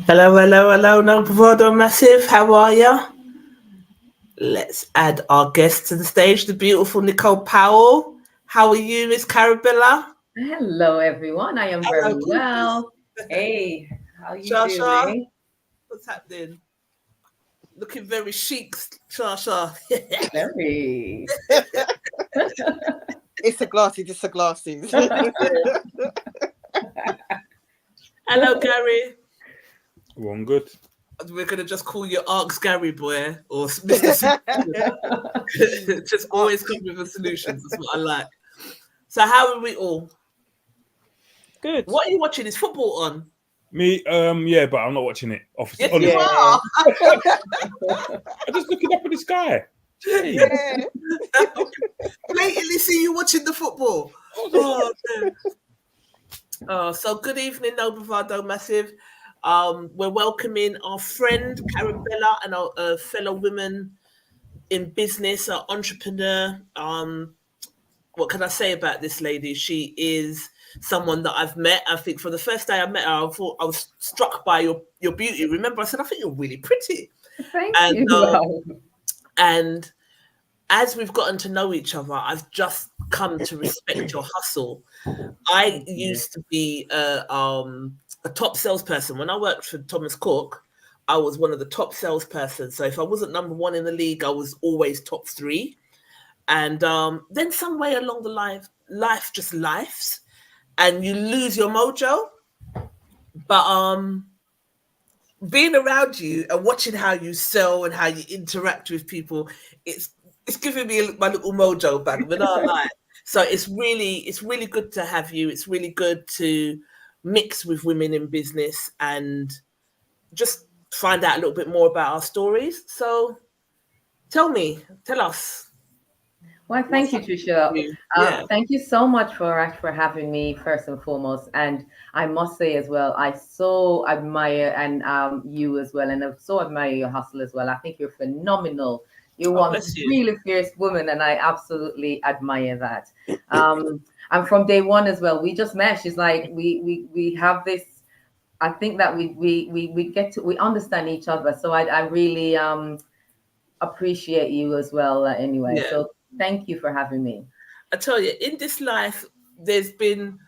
Hello, No Bravado Massive. How are you? Let's add our guest to the stage, the beautiful Nicole Powell. How are you, Miss Caribella? Hello, everyone. I am very well. Hey, how you doing? What's happening? Looking very chic, Shasha. Very. It's a glasses. Hello, Gary. One good. We're gonna just call you Arks Gary boy or Mr. Just always come with the solutions. That's what I like. So how are we all? Good. What are you watching? Is football on? Me, yeah, but I'm not watching it. Yes, Honestly. you are. I'm just looking up at the sky. Yeah. Blatantly see you watching the football. So good evening, No Bravado Massive. We're welcoming our friend Caribella and our fellow women in business, our entrepreneur. What can I say about this lady? She is someone that I've met. I think from the first day I met her, I thought I was struck by your beauty. Remember, I said, I think you're really pretty. Thank you. And as we've gotten to know each other, I've just come to respect your hustle. I used to be a top salesperson. When I worked for Thomas Cook, I was one of the top salespersons. So if I wasn't number one in the league, I was always top three. And then some way along the line, life just lifes and you lose your mojo. But being around you and watching how you sell and how you interact with people, it's giving me my little mojo back. But not like. So it's really good to have you. It's really good to mix with women in business and just find out a little bit more about our stories. So tell us. Well, thank you, Tricia. Thank you so much for having me first and foremost. And I must say as well, I so admire and you as well, and I so admire your hustle as well. I think you're phenomenal. You're one really fierce woman, and I absolutely admire that. And from day one as well, we just met. She's like we have this. I think that we understand each other. So I really appreciate you as well. Anyway, so thank you for having me. I tell you, in this life, there's been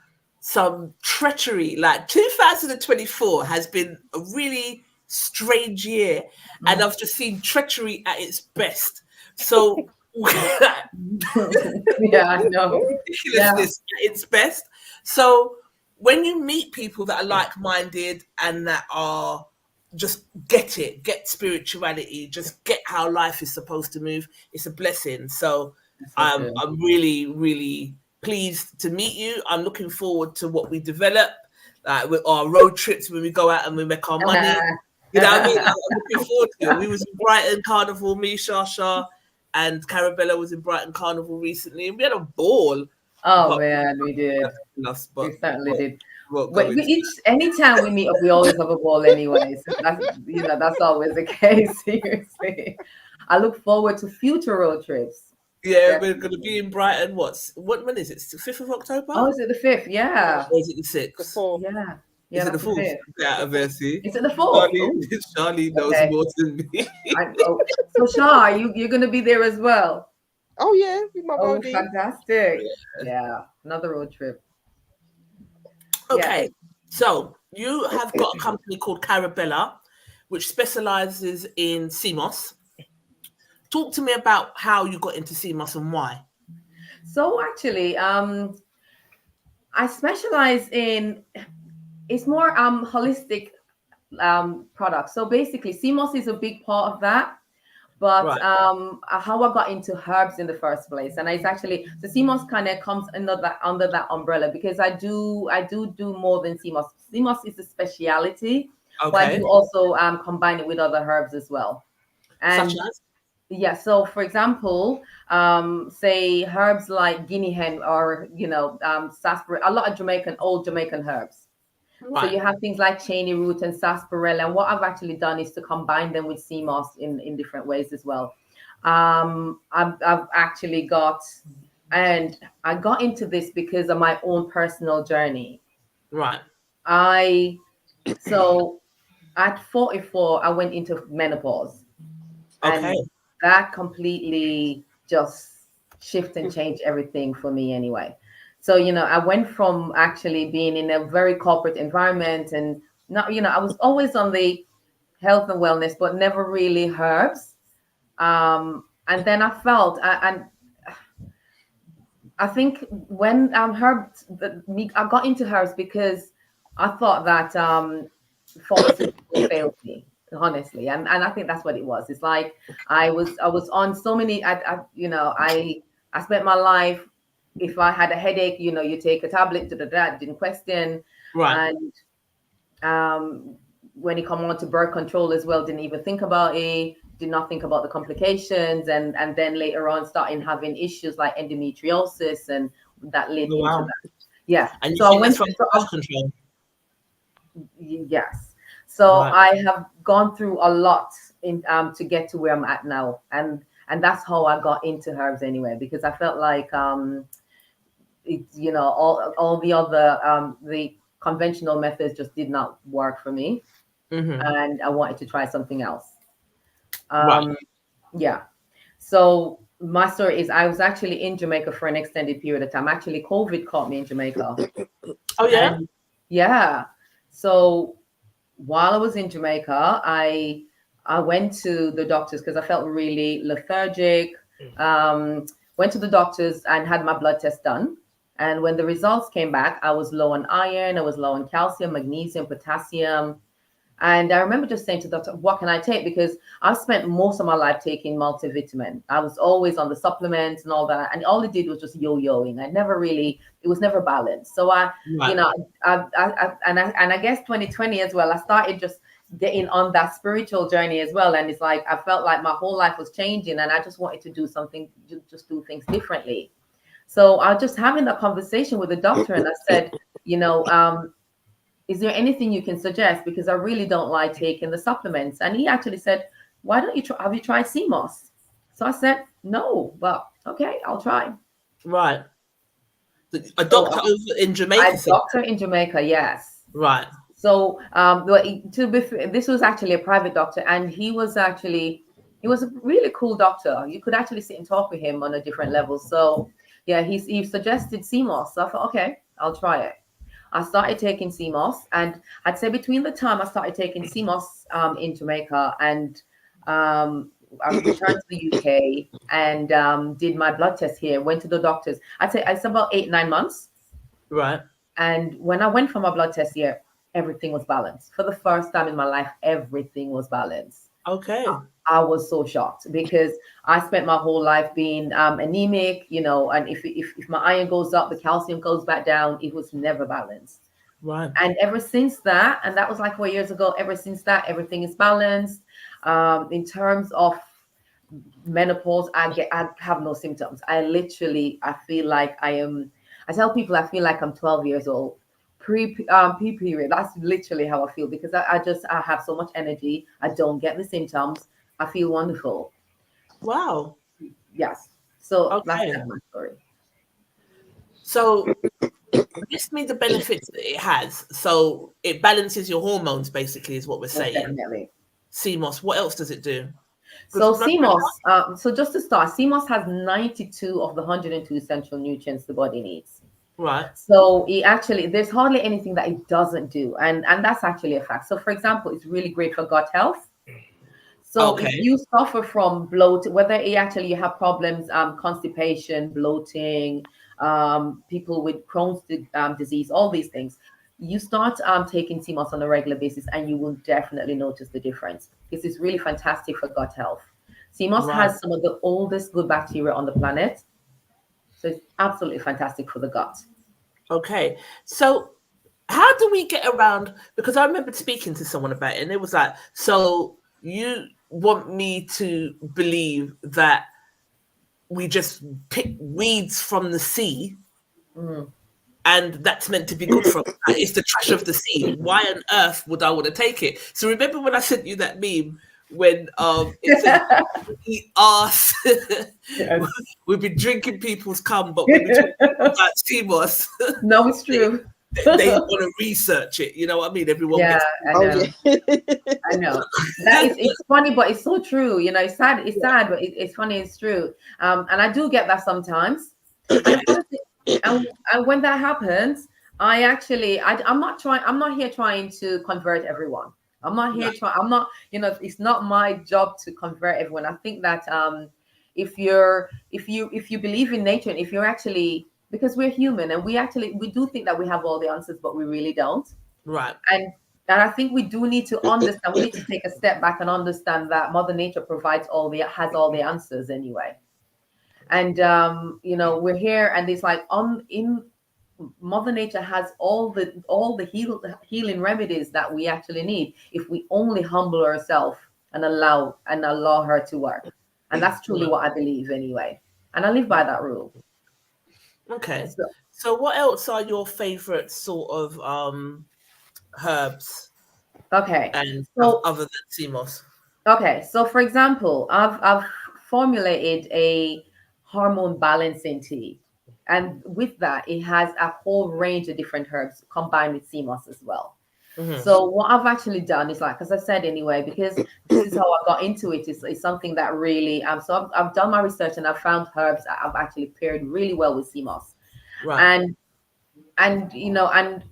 some treachery. Like 2024 has been a really strange year, and I've just seen treachery at its best. So yeah, I know. Ridiculousness at its best. So when you meet people that are like-minded and that are just get spirituality, just get how life is supposed to move, it's a blessing. So I'm really, really pleased to meet you. I'm looking forward to what we develop, with our road trips when we go out and we make our money. You know what I mean? I'm looking forward to it. We was in Brighton Carnival, me, Shasha, and Caribella was in Brighton Carnival recently, and we had a ball. Oh man, we did. We certainly did. Anytime we meet up, we always have a ball anyway. So that's always the case. Seriously, I look forward to future road trips. Yeah, we're going to be in Brighton. When is it? It's the 5th of October? Oh, is it the 5th? Yeah. Or is it the 6th? The 4th. Yeah. Is it the 4th? Yeah, Versi. Is it the 4th? Charlie knows more than me. So, Shah, you're going to be there as well? Oh, yeah. With my body. Fantastic. Yeah. Another road trip. Okay. So, you have got a company called Caribella, which specializes in CMOS. Talk to me about how you got into CMOS and why. So actually, I specialize in, it's more holistic products. So basically, CMOS is a big part of that. But Right. how I got into herbs in the first place, and it's actually the sea moss kind of comes under that umbrella, because I do more than sea moss. Sea moss is a speciality, but I Okay. do also combine it with other herbs as well. And Such as? yeah, so for example, say herbs like guinea hen, or sarsaparilla, a lot of old Jamaican herbs. So Right. you have things like cheney root and sarsaparilla. And what I've actually done is to combine them with sea moss in different ways as well. I've actually and I got into this because of my own personal journey. Right. So at 44, I went into menopause. Okay. And that completely just shift and change everything for me anyway. So, I went from actually being in a very corporate environment, and not, I was always on the health and wellness, but never really herbs. And then I felt, and I think when I got into herbs because I thought that pharmaceutical failed me, honestly, and I think that's what it was. It's like I was on so many. I spent my life. If I had a headache, you take a tablet. Didn't question. Right. And when it come on to birth control as well, didn't even think about it. Did not think about the complications, and then later on starting having issues like endometriosis, and that led Oh, into wow. that. Yeah. And you So I think went. that's from birth control? Yes. So Right. I have gone through a lot in to get to where I'm at now, and that's how I got into herbs anyway, because I felt like all the other the conventional methods just did not work for me, Mm-hmm. and I wanted to try something else. Right. Yeah. So my story is I was actually in Jamaica for an extended period of time. Actually, COVID caught me in Jamaica. Oh, yeah. And yeah. So while I was in Jamaica, I went to the doctors because I felt really lethargic. Went to the doctors and had my blood test done. And when the results came back, I was low on iron, I was low on calcium, magnesium, potassium. And I remember just saying to the doctor, what can I take? Because I've spent most of my life taking multivitamin. I was always on the supplements and all that. And all it did was just yo-yoing. It was never balanced. So Right. I guess 2020 as well, I started just getting on that spiritual journey as well. And it's like, I felt like my whole life was changing, and I just wanted to do something, just do things differently. So I was just having a conversation with the doctor, and I said, is there anything you can suggest? Because I really don't like taking the supplements. And he actually said, why don't you have you tried sea moss? So I said, no, but okay, I'll try. Right. A doctor over in Jamaica. A doctor in Jamaica, yes. Right. So this was actually a private doctor, and he was a really cool doctor. You could actually sit and talk with him on a different level. So yeah, he suggested sea moss. So I thought, okay, I'll try it. I started taking sea moss, and I'd say between the time I started taking sea moss in Jamaica and I returned to the UK and did my blood test here, went to the doctors. I'd say it's about 8-9 months. Right. And when I went for my blood test here, everything was balanced. For the first time in my life, everything was balanced. Okay. I was so shocked because I spent my whole life being anemic, and if my iron goes up, the calcium goes back down. It was never balanced. Right. And ever since that, and that was like 4 years ago, ever since that, everything is balanced. In terms of menopause, I have no symptoms. I feel like I tell people I feel like I'm 12 years old. Period. That's literally how I feel, because I have so much energy. I don't get the symptoms. I feel wonderful. Wow. Yes. So Okay. that's kind of my story. So this means the benefits that it has. So it balances your hormones, basically, is what we're saying. Definitely. Sea moss, what else does it do? So sea moss, so just to start, sea moss has 92 of the 102 essential nutrients the body needs. Right. So there's hardly anything that it doesn't do. And that's actually a fact. So for example, it's really great for gut health. So if you suffer from bloat, whether you have problems, constipation, bloating, people with Crohn's disease, all these things, you start taking sea moss on a regular basis, and you will definitely notice the difference. This is really fantastic for gut health. Sea moss Right. has some of the oldest good bacteria on the planet. So it's absolutely fantastic for the gut. Okay. So how do we get around? Because I remember speaking to someone about it, and it was like, so you want me to believe that we just pick weeds from the sea and that's meant to be good for us? It's the trash of the sea. Why on earth would I want to take it? So remember when I sent you that meme when it said eat arse. Yes. We've been drinking people's cum, but we've been talking about sea moss. No, it's true. They want to research it. You know what I mean? Everyone Yeah, gets. I Oh, know. yeah. I know. It's funny, but it's so true. You know, it's sad. It's sad, but it's funny. It's true. And I do get that sometimes. And honestly, and when that happens, I'm not trying. I'm not here trying to convert everyone. I'm not here trying. I'm not. You know, it's not my job to convert everyone. I think that if you believe in nature, and if you're actually, because we're human and we do think that we have all the answers, but we really don't. Right. And I think we do need to understand. We need to take a step back and understand that Mother Nature has all the answers anyway. And you know, we're here, and it's like in Mother Nature has all the healing remedies that we actually need if we only humble ourselves and allow her to work. And that's truly what I believe anyway. And I live by that rule. Okay. So what else are your favorite sort of herbs? Okay. And so other than sea moss. Okay, so for example, I've formulated a hormone balancing tea, and with that, it has a whole range of different herbs combined with sea moss as well. Mm-hmm. So what I've actually done is, like, as I said anyway, because this is how I got into it. It's something that really so I've done my research, and I've found herbs that I've actually paired really well with sea moss, Right. and you know, and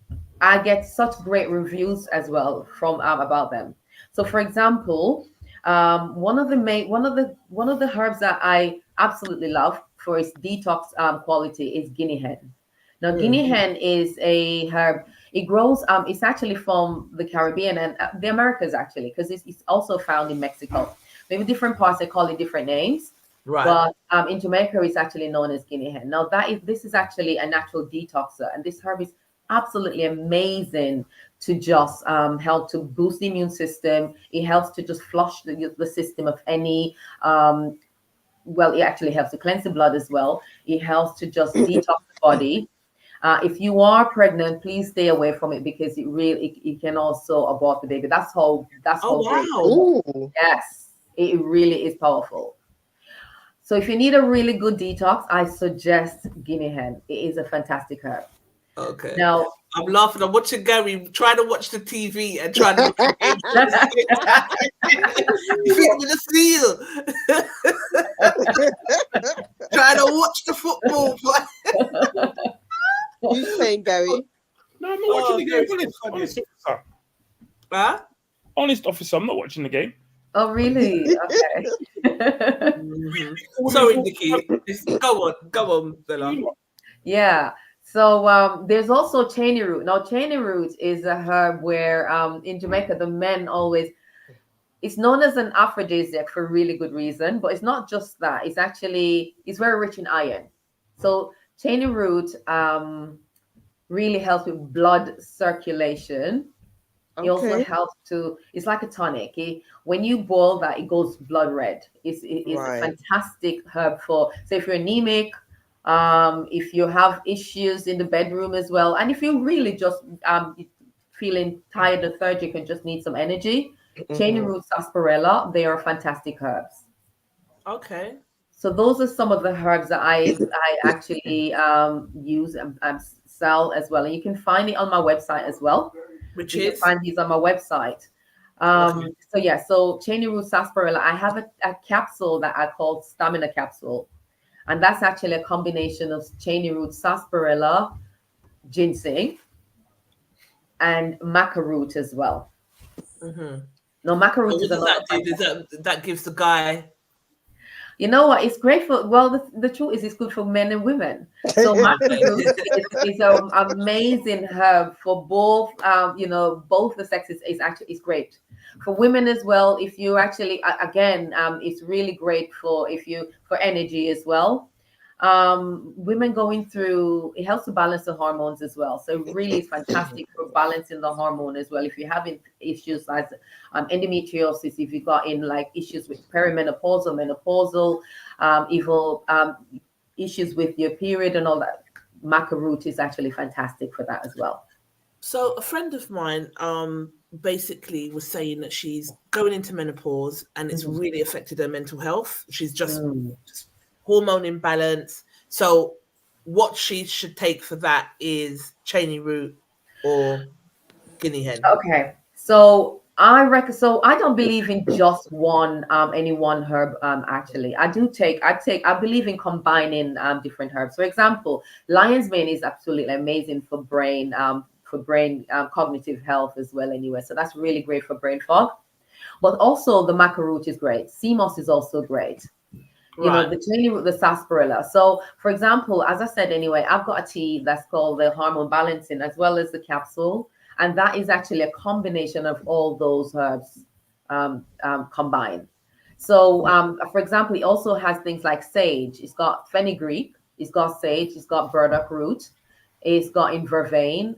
I get such great reviews as well from about them. So for example, one of the herbs that I absolutely love for its detox quality is guinea hen. Now, guinea hen is a herb. It grows. It's actually from the Caribbean and the Americas, actually, because it's also found in Mexico. Maybe different parts they call it different names. Right. But in Jamaica, it's actually known as guinea hen. Now, this is actually a natural detoxer, and this herb is absolutely amazing to just help to boost the immune system. It helps to just flush the system of any it actually helps to cleanse the blood as well. It helps to just detox the body. If you are pregnant, please stay away from it, because it can also abort the baby. That's how wow. Ooh. Yes, it really is powerful. So if you need a really good detox, I suggest guinea hen. It is a fantastic herb. Okay. Now, I'm laughing. I'm watching Gary trying to watch the TV and trying to look at the seal. Trying to watch the football. Who's playing Gary? No, I'm not watching the game. Honest officer. Huh? Honest officer, I'm not watching the game. Oh, really? Okay. Sorry, Nikki. Go on, Bella. Yeah. So there's also cheney root. Now, cheney root is a herb where in Jamaica, the men always, it's known as an aphrodisiac for really good reason, but it's not just that. It's very rich in iron. So cheney root really helps with blood circulation. It also helps it's like a tonic. When you boil that, it goes blood red. It's a fantastic herb so if you're anemic, if you have issues in the bedroom as well, and if you're really just feeling tired, lethargic, and just need some energy, cheney root, sarsaparilla, they are fantastic herbs. Okay. So those are some of the herbs that I actually use and sell as well, and you can find it on my website as well. You can find these on my website. So cheney root, sarsaparilla. I have a capsule that I call stamina capsule, and that's actually a combination of cheney root, sarsaparilla, ginseng, and maca root as well. No, maca root is another. That gives the guy. You know what? It's great for, the truth is it's good for men and women. So maca root is an amazing herb for both, both the sexes. It's great. For women as well, if you actually, again, it's really great for energy as well. Women going through, it helps to balance the hormones as well. So it really is fantastic for balancing the hormone as well. If you're having issues like endometriosis, if you've got like issues with perimenopausal, menopausal, issues with your period and all that, maca root is actually fantastic for that as well. So a friend of mine basically was saying that she's going into menopause and it's really affected her mental health. She's just hormone imbalance. So what she should take for that is cheney root or guinea hen. Okay. So I don't believe in just any one herb. Actually, I believe in combining different herbs. For example, lion's mane is absolutely amazing for brain cognitive health as well. Anyway, so that's really great for brain fog. But also the maca root is great. Sea moss is also great. You know, the cheney root, the sarsaparilla. So, for example, as I said, anyway, I've got a tea that's called the hormone balancing, as well as the capsule. And that is actually a combination of all those herbs combined. So, for example, it also has things like sage. It's got fenugreek. It's got sage. It's got burdock root. It's got in vervain.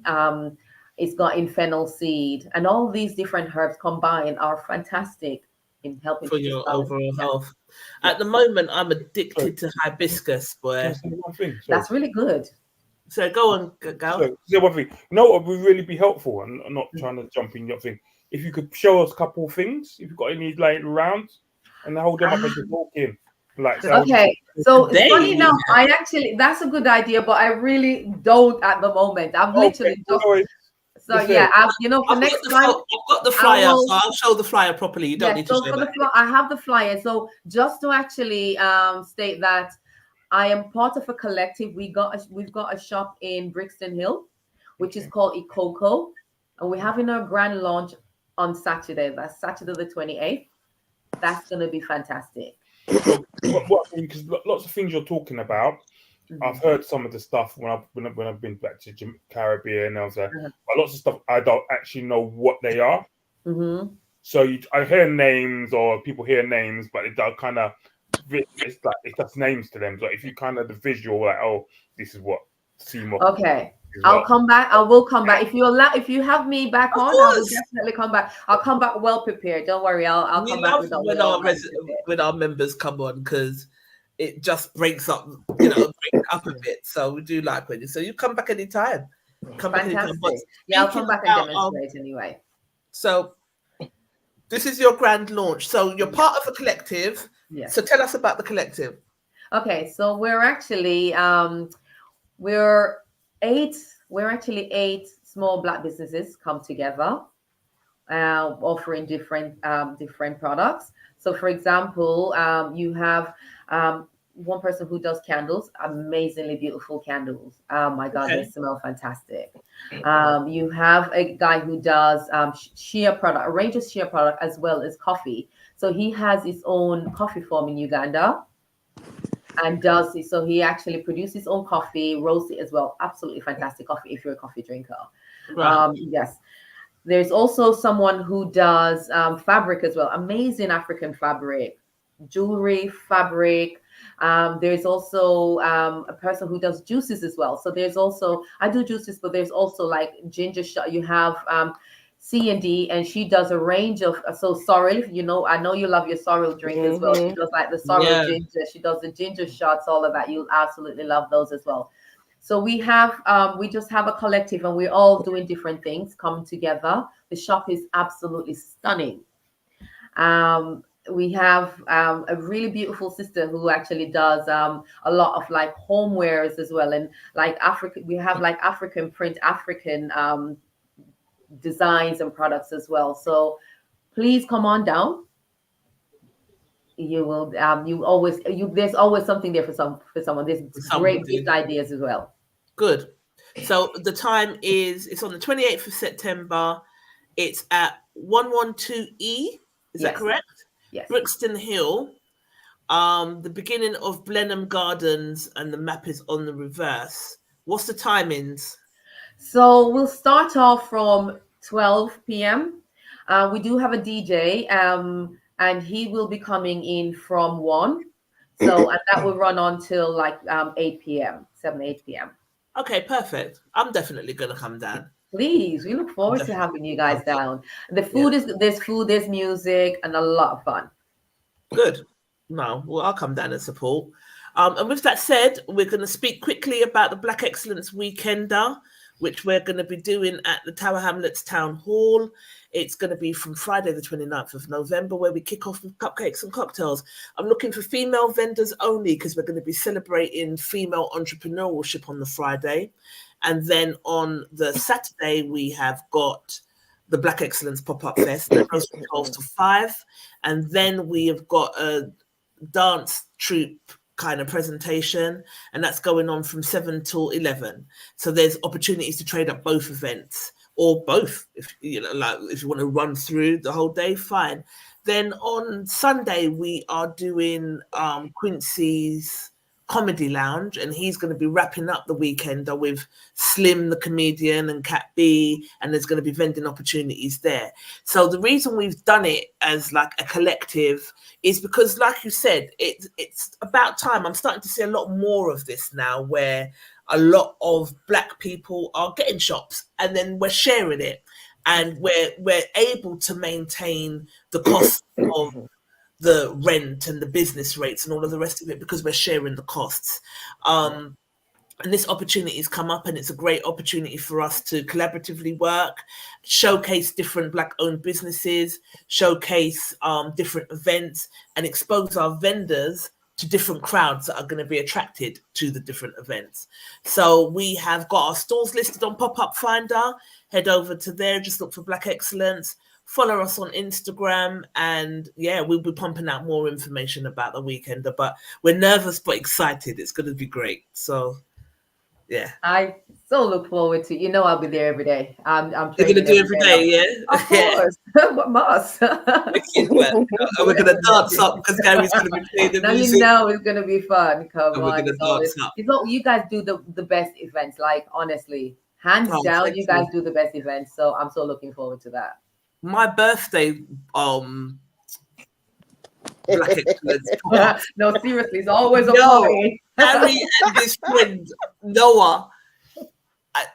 It's got in fennel seed. And all these different herbs combined are fantastic in helping for your overall health. At the moment, I'm addicted to hibiscus, boy. That's really good. So go on, Gal. So one thing. You know what would really be helpful? And I'm not trying to jump in your thing. If you could show us a couple of things, if you've got any like rounds, and hold them up and just walk in. Like okay, so it's funny enough, that's a good idea, but I really don't at the moment. I've literally just. So yeah, for next time, I've got the flyer, so I'll show the flyer properly. You don't need to show that. I have the flyer. So just to actually state that I am part of a collective. We've got a shop in Brixton Hill, which is called Ikoko, and we're having our grand launch on Saturday. That's Saturday the 28th. That's going to be fantastic. Because lots of things you're talking about, I've heard some of the stuff when I've been back to Caribbean, and I was like, lots of stuff I don't actually know what they are. So I hear names, or people hear names, but it does kind of, it's like it's just names to them. So if you kind of the visual, like, oh, this is what Seymour. Okay. I'll come back. I will come back. If you have me back on, I will definitely come back. I'll come back well prepared. Don't worry. I'll come back when our members come on, because it just breaks up, breaks up a bit. So we do like when so you come back anytime. Fantastic. I'll come back and demonstrate anyway. So this is your grand launch. So you're part of a collective. Yes. So tell us about the collective. Okay, so we're actually we're eight small Black businesses come together, offering different products. So, for example, you have one person who does candles, amazingly beautiful candles. Oh my God, They smell fantastic. You have a guy who does shea product, a range of shea product, as well as coffee. So he has his own coffee farm in Uganda and does it. So he actually produces his own coffee, roasts it as well. Absolutely fantastic coffee if you're a coffee drinker. Right. Yes. There's also someone who does fabric as well. Amazing African fabric, jewelry, fabric. There's also a person who does juices as well. So there's also, I do juices, but there's also like ginger shot. You have C&D, and she does a range of, so sorrel, I know you love your sorrel drink as well. She does like the sorrel ginger. She does the ginger shots, all of that. You'll absolutely love those as well. So we just have a collective, and we're all doing different things coming together. The shop is absolutely stunning. We have a really beautiful sister who actually does a lot of like homewares as well, and like we have like African print, African designs and products as well. So please come on down. You will there's always something there for someone. There's great gift ideas as well. Good. So the time it's on the 28th of September. It's at 112E. Is that correct? Yes. Brixton Hill. The beginning of Blenheim Gardens, and the map is on the reverse. What's the timings? So we'll start off from 12 p.m. We do have a DJ, and he will be coming in from 1. So, and that will run until like 8 p.m., 8 p.m. Okay, perfect. I'm definitely going to come down. Please, we look forward to having you guys down. The food there's food, there's music, and a lot of fun. Good. No, well, I'll come down and support. And with that said, we're going to speak quickly about the Black Excellence Weekender, which we're going to be doing at the Tower Hamlets Town Hall. It's going to be from Friday the 29th of November, where we kick off with cupcakes and cocktails. I'm looking for female vendors only because we're going to be celebrating female entrepreneurship on the Friday. And then on the Saturday, we have got the Black Excellence Pop-Up Fest that goes from 12 to 5. And then we have got a dance troupe kind of presentation, and that's going on from 7 till 11. So there's opportunities to trade up both events, or both, if you know, like if you want to run through the whole day, fine. Then on Sunday we are doing Quincy's Comedy Lounge, and he's going to be wrapping up the weekend with Slim the comedian and Cat B, and there's going to be vending opportunities there. So the reason we've done it as like a collective is because, like you said, it's about time. I'm starting to see a lot more of this now, where a lot of Black people are getting shops, and then we're sharing it, and we're able to maintain the cost of the rent and the business rates and all of the rest of it because we're sharing the costs. And this opportunity has come up, and it's a great opportunity for us to collaboratively work, showcase different Black-owned businesses, showcase different events, and expose our vendors to different crowds that are going to be attracted to the different events. So we have got our stalls listed on Pop-Up Finder. Head over to there, just look for Black Excellence. Follow us on Instagram, and yeah, we'll be pumping out more information about the Weekender, but we're nervous but excited. It's going to be great. So yeah, I so look forward to. I'll be there every day. I'm you're going to do every day, yeah? Of course. What must? Well, we're going to dance up because Gary's going to be playing the music. You know it's going to be fun. Come and on, we're going to dance up. You guys do the best events. Like, honestly, hands down, you guys do the best events. So I'm so looking forward to that. My birthday, Black Excellence. No, seriously, it's always a party. Harry and his friend Noah,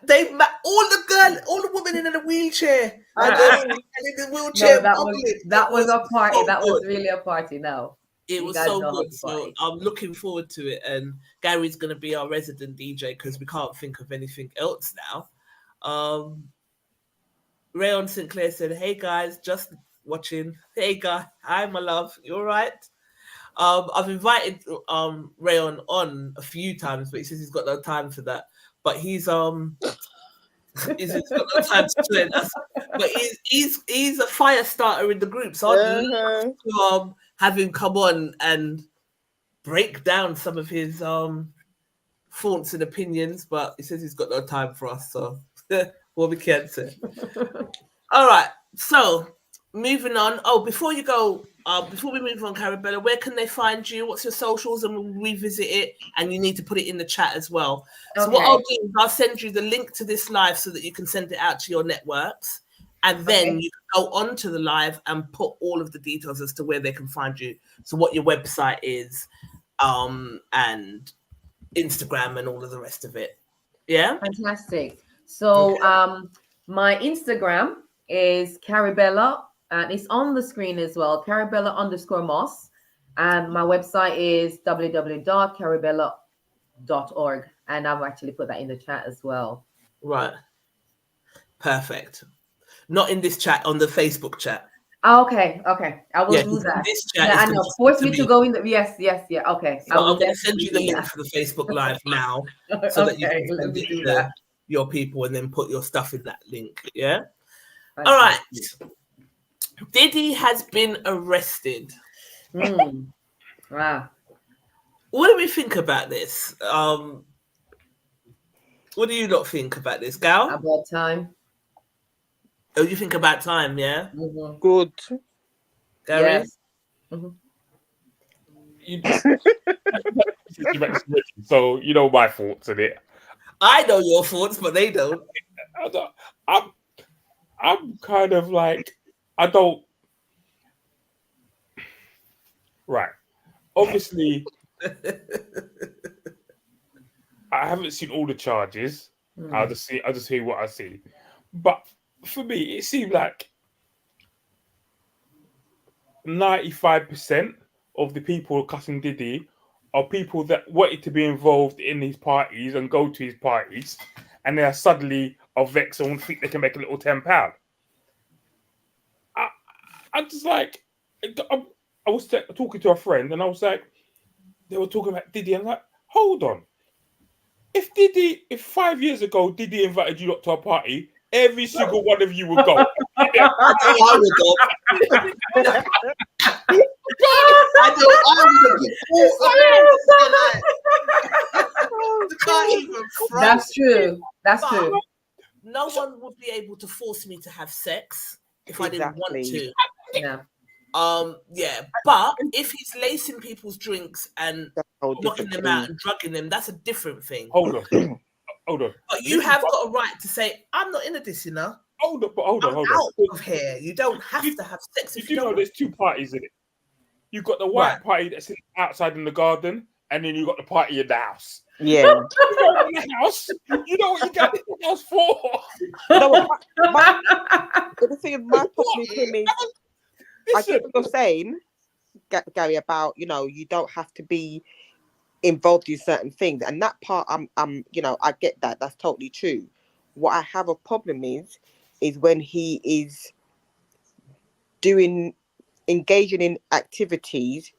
they met all the women in a wheelchair, and in the wheelchair. No, that was a party. So that was really a party. No, it was so good. So I'm looking forward to it, and Gary's going to be our resident DJ because we can't think of anything else now. Rayon Sinclair said, "Hey guys, just watching. Hey guy, hi my love, you all right?" I've invited Rayon on a few times, but he says he's got no time for that. But he's got no time to join us. But he's a fire starter in the group, so I'd love to have him come on and break down some of his thoughts and opinions. But he says he's got no time for us, so. What we can say. All right, so moving on. Oh, before you go, before we move on, Caribella, where can they find you? What's your socials? And we'll revisit it. And you need to put it in the chat as well. Okay. So what I'll do is I'll send you the link to this live so that you can send it out to your networks. And then you can go onto the live and put all of the details as to where they can find you. So what your website is, and Instagram and all of the rest of it. Yeah? Fantastic. So my Instagram is Caribella, and it's on the screen as well, Caribella_Moss. And my website is www.caribella.org. And I've actually put that in the chat as well. Right. Perfect. Not in this chat, on the Facebook chat. Okay. I will do that. This chat I know. Force me to go in. Yes. Yeah. Okay. So I'm going to send you the link for the Facebook Live now, so that you can send it to your people and then put your stuff in that link. Yeah. All right. Diddy has been arrested. Wow. What do we think about this? What do you not think about this, Gal? About time. Oh, you think about time, yeah? Mm-hmm. Good. Gary? Yes. So you know my thoughts on it. I know your thoughts, but they don't. I'm kind of like, I don't. Right. Obviously, I haven't seen all the charges. I'll just hear what I see. But for me, it seemed like 95% of the people cussing Diddy are people that wanted to be involved in these parties and go to his parties, and they are suddenly of vexed and think they can make a little £10. I'm just like, I was talking to a friend, and I was like, they were talking about Diddy, and I'm like, hold on. If 5 years ago Diddy invited you lot to a party, every single one of you would go. I would go. I That's true. That's true. No one would be able to force me to have sex if I didn't want to. Yeah. Yeah, but if he's lacing people's drinks and knocking them out and drugging them, that's a different thing. Hold on. But you have got a right to say, I'm not into this, you know. Hold on. Out of here. You don't have to have sex if you don't. There's two parties in it. You've got the white party that's outside in the garden, and then you got the party in the house. Yeah. You go in the house. You know what you got in the house for. The thing is, my problem with him is, I get what you're saying, Gary, about, you know, you don't have to be involved in certain things, and that part, I get that. That's totally true. What I have a problem is when he is engaging in activities,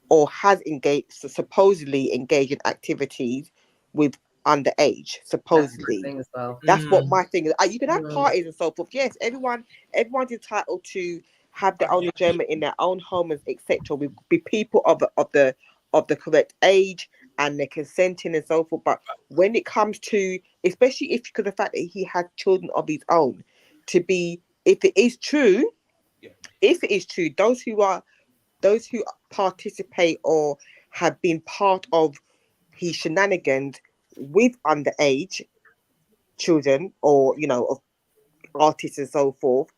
or has supposedly engaged in activities with underage, supposedly. That's what my thing is. You can have parties and so forth. Yes, everyone's entitled to have their own enjoyment in their own homes, etc. With be people of the correct age, and they're consenting and so forth. But when it comes to, especially because the fact that he had children of his own, if it is true, those who participate or have been part of his shenanigans with underage children, or of artists and so forth,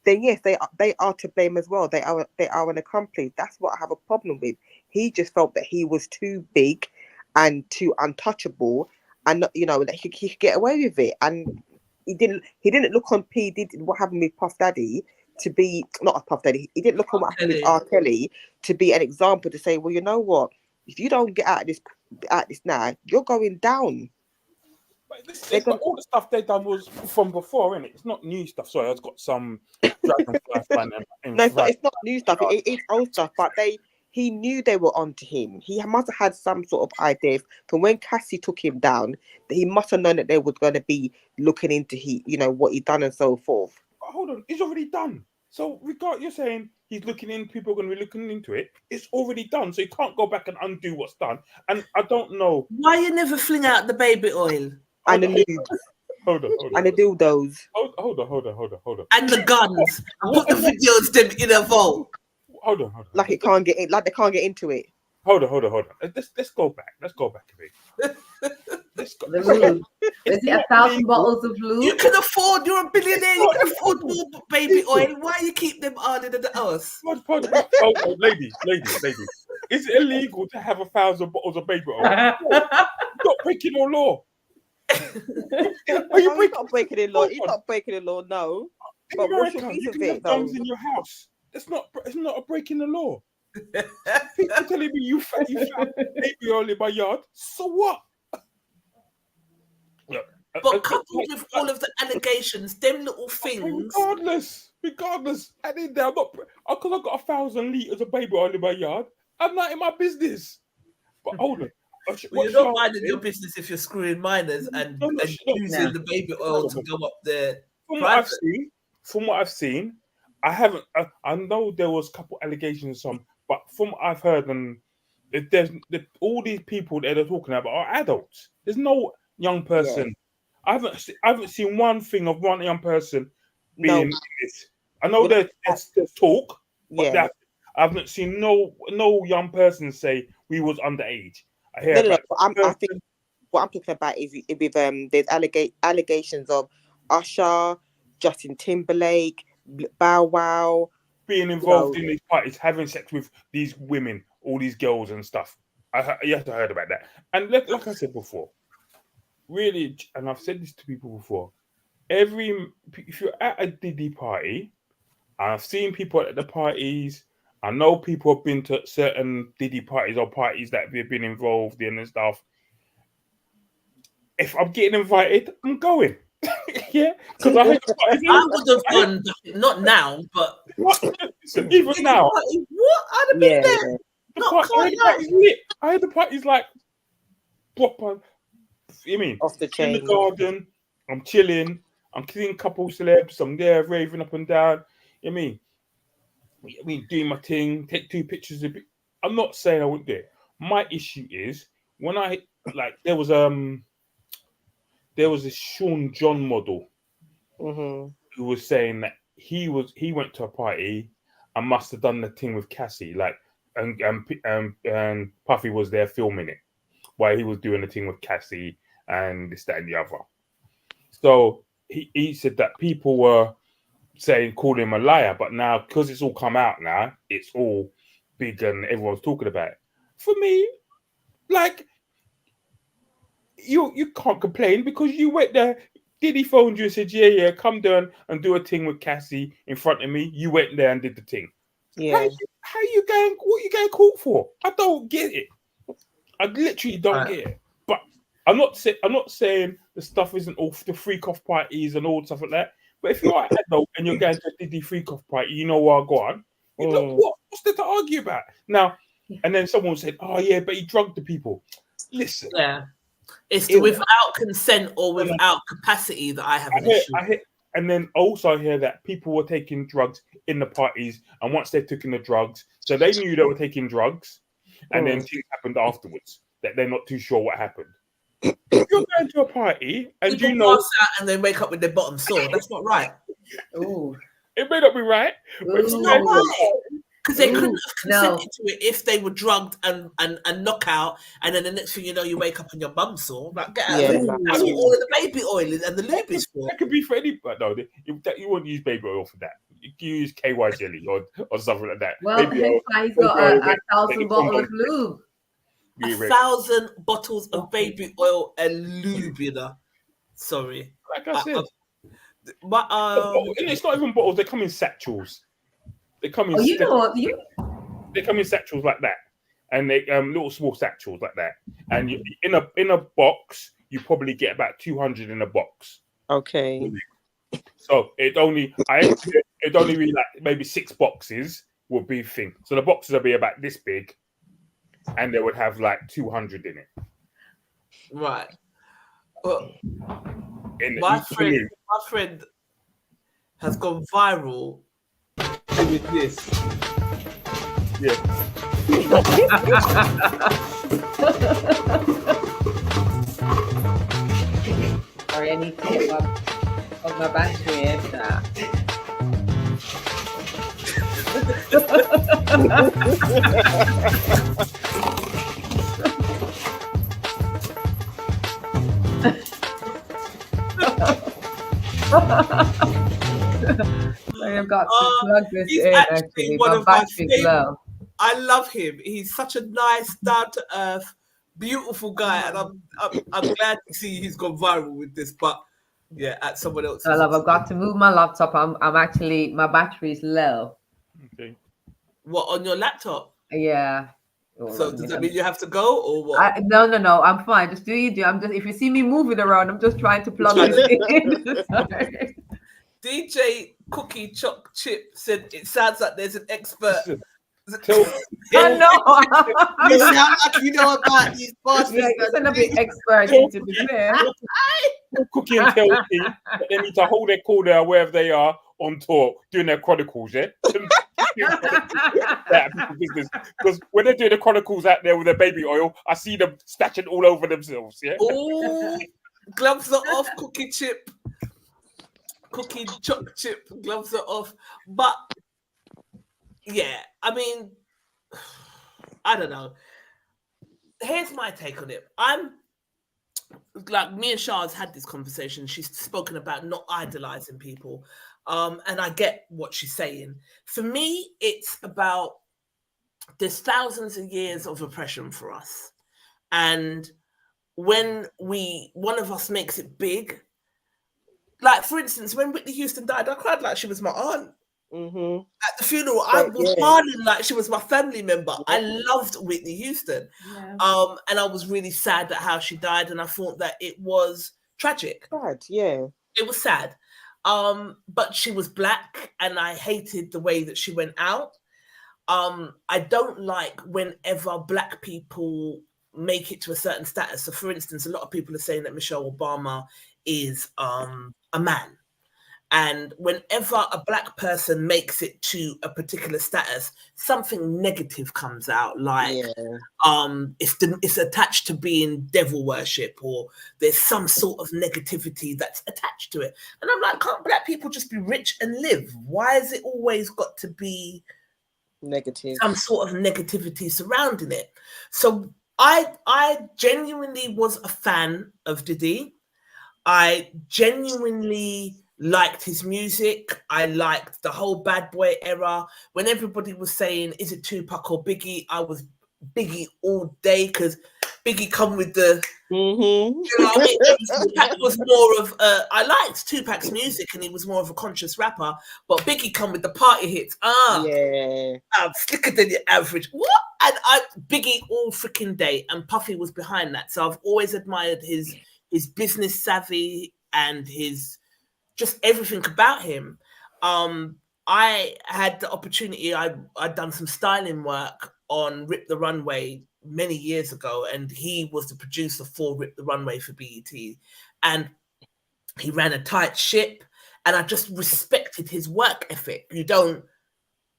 then yes, they are to blame as well. They are an accomplice. That's what I have a problem with. He just felt that he was too big and too untouchable, and that he could get away with it. And he didn't look on what happened with Puff Daddy to be not a Puff Daddy. He didn't look on what happened with R. Kelly to be an example to say, well, you know what? If you don't get out of this now, you're going down. But all the stuff they done was from before, innit? It's not new stuff. Sorry, I've got some Dragonfly fan. No, it's not new stuff. It's old stuff. But he knew they were onto him. He must have had some sort of idea from when Cassie took him down, that he must have known that they were going to be looking into what he done and so forth. But hold on, it's already done. So you're saying he's looking in, people are going to be looking into it. It's already done, so you can't go back and undo what's done. And I don't know why you never fling out the baby oil and the lubes. Hold on. And the dildos. Hold on. And the guns. Put the videos them in a vault. Hold on. Like it can't get in. Like they can't get into it. Hold on. Let's go back. Let's go back a bit. Is it 1,000 bottles of lube? You can afford. You're a billionaire. You can afford more baby oil. Why you keep them harder than us? Lady. Is it illegal to have 1,000 bottles of baby oil? You're not breaking no law. He's not breaking the law. He's not breaking the law. No. But what's your piece of it, though? In your house. It's not a breaking the law. People telling me you found baby oil in my yard. So what? Look, but coupled with all of the allegations, them little things. Regardless, at the end of the day, I'm not, because I've got 1,000 litres of baby oil in my yard, I'm not in my business. But hold on. Well, you're not minding your business if you're screwing minors and using the baby oil to go up there. From what I've seen, I haven't. I know there was a couple allegations, but from what I've heard, and all these people that they're talking about are adults. There's no young person. Yeah. I haven't seen one thing of one young person being in this. I know there's talk, but I haven't seen no young person say we was underage. I hear. I think what I'm talking about is with there's allegations of Usher, Justin Timberlake, Bow Wow, being involved in these parties, having sex with these women, all these girls and stuff. Yes, I heard about that. And like I said before, really, and I've said this to people before, if you're at a Diddy party, I've seen people at the parties, I know people have been to certain Diddy parties or parties that they've been involved in and stuff. If I'm getting invited, I'm going. Yeah, because I would have gone, not now, but listen, even now. What? I'd have been there. I had the parties like proper. I mean, off the chain. In the garden, I'm chilling. I'm seeing couple celebs. I'm there raving up and down. I mean, doing my thing. Take 2 pictures of it. I'm not saying I wouldn't do it. My issue is when I there was a Sean John model who was saying that he went to a party and must have done the thing with Cassie, and Puffy was there filming it while he was doing the thing with Cassie and this, that, and the other. So he said that people were calling him a liar, but now because it's all come out now, it's all big and everyone's talking about it. For me, like, you can't complain because you went there. Diddy phoned you and said, yeah, come down and do a thing with Cassie in front of me. You went there and did the thing. Yeah. How you going? What you going caught for? I don't get it. I literally don't get it. But I'm not saying the stuff isn't all the freak off parties and all stuff like that. But if you're at adult and you're going to a Diddy freak off party, you know where I go on. What's there to argue about now? And then someone said, "Oh yeah, but he drugged the people." Listen, it's without consent or without capacity that I have an issue. And then also I hear that people were taking drugs in the parties, and once they took in the drugs, so they knew they were taking drugs, and then things happened afterwards that they're not too sure what happened. If you're going to a party and people pass out and then wake up with their bottom sore, that's not right. Ooh. It may not be right, but it's not right. Because they couldn't have consented to it if they were drugged and knockout, and then the next thing you know, you wake up and your bum's sore. Like, get out of it. That's what all of the baby oil and the lube is for. That could be for any, but no, you won't use baby oil for that. You use KY jelly or something like that. Well, he's got 1,000 bottles of lube. 1,000 bottles of baby oil and lube, you know. Sorry. Like I said. But it's not even bottles, they come in satchels. They come in they come in satchels like that. And they little small satchels like that. And you, in a box, you probably get about 200 in a box. Okay. So it only be like maybe 6 boxes would be thing. So the boxes will be about this big, and they would have like 200 in it. Right. Well, my friend has gone viral with this. Yeah. Sorry, I need to get my battery in. I've got to plug this in. Actually, one of my favorite. I love him. He's such a nice, down to earth, beautiful guy, and I'm glad to see he's gone viral with this. But yeah, at someone else. I've got to move my laptop. I'm actually, my battery's low. Okay. What, on your laptop? Yeah. So does that mean you have to go or what? No. I'm fine. Just do you do. I'm just, if you see me moving around, I'm just trying to plug this in. Sorry. DJ Cookie Choc Chip said it sounds like there's an expert. I know. You sound like you know about these bosses. Yeah, you're not a big expert into the fair. Cookie and tell me that they need to hold their call there wherever they are on tour doing their chronicles, yeah? Business. Because when they're doing the chronicles out there with their baby oil, I see them stashing all over themselves, yeah? Oh, gloves are off, Cookie Chip. Cookie Choc Chip, gloves are off. But yeah, I mean, I don't know. Here's my take on it. like me and Shah's had this conversation. She's spoken about not idolizing people. And I get what she's saying. For me, it's about there's thousands of years of oppression for us. And when one of us makes it big, like for instance, when Whitney Houston died, I cried like she was my aunt. Mm-hmm. At the funeral, I was crying like she was my family member. I loved Whitney Houston. Yeah. And I was really sad at how she died, and I thought that it was tragic. Sad, yeah. It was sad. But she was Black, and I hated the way that she went out. I don't like whenever Black people make it to a certain status. So, for instance, a lot of people are saying that Michelle Obama is a man. And whenever a Black person makes it to a particular status, something negative comes out, like it's attached to being devil worship, or there's some sort of negativity that's attached to it. And I'm like, can't Black people just be rich and live? Why has it always got to be negative? Some sort of negativity surrounding it. So I genuinely was a fan of Diddy. I genuinely liked his music. I liked the whole Bad Boy era. When everybody was saying, is it Tupac or Biggie? I was Biggie all day, because Biggie come with the... Mm-hmm. You know what I mean? Tupac was more of... I liked Tupac's music, and he was more of a conscious rapper, but Biggie come with the party hits. I'm slicker than your average. What? And Biggie all freaking day, and Puffy was behind that. So I've always admired his business savvy and his... just everything about him. I had the opportunity, I'd done some styling work on Rip the Runway many years ago, and he was the producer for Rip the Runway for BET. And he ran a tight ship, and I just respected his work ethic. You don't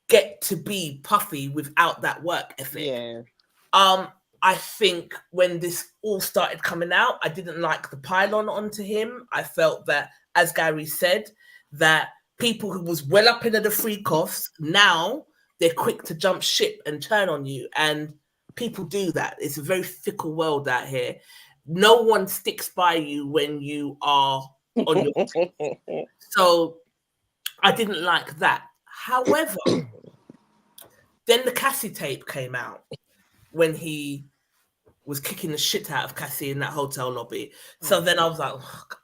get to be Puffy without that work ethic. Yeah. I think when this all started coming out, I didn't like the pylon onto him. I felt that, as Gary said, that people who was well up into the freak offs, now they're quick to jump ship and turn on you. And people do that. It's a very fickle world out here. No one sticks by you when you are on your So I didn't like that. However, then the Cassie tape came out when he was kicking the shit out of Cassie in that hotel lobby. So then I was like,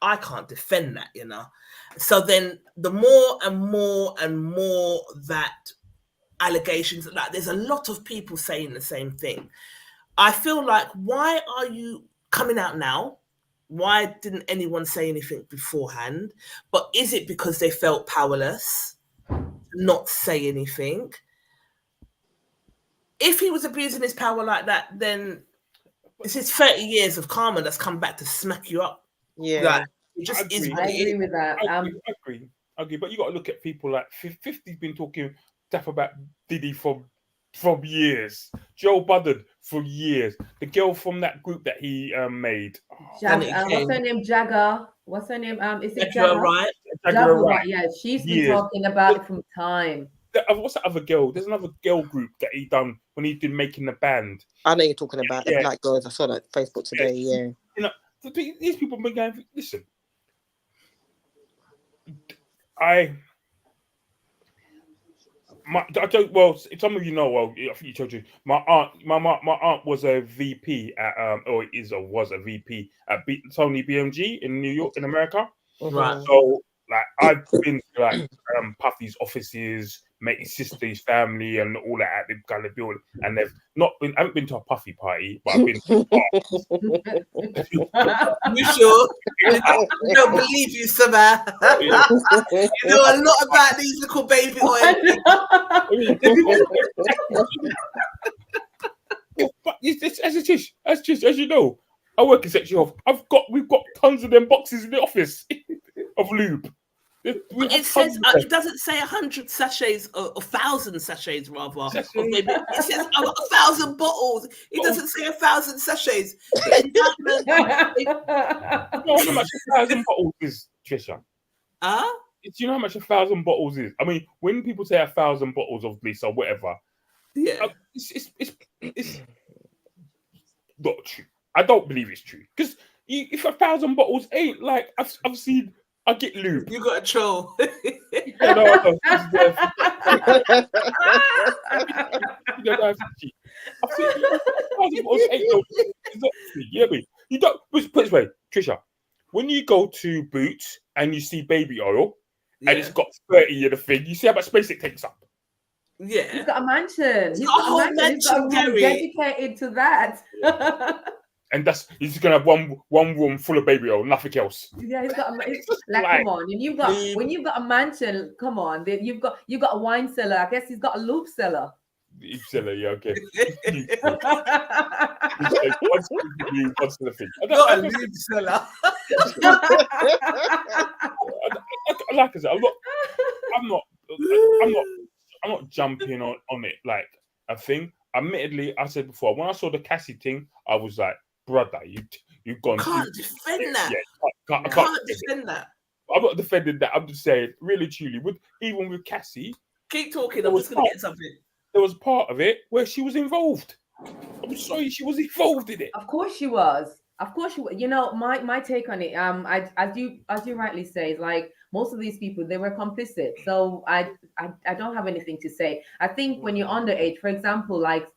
I can't defend that, you know. So then the more and more and more that allegations, like there's a lot of people saying the same thing. I feel like, why are you coming out now? Why didn't anyone say anything beforehand? But is it because they felt powerless to not say anything? If he was abusing his power like that, then it's his 30 years of karma that's come back to smack you up. Yeah. Like, it just is. I agree with that. I agree. But you got to look at people like 50's been talking stuff about Diddy from years. Joe Budden for years. The girl from that group that he made. What's her name? Jagger. What's her name? Is it Jagger? Right. Jagger, right. Yeah, she's been talking about it from time. What's that other girl? There's another girl group that he done when he did Making the Band. I know you're talking about the Black girls. I saw that on Facebook today. Yeah. You know, these people been going. Listen, if some of you know, well, I think you told you, my aunt was a VP at was a VP at Sony BMG in New York, in America. Right. So like I've been to like Puffy's offices, met his sister, his family, and all that at the kind of building. And I haven't been to a Puffy party, but I've been to You sure? I don't believe you, Samar. You know a lot about these little baby oil. But as you know, I work in sexual health. We've got tons of them boxes in the office of lube. It says it doesn't say 100 sachets or 1,000 sachets rather. Or maybe it says 1,000 bottles. It doesn't say 1,000 sachets. You know how much 1,000 bottles is, Trisha? Do you know how much 1,000 bottles is? I mean, when people say 1,000 bottles of this or whatever, it's not true. I don't believe it's true because if 1,000 bottles ain't like I've seen. I get lube. You got a troll. No. I've seen 1,000 bottles ain't no. Yeah, you don't. Put it this way, Trisha. When you go to Boots and you see baby oil and it's got 30 in the thing, you see how much space it takes up. Yeah, he's got a mansion. He's got a whole mansion. He's got a room dedicated to that. And he's just gonna have one room full of baby oil, nothing else. Yeah, he's got come on. And when you've got a mansion, come on, you've got a wine cellar. I guess he's got a lube cellar. Lube cellar, yeah, okay. What's the thing? Got a lube cellar. Like I said, I'm not jumping on it like a thing. Admittedly, I said before, when I saw the Cassie thing, I was like, brother, you've gone. Can't defend that. Yeah, I can't defend that. I'm not defending that. I'm just saying, really, truly, even with Cassie. Keep talking. I'm just going to get something. There was part of it where she was involved. I'm sorry, she was involved in it. Of course she was. You know, my take on it, as you rightly say, is like most of these people, they were complicit. So I don't have anything to say. I think when you're underage, for example, like,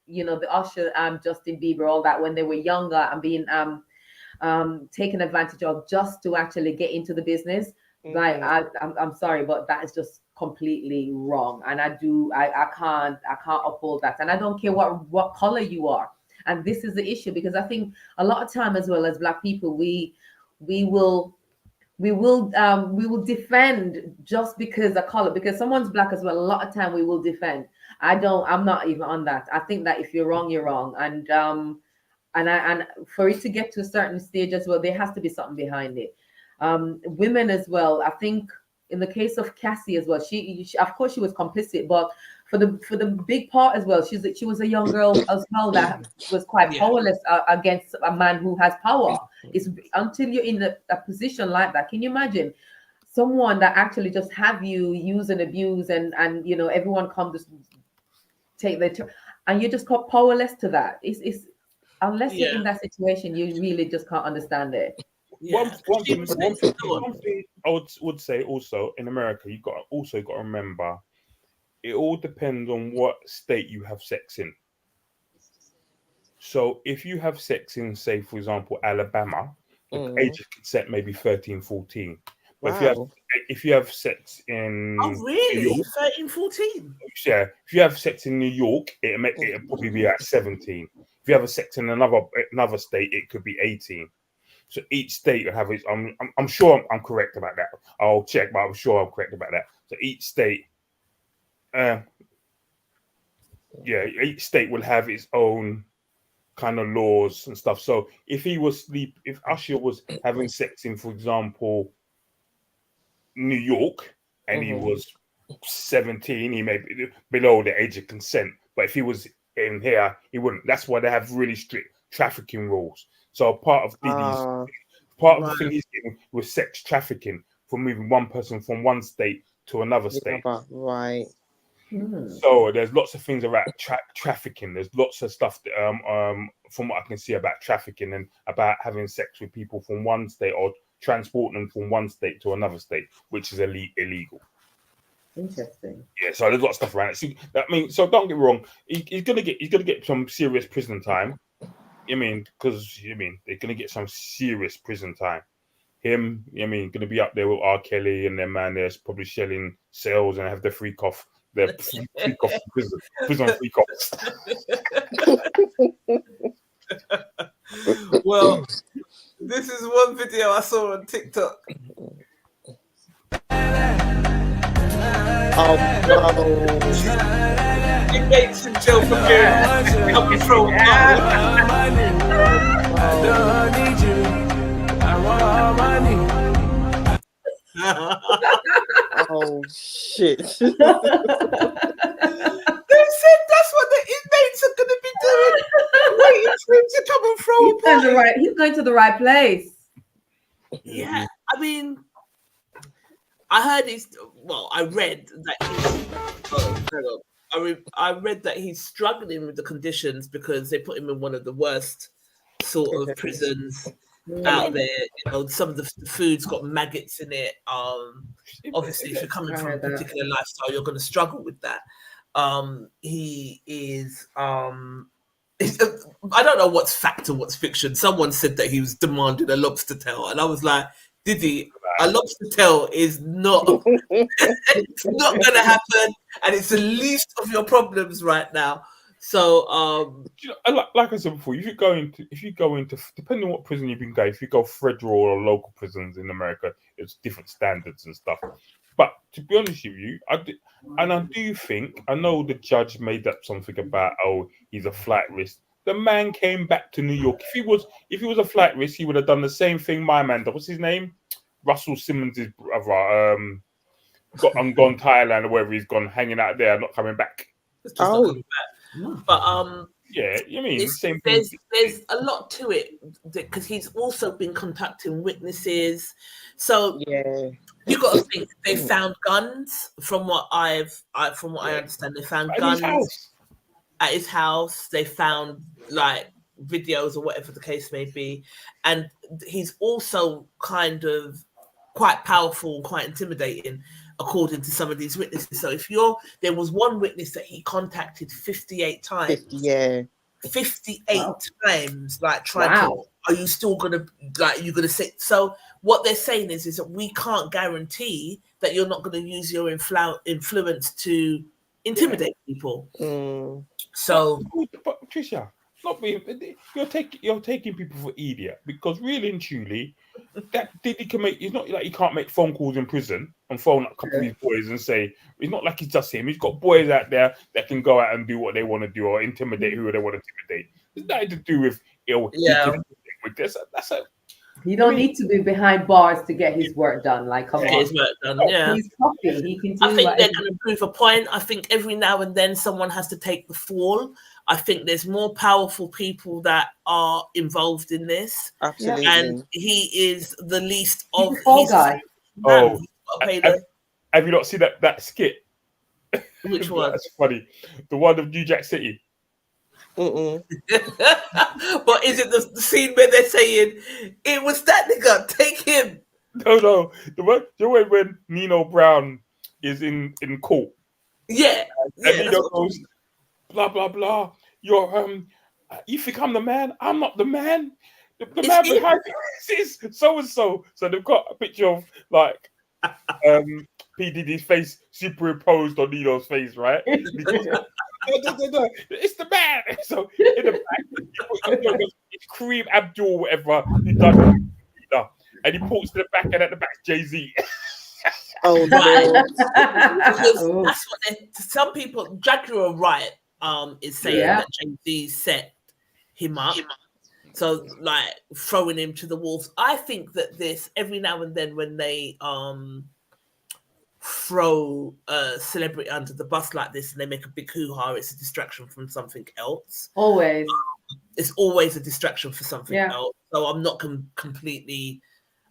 you know, the Usher, Justin Bieber, all that, when they were younger and being taken advantage of just to actually get into the business. Like, I'm sorry, but that is just completely wrong. And I can't uphold that. And I don't care what color you are. And this is the issue, because I think a lot of time, as well as Black people, we will defend just because of color, because someone's Black as well. A lot of time we will defend. I'm not even on that. I think that if you're wrong, you're wrong. And for it to get to a certain stage as well, there has to be something behind it. Women as well. I think in the case of Cassie as well, she of course she was complicit, but for the big part as well, she was a young girl as well that was quite powerless against a man who has power. It's until you're in a position like that. Can you imagine someone that actually just have you use and abuse, and you know, everyone come to take their turn, and you're just powerless to that. It's unless you're in that situation, you really just can't understand it. Yeah. One thing I would say also, in America, you got to remember, it all depends on what state you have sex in. So if you have sex in, say, for example, Alabama, the age of consent may be 13, 14. But if you have sex in New York, 13, 14? Yeah, if you have sex in New York, it'll probably be at 17. If you have a sex in another state, it could be 18. So each state will have its. I'm sure I'm correct about that. I'll check, but I'm sure I'm correct about that. So each state, each state will have its own kind of laws and stuff. So if Usher was having sex in, for example, New York, and he was 17, he may be below the age of consent. But if he was in here, he wouldn't. That's why they have really strict trafficking rules. So part of Diddy's the thing he's getting was sex trafficking, for moving one person from one state to another state. Right. So there's lots of things about trafficking. There's lots of stuff that, from what I can see about trafficking and about having sex with people from one state or transporting them from one state to another state, which is illegal. Interesting. Yeah, so there's lots of stuff around it. So don't get me wrong. He's gonna get some serious prison time. Because they're gonna get some serious prison time. Him, gonna be up there with R. Kelly and them man. There's probably shelling cells and have the freak off prison freak offs. Well, this is one video I saw on TikTok. Oh no! Inmates in jail for coming from. I don't need you. I want money. Oh shit! They said that's what the inmates are going to be doing. Waiting for him to come and throw a party. He's going to the right place. Yeah, I mean, I read that he's struggling with the conditions because they put him in one of the worst sort of prisons out there. You know, some of the food's got maggots in it. Obviously, if you're coming from a particular lifestyle, you're going to struggle with that. He is. I don't know what's fact and what's fiction. Someone said that he was demanding a lobster tail, and I was like, Diddy, a lobster tail is not. It's not going to happen, and it's the least of your problems right now. So, like I said before, if you go into, depending on what prison you've been going, if you go federal or local prisons in America, it's different standards and stuff. But to be honest with you, I do think, I know the judge made up something about, oh, he's a flight risk. The man came back to New York. If he was a flight risk, he would have done the same thing my man did. What's his name? Russell Simmons' brother. Gone Thailand or wherever he's gone, hanging out there, not coming back. But yeah, you mean same thing. There's a lot to it because he's also been contacting witnesses. So you got to think they found guns. From what I understand, they found guns at his house. They found like videos or whatever the case may be, and he's also kind of quite powerful, quite intimidating, according to some of these witnesses. So there was one witness that he contacted 58 times. 58 times, like trying to, are you still gonna, like, you're gonna say? So what they're saying is that we can't guarantee that you're not going to use your influence to intimidate people. So, but Tricia, you're taking people for idiot, because really and truly, that Diddy can make. It's not like he can't make phone calls in prison and phone up a couple of his boys and say, it's not like it's just him. He's got boys out there that can go out and do what they want to do or intimidate who they want to intimidate. It's nothing to do with with this. You don't need to be behind bars to get his work done. Like, come on. His work done, He's talking. He can do. I think they're going to prove a point. I think every now and then someone has to take the fall. I think there's more powerful people that are involved in this. Absolutely. And he is the least of his guy. Oh, have you not seen that skit? Which one? That's funny. The one of New Jack City. But is it the scene where they're saying it was that nigga, take him? No. The one, you know when Nino Brown is in court. Yeah. And Nino goes, blah blah blah. You're you think I'm the man? I'm not the man. The man behind you is so and so. So they've got a picture of like P. Diddy's face superimposed on Nino's face, right? It's the man. So in the back, it's Kareem Abdul, whatever he does, and he pulls to the back, and at the back's Jay-Z. Oh no! Because that's what some people. Jaguar Wright is saying that Jay-Z set him up. So like throwing him to the wolves. I think that this every now and then when they throw a celebrity under the bus like this and they make a big hoo-ha, it's a distraction from something else. Always. It's always a distraction for something else. So I'm not completely.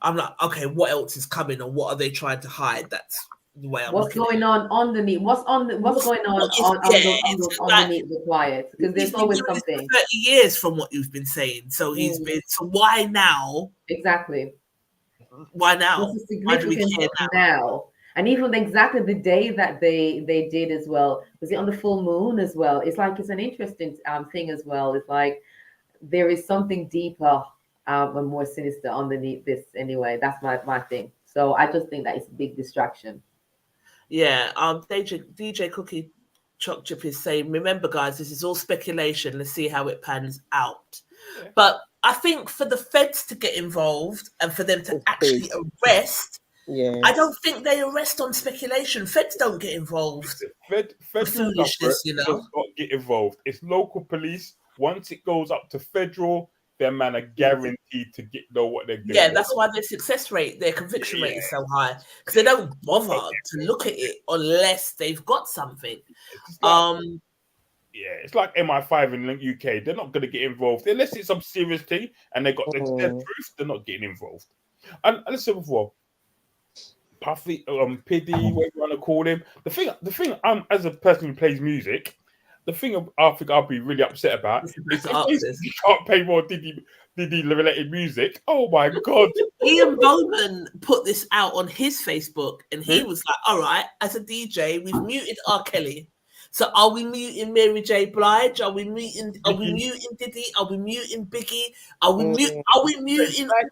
I'm like, okay, what else is coming, or what are they trying to hide? That's the way I'm. What's going on underneath? What's going on underneath the quiet? Because there's always something. 30 years from what you've been saying. So he's been. So why now? Exactly. Why now? What's the significance now? And even exactly the day that they did as well. Was it on the full moon as well? It's like it's an interesting thing as well. It's like there is something deeper and more sinister underneath this anyway. That's my thing. So I just think that it's a big distraction. Yeah. DJ Cookie Choc Chip is saying, remember guys, this is all speculation. Let's see how it pans out. Yeah. But I think for the feds to get involved and for them to actually arrest, I don't think they arrest on speculation. Feds don't get involved. Federal foolishness, you know, does not get involved. It's local police. Once it goes up to federal, their man are guaranteed to know what they're doing. Yeah, that's why their success rate, their conviction rate is so high, because they don't bother to look at it unless they've got something. It's like MI5 in the UK. They're not going to get involved unless it's some serious thing and they got their proof. They're not getting involved. And listen before. Puffy, Piddy, what you want to call him. The thing, as a person who plays music, the thing I think I'll be really upset about is if you can't pay more Diddy related music. Oh my God. Ian Bowman put this out on his Facebook, and he was like, all right, as a DJ, we've muted R. Kelly. So are we muting Mary J. Blige? Are we muting Diddy? Are we muting Biggie? Are we muting all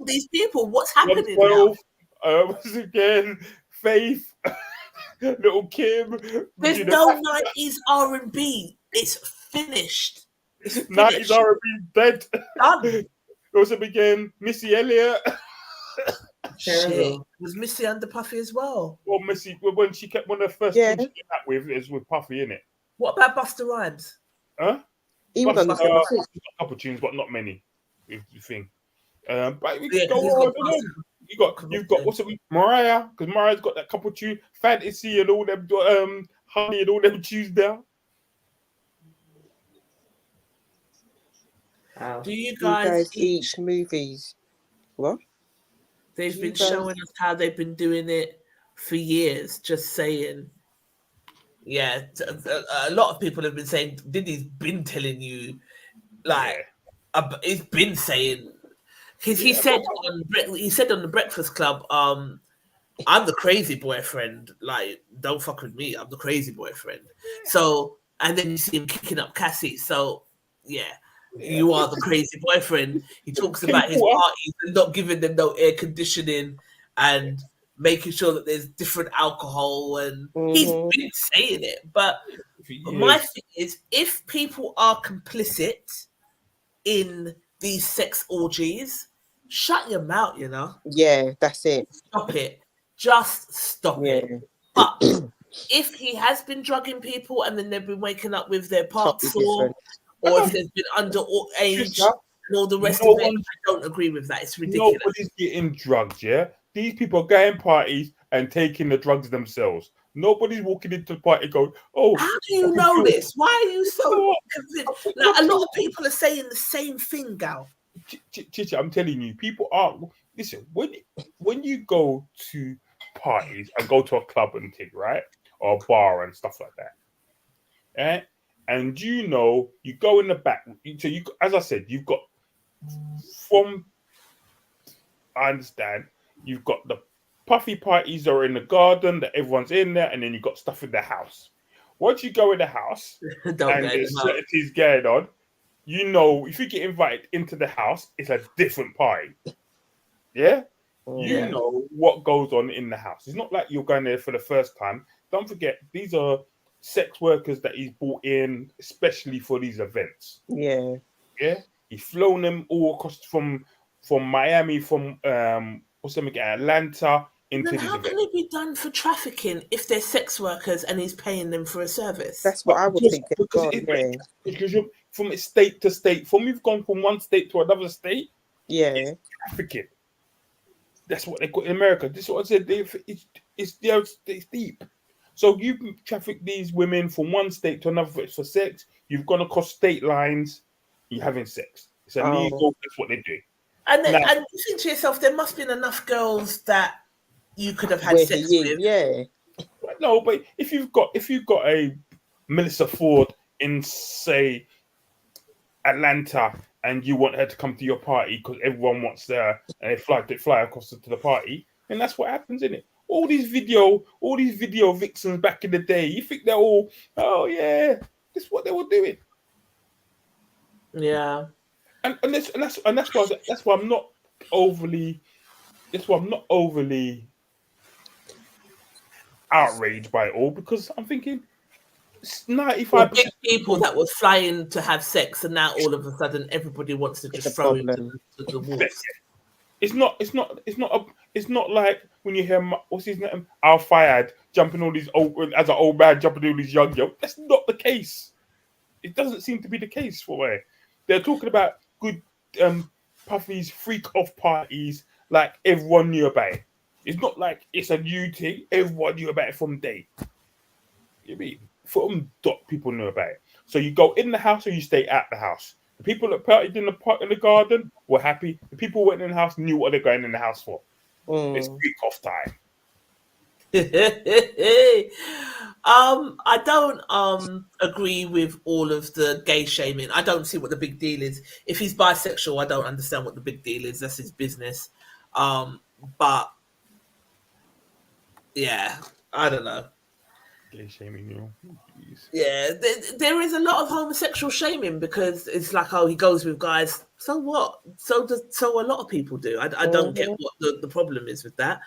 these people? What's happening now? Once again, Faith, Little Kim. There's no 90s R&B. It's finished. 90s R&B dead. Done. Also began Missy Elliott. Shit. Was Missy under Puffy as well? Well, Missy, when she kept one of the first things she came out with is with Puffy, innit? What about Busta Rhymes? Huh? He was on a couple tunes, but not many. Is the thing. But we can go on. You've got what's it? Mariah, because Mariah's got that couple tunes, Fantasy and all them, Honey and all them tunes there. Do you guys eat movies? What? They've been showing us how they've been doing it for years. Just saying. Yeah, a lot of people have been saying Diddy's been telling you, like, he's been saying. He said on the Breakfast Club, I'm the crazy boyfriend. Like, don't fuck with me. I'm the crazy boyfriend. So, and then you see him kicking up Cassie. So, yeah. You are the crazy boyfriend. He talks about his parties and not giving them no air conditioning and making sure that there's different alcohol. And he's been saying it. But my thing is, if people are complicit in these sex orgies, shut your mouth, you know? Yeah, that's it. Stop it. Just stop it. But if he has been drugging people and then they've been waking up with their parts sore, or if they've been under age and all the rest of it, I don't agree with that. It's ridiculous. Nobody's getting drugged, yeah? These people are going parties and taking the drugs themselves. Nobody's walking into the party going, oh. How do you know this? Why are you so convinced? Like, a lot of people are saying the same thing, Gal. Chicha, I'm telling you, people are. Listen, when you go to parties and go to a club and thing, right? Or a bar and stuff like that. And you go in the back. So you, as I said, you've got I understand, you've got the puffy parties are in the garden that everyone's in there, and then you've got stuff in the house. Once you go in the house and there's activities going on, if you get invited into the house, it's a different party. Yeah? You know what goes on in the house. It's not like you're going there for the first time. Don't forget, these are sex workers that he's brought in especially for these events. Yeah. He's flown them all across from Miami, from Atlanta into these events. How can it be done for trafficking if they're sex workers and he's paying them for a service? That's what I would think. Because you're from state to state, you've gone from one state to another state. Yeah, it's trafficking. That's what they got in America. This is what I said. It's deep. So you can traffic these women from one state to another for sex. You've gone across state lines. You're having sex. It's illegal. That's what they do. And you think to yourself, there must be enough girls that you could have had sex with. Yeah. No, but if you've got a Melissa Ford in, say, Atlanta, and you want her to come to your party because everyone wants her, and they fly across to the party, and that's what happens, isn't it? All these video vixens back in the day, you think they're all, oh yeah, this is what they were doing. Yeah. And that's why I'm not overly outraged by it all, because I'm thinking 95% big people that were flying to have sex, and now all of a sudden everybody wants to just throw into the wolves. It's not like when you hear what's his name, Al Fayed jumping all these as an old man jumping all these young girls. That's not the case. It doesn't seem to be the case for where they're talking about good Puffy's freak off parties like everyone knew about it. It's not like it's a new thing. Everyone knew about it from day. You mean from dot people knew about it. So you go in the house or you stay at the house. The people that partied in the garden were happy. The people who went in the house knew what they're going in the house for. It's freak off time. I don't agree with all of the gay shaming. I don't see what the big deal is. If he's bisexual, I don't understand what the big deal is. That's his business. But yeah, I don't know. Gay shaming, you know. Yeah, there is a lot of homosexual shaming because it's like, oh, he goes with guys. So what? So a lot of people do. I don't get what the problem is with that.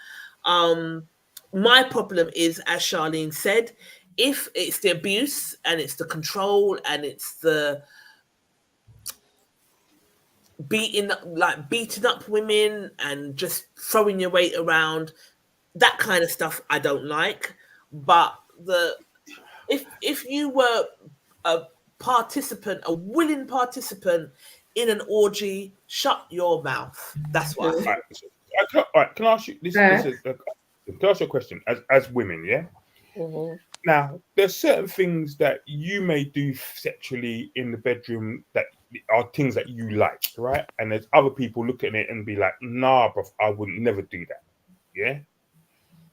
My problem is, as Charlene said, if it's the abuse and it's the control and it's the beating up women and just throwing your weight around, that kind of stuff I don't like. But if you were a willing participant in an orgy, shut your mouth. That's what I think. All right, can I ask you this? Can I ask you a question? As women, yeah. Mm-hmm. Now, there's certain things that you may do sexually in the bedroom that are things that you like, right? And there's other people look at it and be like, nah, bro, I would never do that. Yeah.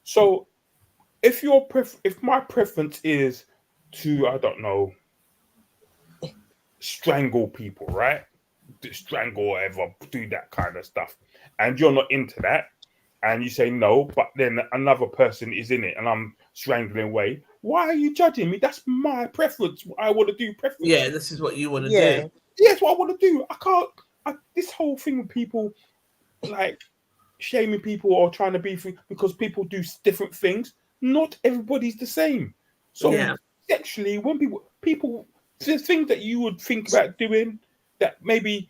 So if my preference is to, I don't know, strangle people, right? Strangle or whatever, do that kind of stuff, and you're not into that, and you say no, but then another person is in it and I'm strangling away, why are you judging me? That's my preference. What I want to do preference. Yeah, this is what you want to do. Yeah, that's what I want to do. I can't. This whole thing with people like shaming people or trying to be free because people do different things. Not everybody's the same. So sexually, when people there's things that you would think about doing that maybe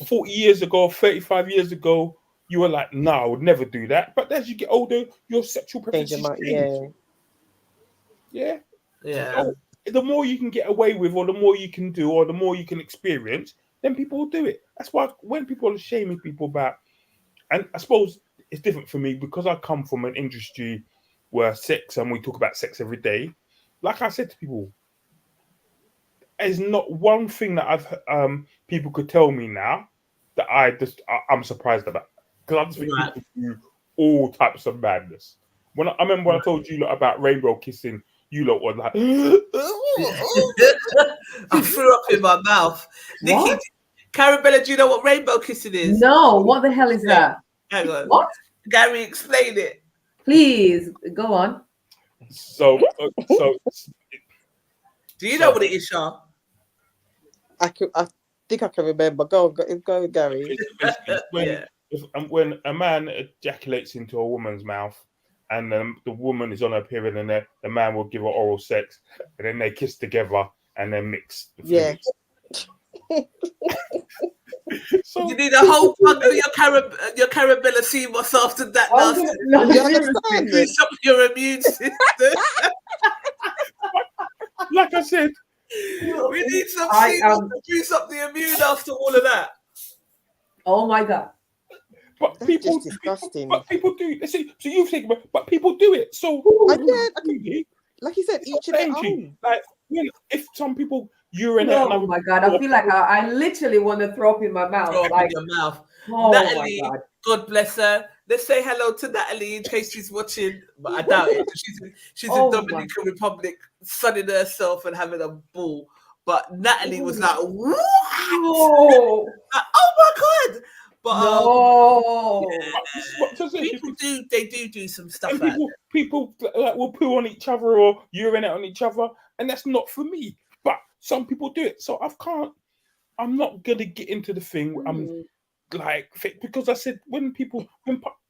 40 years ago, 35 years ago, you were like, no, I would never do that. But as you get older, your sexual preferences change. Yeah. So the more you can get away with, or the more you can do, or the more you can experience, then people will do it. That's why when people are shaming people about, and I suppose it's different for me because I come from an industry where sex, and we talk about sex every day. Like I said to people, there's not one thing that I've people could tell me now that I'm surprised about, because I just think people do all types of madness. I remember when I told you about rainbow kissing, you lot were like, I threw up in my mouth. Nikki, Caribella, do you know what rainbow kissing is? No, what the hell is that? Hang on. What? Gary, explain it. Please go on. So do you know what it is, Shah? I think I can remember. Go, Gary. When a man ejaculates into a woman's mouth, and the woman is on her period, and the man will give her oral sex, and then they kiss together and then mix. So you need a whole plug of your Caribella sea moss after that. Boost up your immune system. Like I said, we need some sea moss to boost up the immune after all of that. Oh my God. But that's people, just disgusting. But people do. So you think about, but people do it. So like you said, each of their own. Like if some people urinate. Oh my God! I feel like I literally want to throw up in my mouth. Throw up in your mouth. Oh Natalie, my God. God bless her. Let's say hello to Natalie in case she's watching, but I doubt it. She's in Dominican Republic, sunning herself and having a ball. But Natalie was like, "What? Oh my God!" But people do some stuff. And people like will poo on each other or urinate on each other, and that's not for me. But some people do it, so I'm not gonna get into the thing. I'm like, because I said when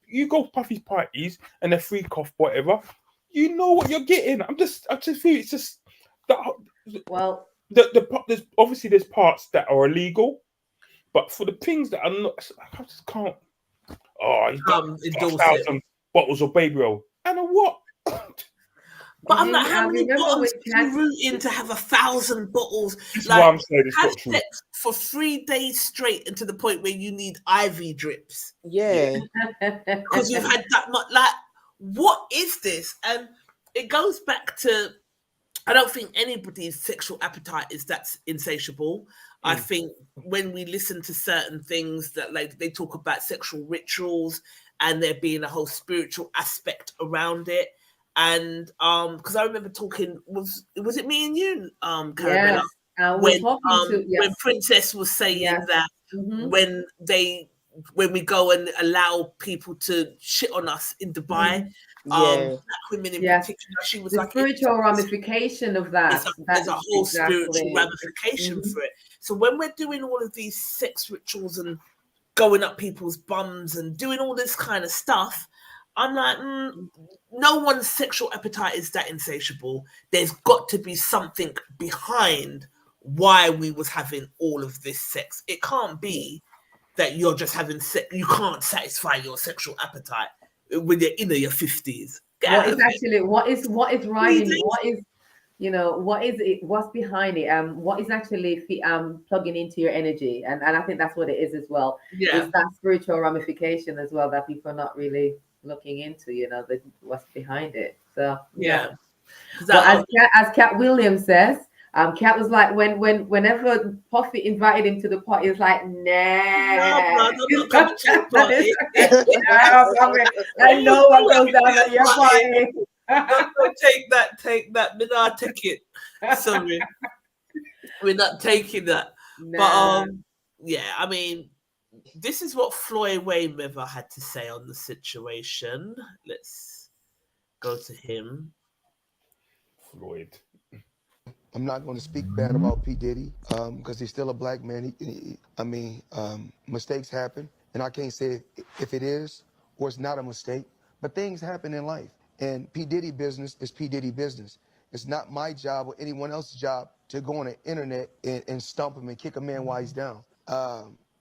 you go to Puffy's parties and they freak off whatever, you know what you're getting. I just feel it's just there's obviously there's parts that are illegal. But for the things that are not, I just can't. Oh, you got 1,000 bottles of baby oil. And what? But I'm like, how many bottles do you root in to have 1,000 bottles? This like, is what I'm saying. It's not true. Sex for 3 days straight, and to the point where you need IV drips. Yeah. Because you've had that much. Like, what is this? And it goes back to, I don't think anybody's sexual appetite is that insatiable. I think when we listen to certain things that like they talk about sexual rituals and there being a whole spiritual aspect around it, And because I remember talking, was it me and you, Caribella? Yes. When Princess was saying that when we go and allow people to shit on us in Dubai, black women in particular, she was the like spiritual ramification of that. There's a whole spiritual ramification for it. So when we're doing all of these sex rituals and going up people's bums and doing all this kind of stuff, I'm like, no one's sexual appetite is that insatiable. There's got to be something behind why we was having all of this sex. It can't be that you're just having sex. You can't satisfy your sexual appetite when you're in your 50s. What is riding? What is, what is it? What's behind it? What is actually plugging into your energy? And I think that's what it is as well. Yeah, it's that spiritual ramification as well that people are not really looking into. What's behind it. So yeah. Well, as Cat Williams says. Cat was like, whenever Puffy invited him to the party, it's like, nah. No, come to the party. I know what goes down at your party. Don't take that. We're not taking it. Sorry. We're not taking that. Nah. But yeah, I mean, this is what Floyd Mayweather had to say on the situation. Let's go to him. Floyd. I'm not going to speak bad about P. Diddy because he's still a black man. Mistakes happen, and I can't say if it is or it's not a mistake, but things happen in life. And P. Diddy business is P. Diddy business. It's not my job or anyone else's job to go on the internet and stump him and kick a man while he's down.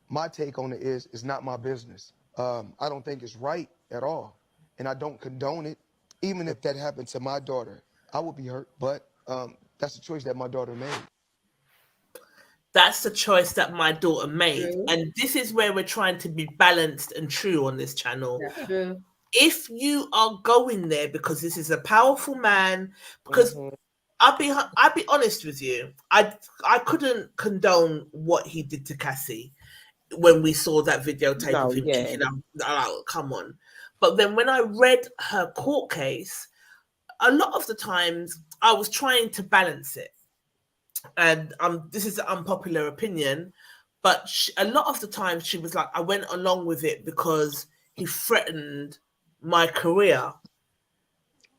My take on it is it's not my business. I don't think it's right at all, and I don't condone it. Even if that happened to my daughter, I would be hurt, but that's the choice that my daughter made. That's the choice that my daughter made. And this is where we're trying to be balanced and true on this channel. If you are going there because this is a powerful man, because I'll be honest with you, I couldn't condone what he did to Cassie when we saw that videotape of him kicking her. Oh, come on. But then when I read her court case, a lot of the times I was trying to balance it. And this is an unpopular opinion, but a lot of the times she was like, I went along with it because he threatened my career.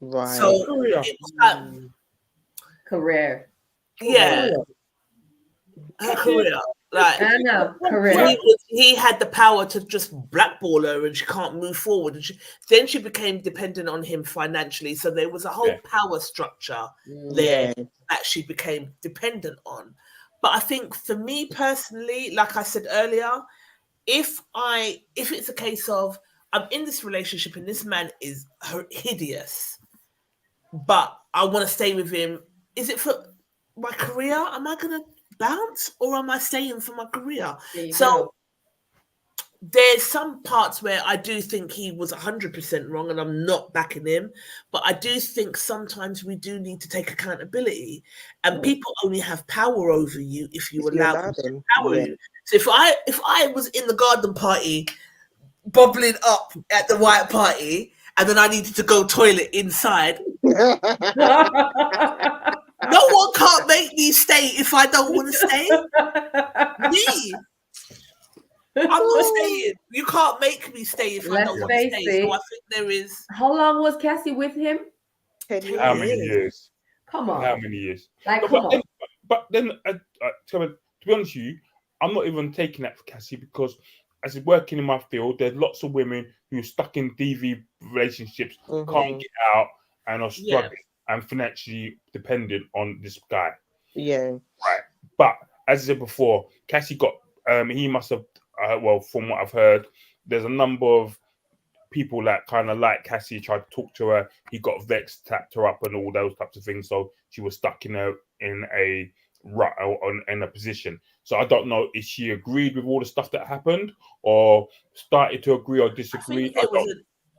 Right. So it was like, career. Yeah. Her career. Like, I know, career. He had the power to just blackball her and she can't move forward. And then she became dependent on him financially. So there was a whole power structure there that she became dependent on. But I think for me personally, like I said earlier, if it's a case of I'm in this relationship and this man is hideous, but I want to stay with him, is it for my career? Am I going to bounce or am I staying for my career? So there's some parts where I do think he was 100% wrong and I'm not backing him, but I do think sometimes we do need to take accountability, and people only have power over you if you allow them to power you. So if I was in the garden party bubbling up at the white party and then I needed to go toilet inside, no one can't make me stay if I don't want to stay. Me. I'm not staying. You can't make me stay if I don't want to stay. So I think there is. How long was Cassie with him? 10 years. How many years? Come on. How many years? Like, come on. But then, to be honest with you, I'm not even taking that for Cassie because as working in my field, there's lots of women who are stuck in DV relationships, can't get out, and are struggling and financially dependent on this guy. Yeah. Right. But as I said before, Cassie got, he must have, well, from what I've heard, there's a number of people that kind of like Cassie, tried to talk to her. He got vexed, tapped her up, and all those types of things. So she was stuck in a rut or in a position. So I don't know if she agreed with all the stuff that happened or started to agree or disagree.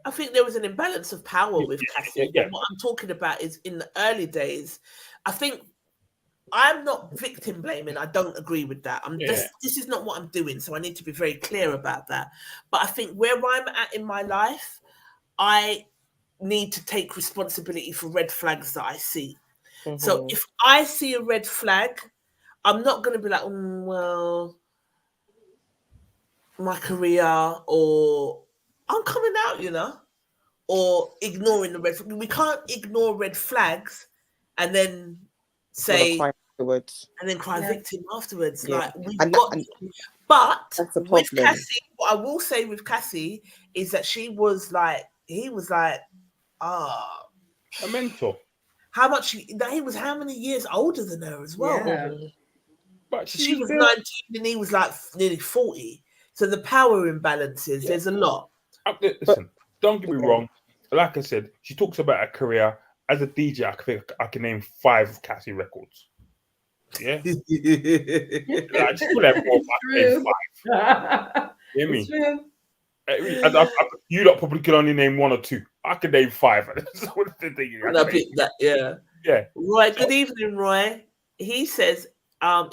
I think there was an imbalance of power with Cassie. But what I'm talking about is in the early days, I think I'm not victim blaming. I don't agree with that. This is not what I'm doing. So I need to be very clear about that. But I think where I'm at in my life, I need to take responsibility for red flags that I see. Mm-hmm. So if I see a red flag, I'm not going to be like, well, my career, or I'm coming out, you know, or ignoring the red flag. We can't ignore red flags and then say, cry afterwards. and then cry victim afterwards. Yeah. Like we've got, but with Cassie, what I will say with Cassie is that he was like, a mentor. How much he was? How many years older than her as well? Yeah. But she was 19 and he was like nearly 40. So the power imbalances, there's a lot. Listen, don't get me wrong. Like I said, she talks about her career as a DJ. I think I can name 5 Cassie records. Yeah, like, just put that more. Name 5. Hear me? You lot probably can only name 1 or 2. I can name 5. Yeah. Roy, good evening, Roy. He says,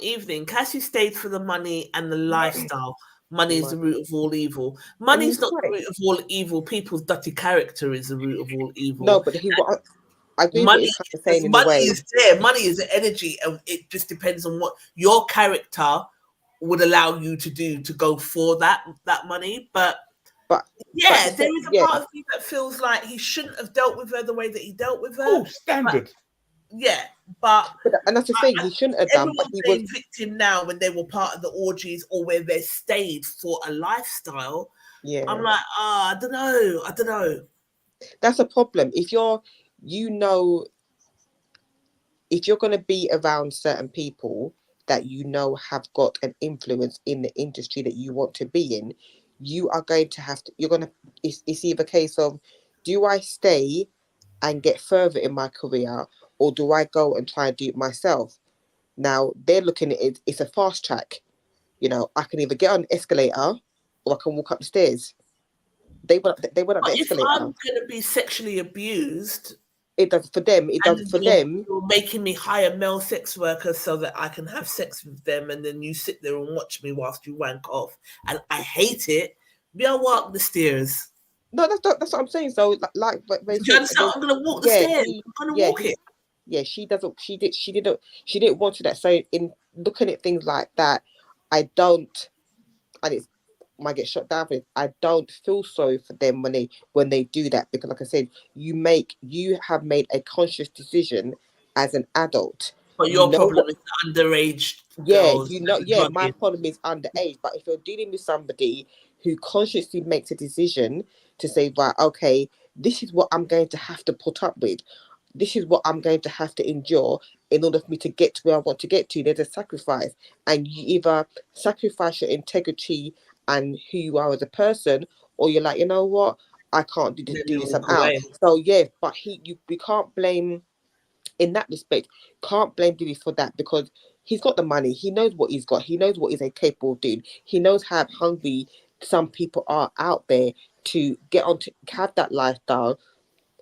evening. Cassie stayed for the money and the lifestyle. Money is the root of all evil. Money's not the root of all evil. People's dirty character is the root of all evil. No, but I agree money, with what saying in money a way. is there. Money is the energy, and it just depends on what your character would allow you to do to go for that money. But yeah, there is a part of me that feels like he shouldn't have dealt with her the way that he dealt with her. Oh, standard. And that's the thing, he shouldn't have done. But he was victim now when they were part of the orgies or where they stayed for a lifestyle. Yeah, I'm like, I don't know. That's a problem. If you're going to be around certain people that have got an influence in the industry that you want to be in, you are going to have to. It's either a case of, do I stay and get further in my career, or do I go and try and do it myself? Now they're looking at it. It's a fast track. I can either get on an escalator or I can walk up the stairs. They went up the escalator. If I'm going to be sexually abused, it does for them. It does for them. You're making me hire male sex workers so that I can have sex with them, and then you sit there and watch me whilst you wank off, and I hate it. Me, I walk the stairs. No, that's what I'm saying. So, like, do you understand? I'm going to walk the stairs. I'm going to walk it. Yeah, she doesn't. She didn't want to that. So, in looking at things like that, I don't, and it's might get shut down for it. I don't feel sorry for them when they do that, because, like I said, you have made a conscious decision as an adult. But your problem is underage. Yeah, my problem is underage. But if you're dealing with somebody who consciously makes a decision to say, right, okay, this is what I'm going to have to put up with. This is what I'm going to have to endure in order for me to get to where I want to get to. There's a sacrifice. And you either sacrifice your integrity and who you are as a person, or you're like, you know what, I can't do this, I'm out. So, yeah, but we can't blame, in that respect, can't blame Diddy for that, because he's got the money. He knows what he's got. He knows what he's capable of doing. He knows how hungry some people are out there to get on to have that lifestyle,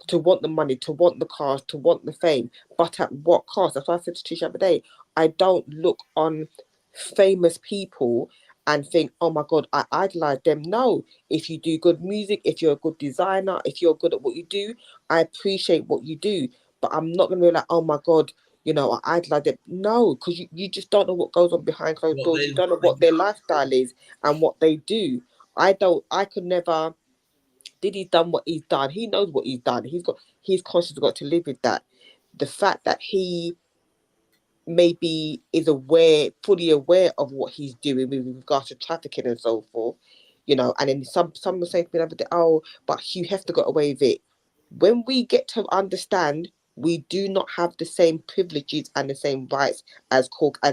to want the money, to want the cars, to want the fame, but at what cost? That's why I said to Tisha the other day, I don't look on famous people and think, oh my God, I idolize them. No, if you do good music, if you're a good designer, if you're good at what you do, I appreciate what you do. But I'm not going to be like, oh my God, I idolize them. No, because you just don't know what goes on behind closed doors. You don't know what their lifestyle is and what they do. I could never. Diddy's done what he's done. He knows what he's done. He's consciously got to live with that. The fact that he maybe is fully aware of what he's doing with regards to trafficking and so forth, and then some were saying to me the other day, oh, but you have to get away with it. When we get to understand, we do not have the same privileges and the same rights as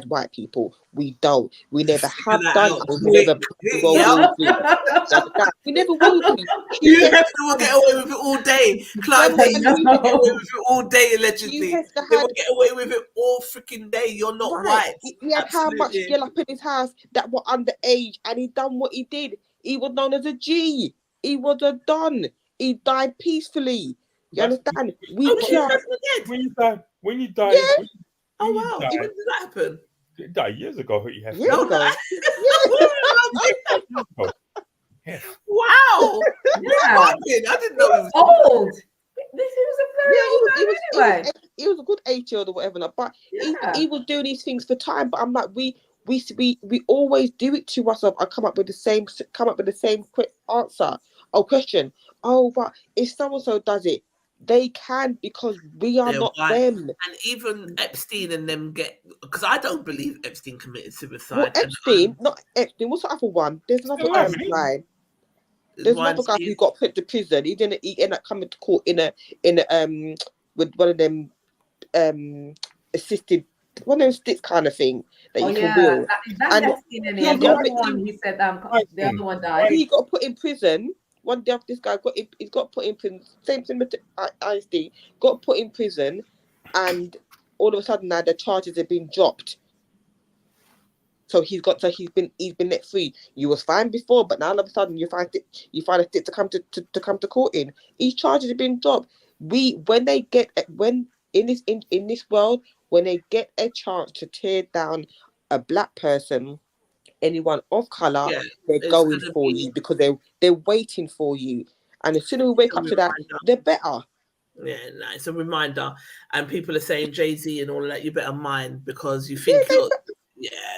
white people. We don't. We never have done. We never will do. We never will do. You have to get away with it all day. Clive, you get away with it all day, allegedly. They will get away with it all freaking day. You're not right. He had how much girl up in his house that were underage, and he done what he did. He was known as a G. He was a Don. He died peacefully. You understand? When you died. Yeah. Oh wow! When did that happen? It died years ago. He had years ago. Wow! I didn't know it was old. was a very old man anyway. He was a good 80-year-old or whatever, but he was doing these things for time. But I'm like, we always do it to ourselves. I come up with the same quick answer or question. Oh, but if so and so does it, they can, because we are not them. And even Epstein and them because I don't believe Epstein committed suicide. Well, Epstein, not Epstein. What's the other one? There's another guy. There's another guy who got put to prison. He ended up coming to court in a with one of them assisted, one of those sticks kind of thing that you can wheel. That's Epstein in here. The other one, he said the other one died. He got put in prison. One day after this guy got put in prison. Same thing with ISD. Got put in prison, and all of a sudden now the charges have been dropped. So he's been let free. You was fine before, but now all of a sudden you find a stick to come to court in. His charges have been dropped. In this world, when they get a chance to tear down a black person, anyone of color, they're going for you, because they're waiting for you. And as soon as we wake up to that, they're better. Yeah, no, it's a reminder. And people are saying Jay-Z and all of that, you better mind, because you think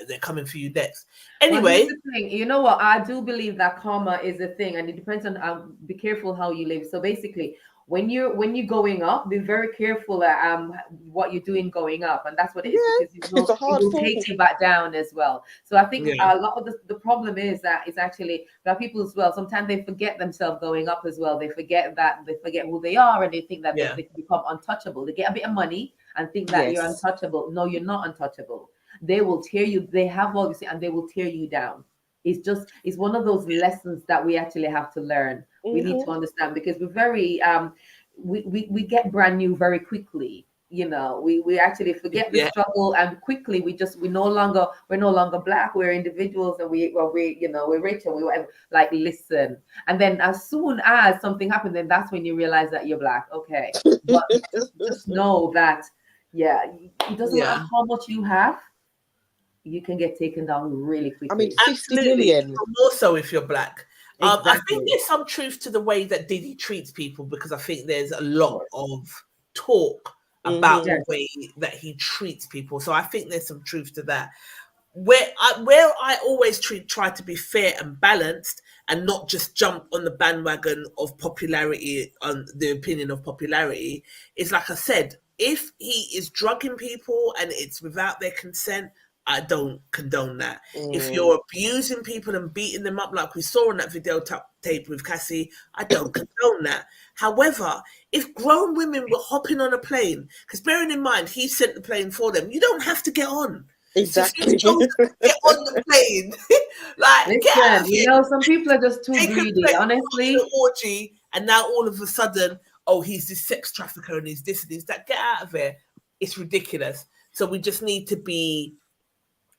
they're coming for you next. Anyway, the thing, you know what? I do believe that karma is a thing, and it depends on be careful how you live. So basically, when you're going up, be very careful at what you're doing going up, and that's what it is, because it will take you back down as well. So I think a lot of the problem is that it's actually that people as well. Sometimes they forget themselves going up as well. They forget who they are, and they think that they can become untouchable. They get a bit of money and think that you're untouchable. No, you're not untouchable. They will tear you. They have all this, and they will tear you down. It's one of those lessons that we actually have to learn. We need to understand, because we're very we get brand new very quickly. You know, we actually forget the struggle, and quickly we're no longer black. We're individuals, and we're rich, and we like listen. And then as soon as something happens, then that's when you realize that you're black. Okay, but just know that it doesn't matter how much you have. You can get taken down really quickly. I mean, 50 million. More so if you're black. Exactly. I think there's some truth to the way that Diddy treats people, because I think there's a lot of talk about the way that he treats people. So I think there's some truth to that. Where I always try to be fair and balanced, and not just jump on the bandwagon of popularity, on the opinion of popularity, is, like I said, if he is drugging people and it's without their consent, I don't condone that. If you're abusing people and beating them up, like we saw on that video tape with Cassie, I don't condone that. However, if grown women were hopping on a plane, because bearing in mind, he sent the plane for them, you don't have to get on. Exactly. So get on the plane. Listen, some people are just too greedy, honestly. Orgy, and now all of a sudden, he's this sex trafficker and he's this and he's that. Get out of here. It's ridiculous. So we just need to be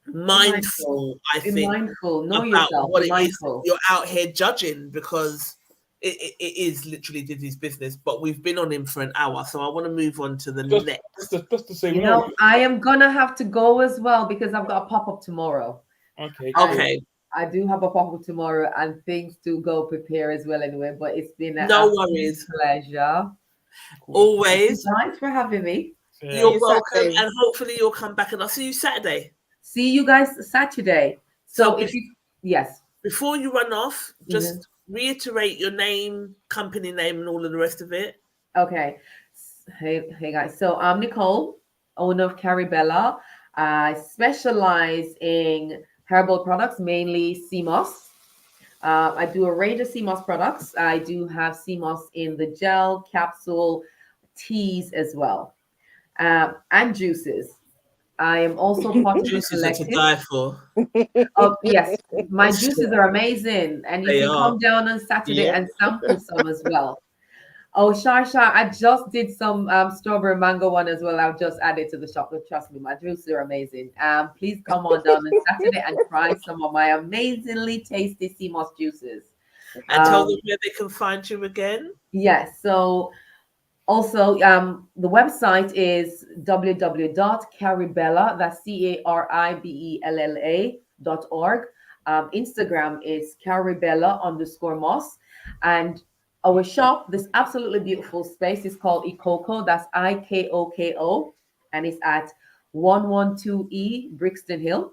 mindful. I think mindful. Know about yourself. what it is mindful. You're out here judging, because it is literally Diddy's business. But we've been on him for an hour, so I want to move on to the next. Just to say, I am gonna have to go as well, because I've got a pop up tomorrow. Okay. I do have a pop up tomorrow, and things to go prepare as well. Anyway, but it's been a pleasure. Always. Thanks for having me. You're welcome, and hopefully you'll come back, and I'll see you Saturday. See you guys Saturday. So before you run off, just reiterate your name, company name, and all of the rest of it. Okay. Hey guys. So I'm Nicole, owner of Caribella. I specialize in herbal products, mainly sea moss. I do a range of sea moss products. I do have sea moss in the gel, capsule, teas as well, and juices. I am also part of the collective. To die for. Oh yes, my juices are amazing, and you can come down on Saturday and sample some as well. Oh, Sharsha, I just did some strawberry mango one as well. I'll just add it to the shop. Trust me, my juices are amazing. Please come on down on Saturday and try some of my amazingly tasty sea moss juices. And tell them where they can find you again. Yes, so. Also, the website is www.caribella, that's CARIBELLA.org. Instagram is Caribella_moss. And our shop, this absolutely beautiful space, is called Ikoko. That's IKOKO, and it's at 112E Brixton Hill.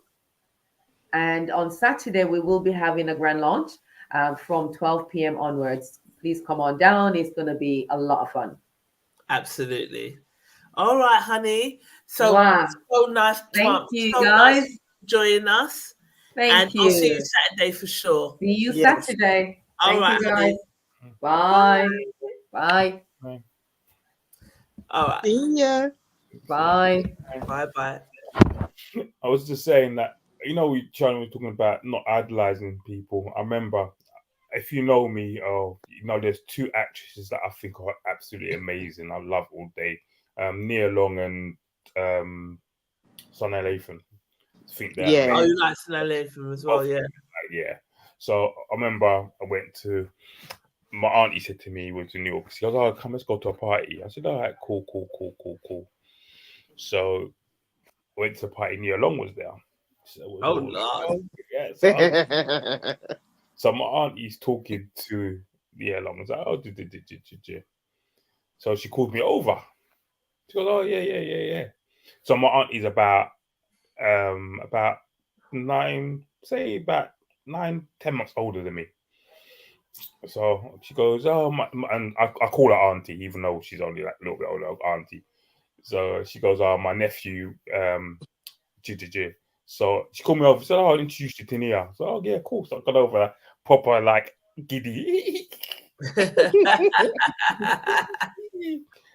And on Saturday, we will be having a grand launch from 12 p.m. onwards. Please come on down. It's going to be a lot of fun. Absolutely. All right, honey. So, wow. So nice. Thank you, guys. Nice joining us. Thank you. I'll see you Saturday for sure. See you Saturday. All right, you, guys. honey. Bye. Bye. Bye. All right. See ya. Bye. Bye. I was just saying that, we were talking about not idolizing people. I remember, if you know me, there's two actresses that I think are absolutely amazing. I love all day. Nia Long and Sanaa Lathan. I think they're amazing. Oh, you like Sanaa Lathan as well, yeah. Yeah. So I remember I went to, my auntie said to me, he was in New York. She goes, "Oh, come, let's go to a party." I said, "All right, cool. So I went to a party. Nia Long was there. So Lord. Yeah, so my auntie's talking to Nia Long. I was like, "Oh, So she called me over. She goes, "Oh, yeah. So my auntie's about 9, 10 months older than me. So she goes, "Oh, and I call her auntie, even though she's only like a little bit older, auntie." So she goes, "Oh, my nephew, So she called me over. Said, "Oh, I'll introduce you to Nia." So, "Oh, yeah, cool." So I got over, proper like giddy.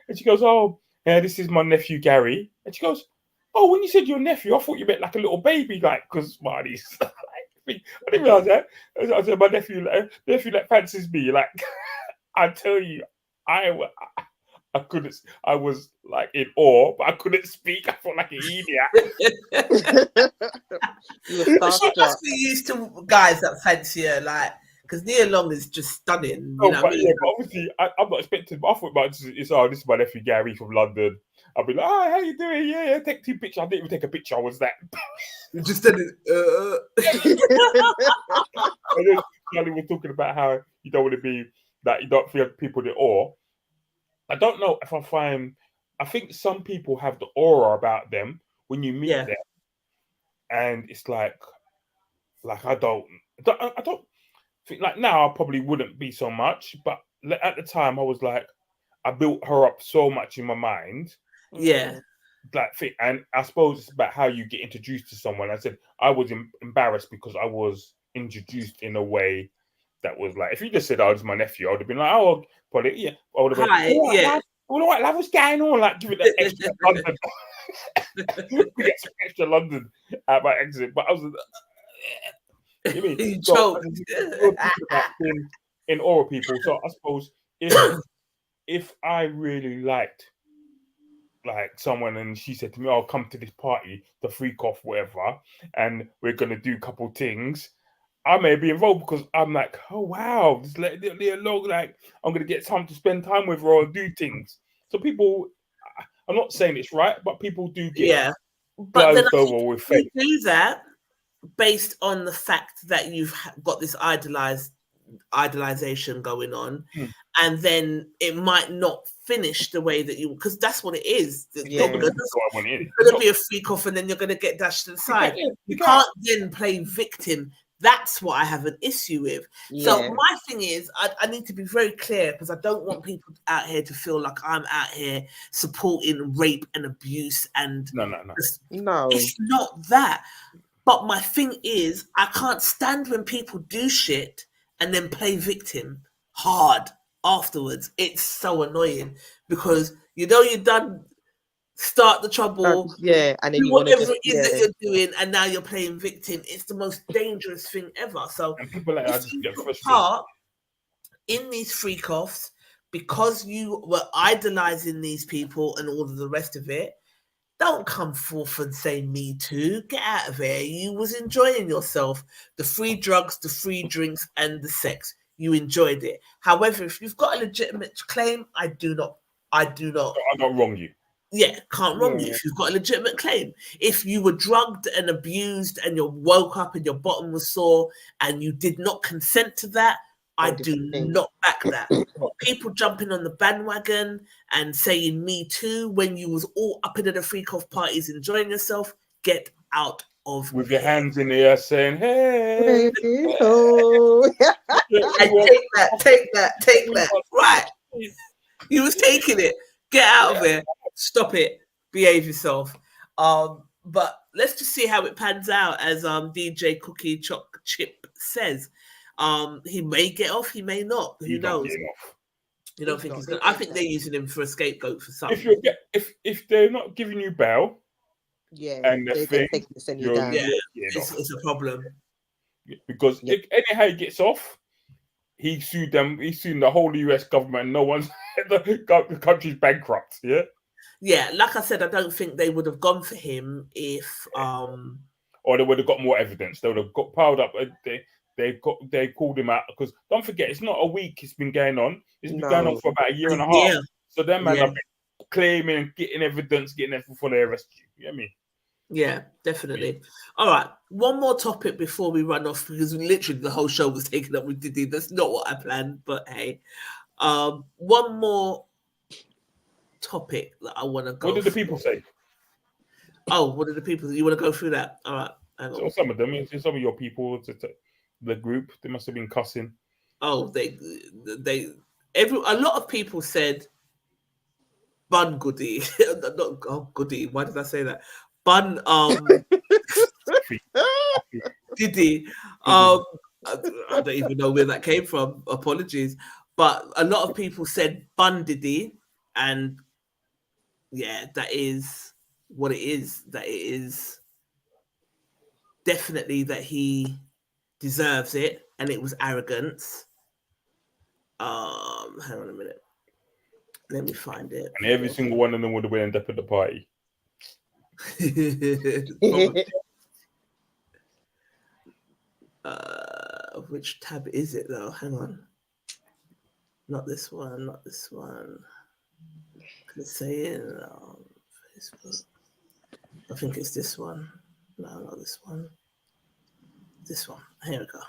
And she goes, "Oh, yeah, this is my nephew Gary." And she goes, "Oh, when you said your nephew, I thought you meant like a little baby, like, because Marty's." I didn't realize that. I said, "My nephew like fancies me." Like, I tell you, I couldn't. I was like in awe, but I couldn't speak. I felt like an idiot. She must be used to guys that fancy her, like, because Nia Long is just stunning. But obviously, I'm not expecting. But I thought this is my nephew Gary from London. I'll be like, "Oh, how you doing? Yeah, take 2 pictures." I didn't even take a picture. I was that. You just did it. And then Charlie was talking about how you don't want to be that, you don't feel people in awe. I don't know if I think some people have the aura about them when you meet them, and it's like I don't think, like, now I probably wouldn't be so much, but at the time I was like, I built her up so much in my mind. Yeah. And I suppose it's about how you get introduced to someone. I said I was embarrassed because I was introduced in a way that was like, if you just said, "Oh, this is my nephew," I would have been like, "Oh, probably, yeah." I would have been, "Hi, yeah. What what's going on?" Like, give it that extra London. Get some extra London at my exit. But I was like, you mean? So, in awe of people. So I suppose if I really liked like someone and she said to me, "I'll come to this party, the freak off, whatever, and we're gonna do a couple things," I may be involved because I'm like, "Oh wow, just let it alone. Like, I'm gonna get time to spend time with her or do things." So people, I'm not saying it's right, but people do get but then over with faith. You do that based on the fact that you've got this idolization going on, and then it might not finish the way that you, because that's what it is. You're going to be a freak off, and then you're going to get dashed to the side. You can't then play victim. That's what I have an issue with. So my thing is, I need to be very clear, because I don't want people out here to feel like I'm out here supporting rape and abuse. And no, it's not that. But my thing is, I can't stand when people do shit and then play victim hard afterwards. It's so annoying, because you're done. Start the trouble, and then do whatever it is that you're doing, and now you're playing victim. It's the most dangerous thing ever. So, and people like if you took part in these freak offs because you were idolizing these people and all of the rest of it, don't come forth and say "me too." Get out of here. You was enjoying yourself. The free drugs, the free drinks, and the sex. You enjoyed it. However, if you've got a legitimate claim, I don't wrong you. Yeah, can't wrong you if you've got a legitimate claim. If you were drugged and abused and you woke up and your bottom was sore and you did not consent to that, I do not back that. People jumping on the bandwagon and saying me too when you was all up in the freak-off parties enjoying yourself, get out of with here. your hands in the air saying, hey. Oh. And take that. Right. You was taking it. Get out of here. Stop it. Behave yourself. But let's just see how it pans out, as DJ Cookie Choc Chip says. He may get off, he may not. Who knows? You don't think he's gonna? I think they're using him for a scapegoat for something. If they're not giving you bail, and the thing, it's a problem. Because anyhow he gets off, he sued them. He sued the whole US government. No one's the country's bankrupt. Yeah. Yeah, like I said, I don't think they would have gone for him if or they would have got more evidence. They would have got piled up. They called him out, because don't forget, it's not a week it's been going on. It's been going on for about a year and a half. So them man have been claiming and getting evidence, getting everything before they arrest you. You know what I mean? Yeah, definitely. All right, one more topic before we run off, because literally the whole show was taken up with Diddy. That's not what I planned, but hey, one more topic that I want to go. What did the people say? Oh, what did the people? You want to go through that? All right. So some of them, some of your people, the group, they must have been cussing. Oh, a lot of people said Bun Goody, not Goody. Why did I say that? Bun Diddy. I don't even know where that came from. Apologies, but a lot of people said Bun Diddy, and yeah, that is what it is. That it is definitely that he deserves it, and it was arrogance. Hang on a minute. Let me find it. And every single one of them would have ended up at the party. Which tab is it though? Hang on. Not this one. Not this one. Can I say it? Facebook. I think it's this one. No, not this one. This one. Here we go.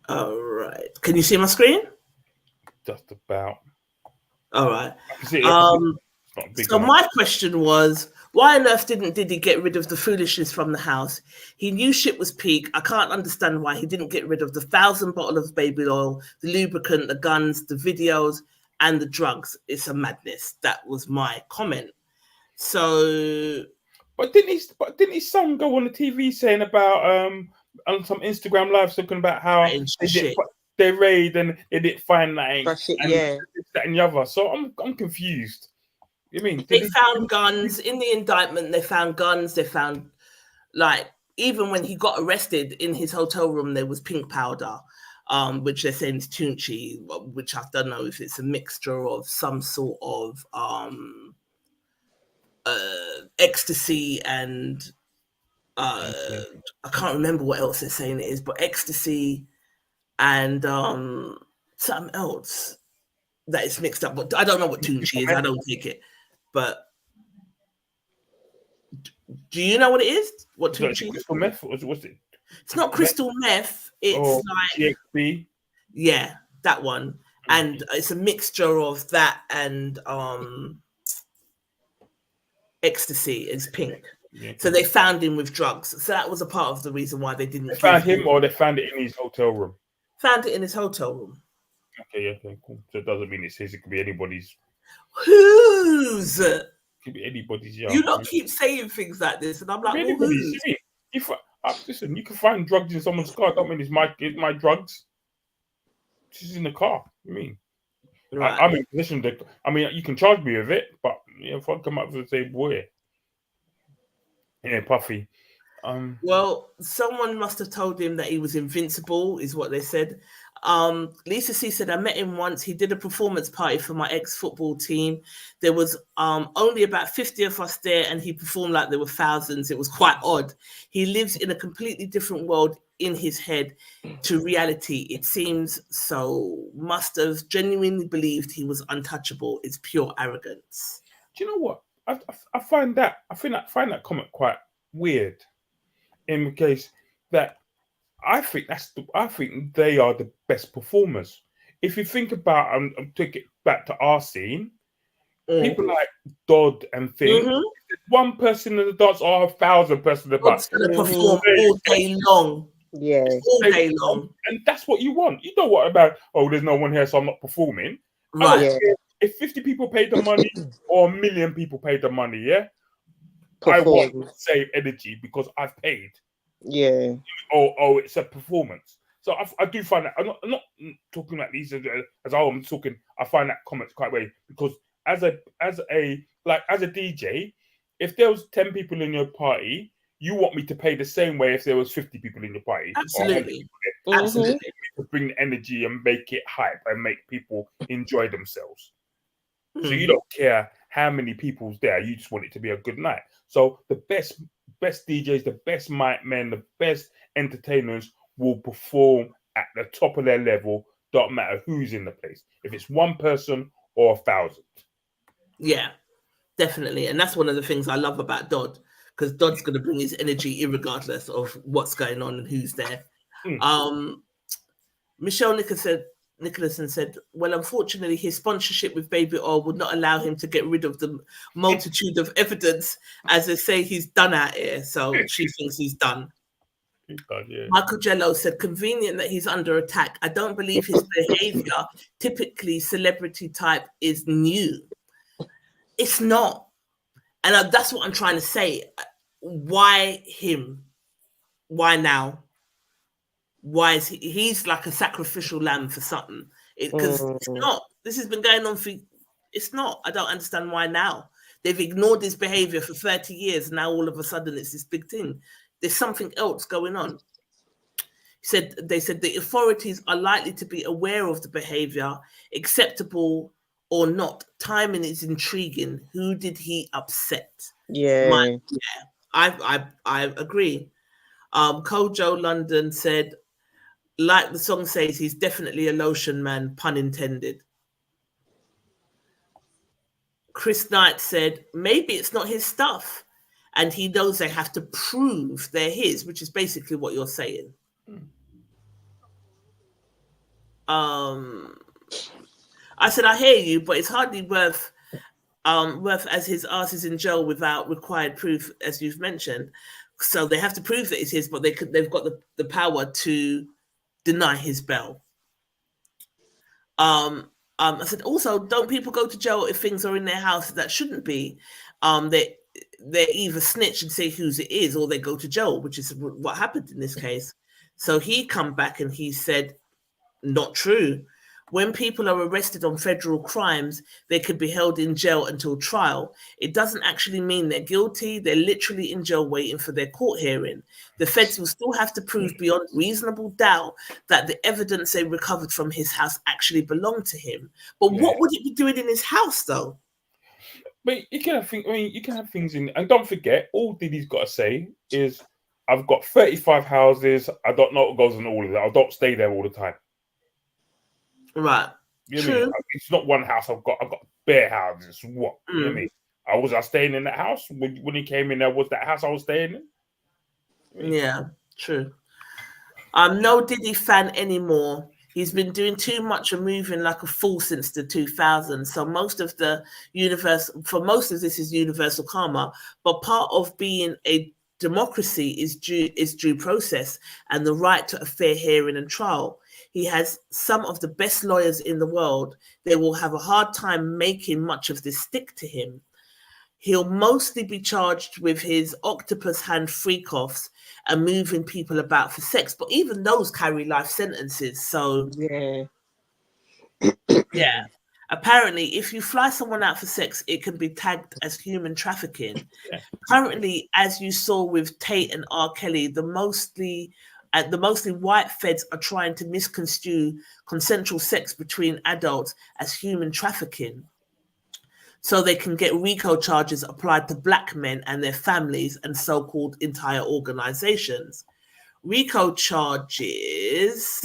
All right. Can you see my screen? Just about. All right. So my question was, why on earth didn't Diddy get rid of the foolishness from the house? He knew shit was peak. I can't understand why he didn't get rid of the 1,000 bottles of baby oil, the lubricant, the guns, the videos, and the drugs. It's a madness. That was my comment. So, but didn't his son go on the TV saying about on some Instagram live talking about how they raid and they didn't find that, that and the other. So I'm confused. You mean they found guns in the indictment? They found guns. They found, like, even when he got arrested in his hotel room, there was pink powder, which they're saying is Tunchi, which I don't know if it's a mixture of some sort of ecstasy and I can't remember what else they're saying it is, but ecstasy and something else that is mixed up. But I don't know what Tunchi is. I don't take it. But do you know what it is? What Tunchi is? Crystal meth? What's it? It's not crystal meth. It's like GXP. Yeah, that one. And it's a mixture of that and ecstasy. It's pink. Yeah. So they found him with drugs. So that was a part of the reason why they didn't. They found him, or they found it in his hotel room. Found it in his hotel room. Okay, cool. So it doesn't mean it's his. It could be anybody's. Whose? It could be anybody's. You not keep saying things like this, and I'm like, well, whose? Listen, you can find drugs in someone's car. I don't mean it's my drugs. This is in the car. You mean? Right. I'm in position to. I mean, you can charge me with it, but if I come up with the same boy. Yeah, Puffy. Well, someone must have told him that he was invincible, is what they said. Lisa C said, I met him once. He did a performance party for my ex-football team. There was only about 50 of us there, and he performed like there were thousands. It was quite odd. He lives in a completely different world in his head to reality. It seems so. Must have genuinely believed he was untouchable. It's pure arrogance. Do you know what? I find that comment quite weird. In case that I think they are the best performers. If you think about, take it back to our scene, people like Dodd and things. One person in the dance or 1,000 person in the dance. Dodd's gonna perform all day long. Yeah, all day long, and that's what you want. You don't want about, oh, there's no one here, so I'm not performing. right? I don't care if 50 people paid the money or 1 million people paid the money. Yeah, I want to save energy because I've paid. Yeah. Oh, it's a performance. So I do find that I'm not talking like these as I'm talking. I find that comments quite weird because as a DJ, if there was 10 people in your party, you want me to pay the same way if there was 50 people in your party. Absolutely. Absolutely. To bring the energy and make it hype and make people enjoy themselves. So you don't care how many people's there. You just want it to be a good night. So the best DJs, the best mic men, the best entertainers will perform at the top of their level. Don't matter who's in the place. If it's one person or 1,000. Yeah, definitely. And that's one of the things I love about Dodd, because Dodd's going to bring his energy irregardless of what's going on and who's there. Michelle Nicholson said, well, unfortunately, his sponsorship with Baby Oil would not allow him to get rid of the multitude of evidence, as they say he's done out here. So she thinks he's done. Yeah. Michael Jello said, convenient that he's under attack. I don't believe his behavior, typically celebrity type, is new. It's not. And that's what I'm trying to say. Why him? Why now? Why is he's like a sacrificial lamb for something? Because it's not. This has been going on for. It's not. I don't understand why now. They've ignored his behavior for 30 years. And now all of a sudden it's this big thing. There's something else going on. They said the authorities are likely to be aware of the behavior, acceptable or not. Timing is intriguing. Who did he upset? Yeah. I agree. Kojo London said, like the song says, he's definitely a lotion man, pun intended. Chris Knight said, maybe it's not his stuff. And he knows they have to prove they're his, which is basically what you're saying. I said, I hear you, but it's hardly worth as his ass is in jail without required proof, as you've mentioned. So they have to prove that it's his, but they've got the power to deny his bail. I said, also, don't people go to jail if things are in their house that shouldn't be? They either snitch and say whose it is, or they go to jail, which is what happened in this case. So he come back and he said, not true. When people are arrested on federal crimes, they could be held in jail until trial. It doesn't actually mean they're guilty. They're literally in jail waiting for their court hearing. The feds will still have to prove beyond reasonable doubt that the evidence they recovered from his house actually belonged to him. But what would it be doing in his house, though? But you can have things. I mean, you can have things in, and don't forget, all Diddy's got to say is, "I've got 35 houses. I don't know what goes on all of that. I don't stay there all the time." Right. You know what I mean? It's not one house. I've got bare houses. What? You know what I mean? I staying in that house when he came in there. Was that house I was staying in? Yeah, true. No Diddy fan anymore. He's been doing too much and moving like a fool since the 2000s. So most of this is universal karma. But part of being a democracy is due process and the right to a fair hearing and trial. He has some of the best lawyers in the world. They will have a hard time making much of this stick to him. He'll mostly be charged with his octopus hand freak-offs and moving people about for sex. But even those carry life sentences. So, yeah. Apparently, if you fly someone out for sex, it can be tagged as human trafficking. Yeah. Currently, as you saw with Tate and R. Kelly, the mostly white feds are trying to misconstrue consensual sex between adults as human trafficking, so they can get RICO charges applied to black men and their families and so-called entire organizations. RICO charges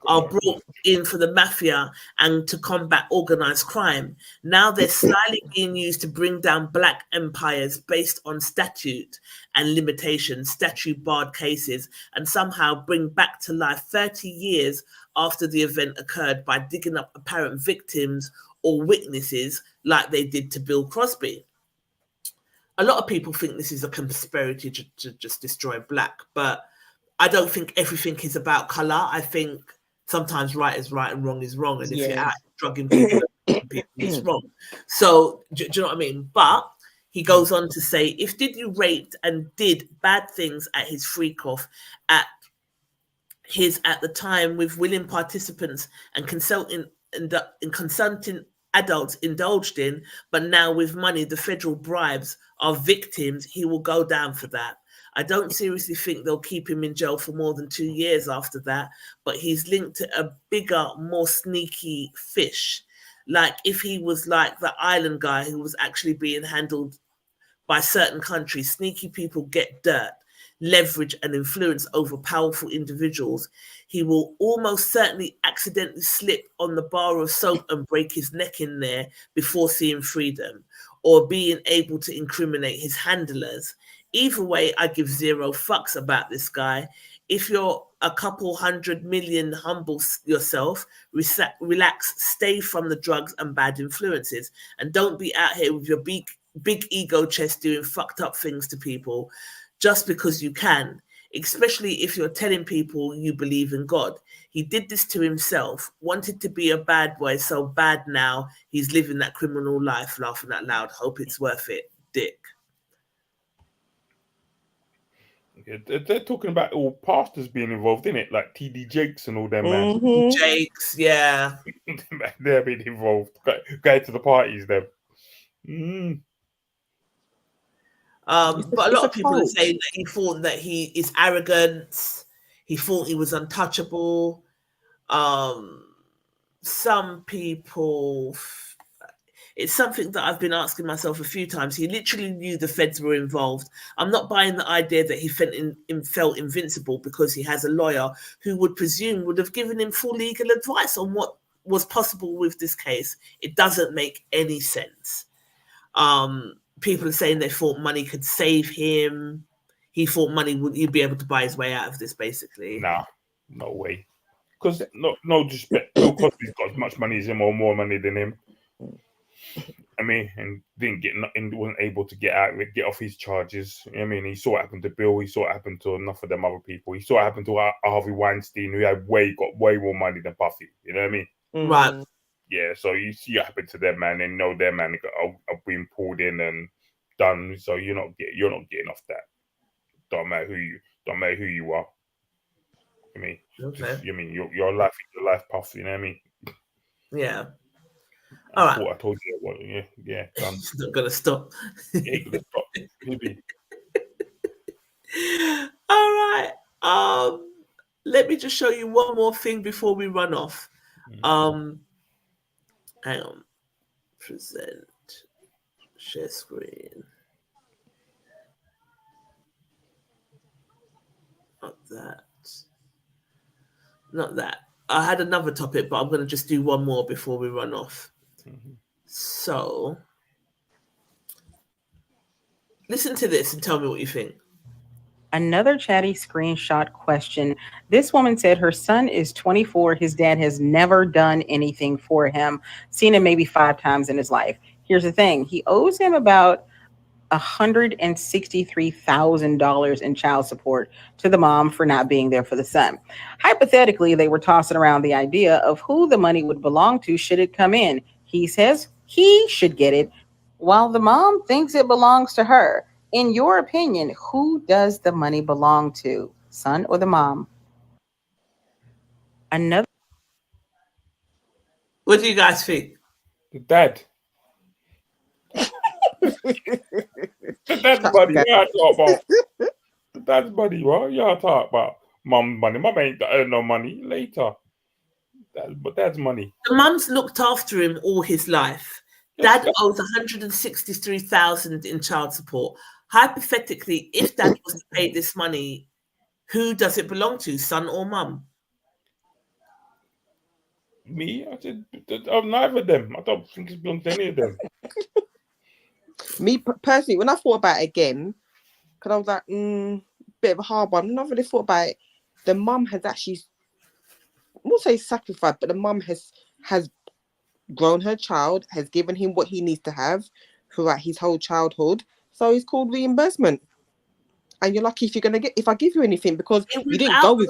are brought in for the mafia and to combat organized crime. Now they're slyly being used to bring down black empires based on statute and limitations, statute barred cases, and somehow bring back to life 30 years after the event occurred by digging up apparent victims or witnesses like they did to Bill Cosby. A lot of people think this is a conspiracy to just destroy black, but I don't think everything is about color. I think sometimes right is right and wrong is wrong. And if you're out drugging people, it's wrong. So, do you know what I mean? But he goes on to say, if Diddy raped and did bad things at his freak-off at the time with willing participants and consulting adults indulged in, but now with money, the federal bribes are victims, he will go down for that. I don't seriously think they'll keep him in jail for more than 2 years after that, but he's linked to a bigger, more sneaky fish. Like if he was like the island guy who was actually being handled by certain countries, sneaky people get dirt, leverage and influence over powerful individuals. He will almost certainly accidentally slip on the bar of soap and break his neck in there before seeing freedom, or being able to incriminate his handlers. Either way, I give zero fucks about this guy. If you're a couple 100 million, humble yourself, relax, stay from the drugs and bad influences, and don't be out here with your big ego chest doing fucked up things to people just because you can, especially if you're telling people you believe in God. He did this to himself, wanted to be a bad boy, so bad now he's living that criminal life, laughing out loud. Hope it's worth it, Dick. They're talking about all pastors being involved in it, like TD Jakes and all them, man. Jakes, yeah. They're being involved. Go to the parties, them. But a lot of people are saying that he thought that he is arrogant. He thought he was untouchable. Some people, it's something that I've been asking myself a few times. He literally knew the feds were involved. I'm not buying the idea that he felt invincible because he has a lawyer who would have given him full legal advice on what was possible with this case. It doesn't make any sense. People are saying they thought money could save him. He thought he'd be able to buy his way out of this, basically. Nah, no way. Because no disrespect, Bill Cosby's got as much money as him or more money than him. I mean, and wasn't able to get off his charges. I mean, he saw what happened to Bill. He saw what happened to enough of them other people. He saw what happened to Harvey Weinstein, who got way more money than Puffy. You know what I mean? Right. Yeah. So you see what happened to them, man. And know their man are being pulled in and done. So you're not getting off that. Don't matter who you are. I mean, okay. Your life is your life, Puff. You know what I mean? Yeah. All right. I told you what. Yeah. It's not gonna stop. Yeah, gonna stop. Maybe. All right. Let me just show you one more thing before we run off. Hang on. Present. Share screen. Not that. I had another topic, but I'm going to just do one more before we run off. So, listen to this and tell me what you think. Another chatty screenshot question. This woman said her son is 24. His dad has never done anything for him. Seen him maybe 5 times in his life. Here's the thing. He owes him about $163,000 in child support to the mom for not being there for the son. Hypothetically, they were tossing around the idea of who the money would belong to should it come in. He says he should get it, while the mom thinks it belongs to her. In your opinion, who does the money belong to, son or the mom? What do you guys think? The dad. The dad's money. Yeah, talk about. The dad's money. What? Yeah, talk about mum's money. Mum ain't earn no money later. But dad's money. The mum's looked after him all his life. Dad owes $163,000 in child support. Hypothetically, if dad was to pay this money Who does it belong to, son or mum? Me? I said, I'm neither of them. I don't think it belongs to any of them. Me personally, when I thought about it again, because I was like, bit of a hard one. Not really thought about it. The mum has actually, I won't say sacrificed, but the mum has grown her child, has given him what he needs to have throughout his whole childhood. So it's called reimbursement. And you're lucky if I give you anything, because you didn't go with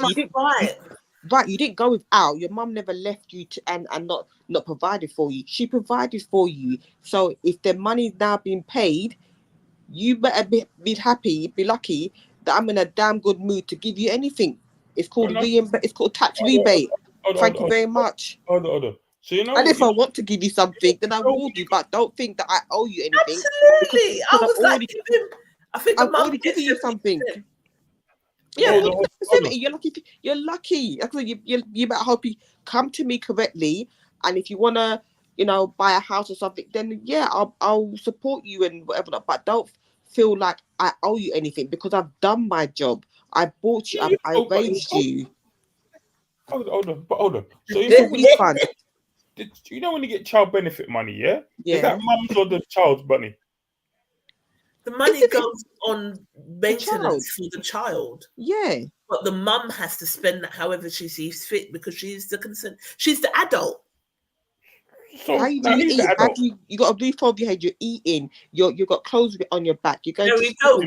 you didn't go without. Your mum never left you and not provided for you. She provided for you. So if the money's now being paid, you better be happy, be lucky that I'm in a damn good mood to give you anything. It's called it's called tax rebate. Thank you very much. Hold on. So And if I want to give you something, then I will do, but don't think that I owe you anything. Absolutely. I think I've already given you something. Yeah, you're lucky. You're lucky. You better hope you come to me correctly. And if you wanna, buy a house or something, then yeah, I'll support you and whatever. But don't feel like I owe you anything, because I've done my job. I bought you. I raised you. Hold on. So you know when you get child benefit money, yeah? Is that mum's or the child's money? The money goes on maintenance for the child. Yeah. But the mum has to spend that however she sees fit, because she's the adult. So how do you eat? You got a roof over your head, you're eating, you got clothes on your back, you're going to school. Do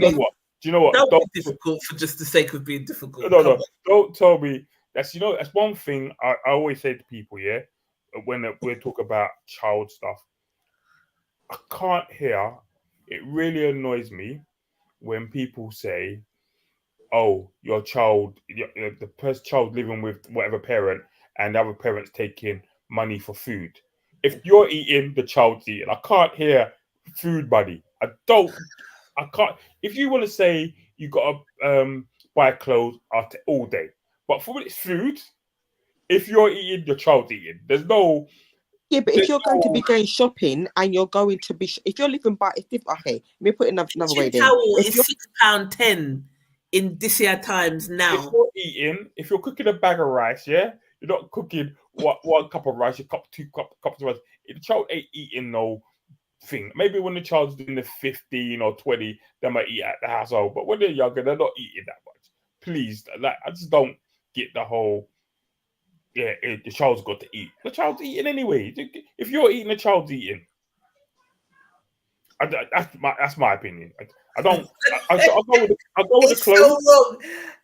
you know what? Don't be difficult for just the sake of being difficult. No. Don't tell me. That's one thing I always say to people, yeah, when we talk about child stuff. I can't hear. It really annoys me when people say, "Oh, your child, the first child living with whatever parent, and the other parent's taking money for food." If you're eating, the child's eating. I can't hear food money. I can't. If you want to say you got to buy clothes all day, but for when it's food, if you're eating, your child's eating. There's no. Yeah, but if you're going to be going shopping and you're going to be, if you're living by, okay, let me put it another way then. Towel is £6.10 in this year times now. If you're eating, if you're cooking a bag of rice, yeah, you're not cooking one cup of rice, you cup 2 cups of rice. If the child ain't eating no thing, maybe when the child's in the 15 or 20, they might eat at the household. But when they're younger, they're not eating that much. Please, I just don't get the whole. Yeah, the child's got to eat. The child's eating anyway. If you're eating, the child's eating. That's my opinion. I don't. I'll go with the clothes. So wrong.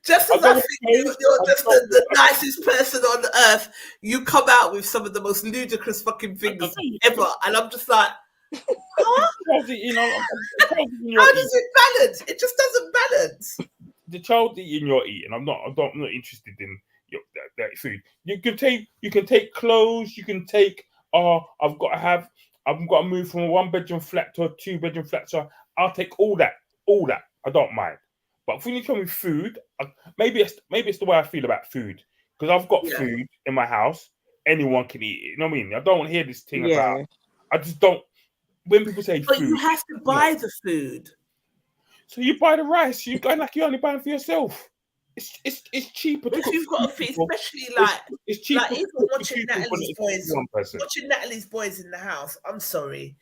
Just as I think you're just the nicest person on earth, you come out with some of the most ludicrous fucking things ever, and I'm just like, huh? How does it balance? It just doesn't balance. The child's eating, you're eating. I'm not interested in that food. You can take clothes. You can take. I've got to move from a 1-bedroom flat to a 2-bedroom flat. So I'll take all that. I don't mind. But when you tell me food, maybe it's the way I feel about food, because I've got food in my house. Anyone can eat it. You know what I mean? I don't want to hear this thing about. I just don't. When people say but food, you have to buy the food. So you buy the rice. You go like you're only buying for yourself. It's cheaper. If you've got a feed, especially it's cheaper. Like even watching Natalie's boys in the house. I'm sorry.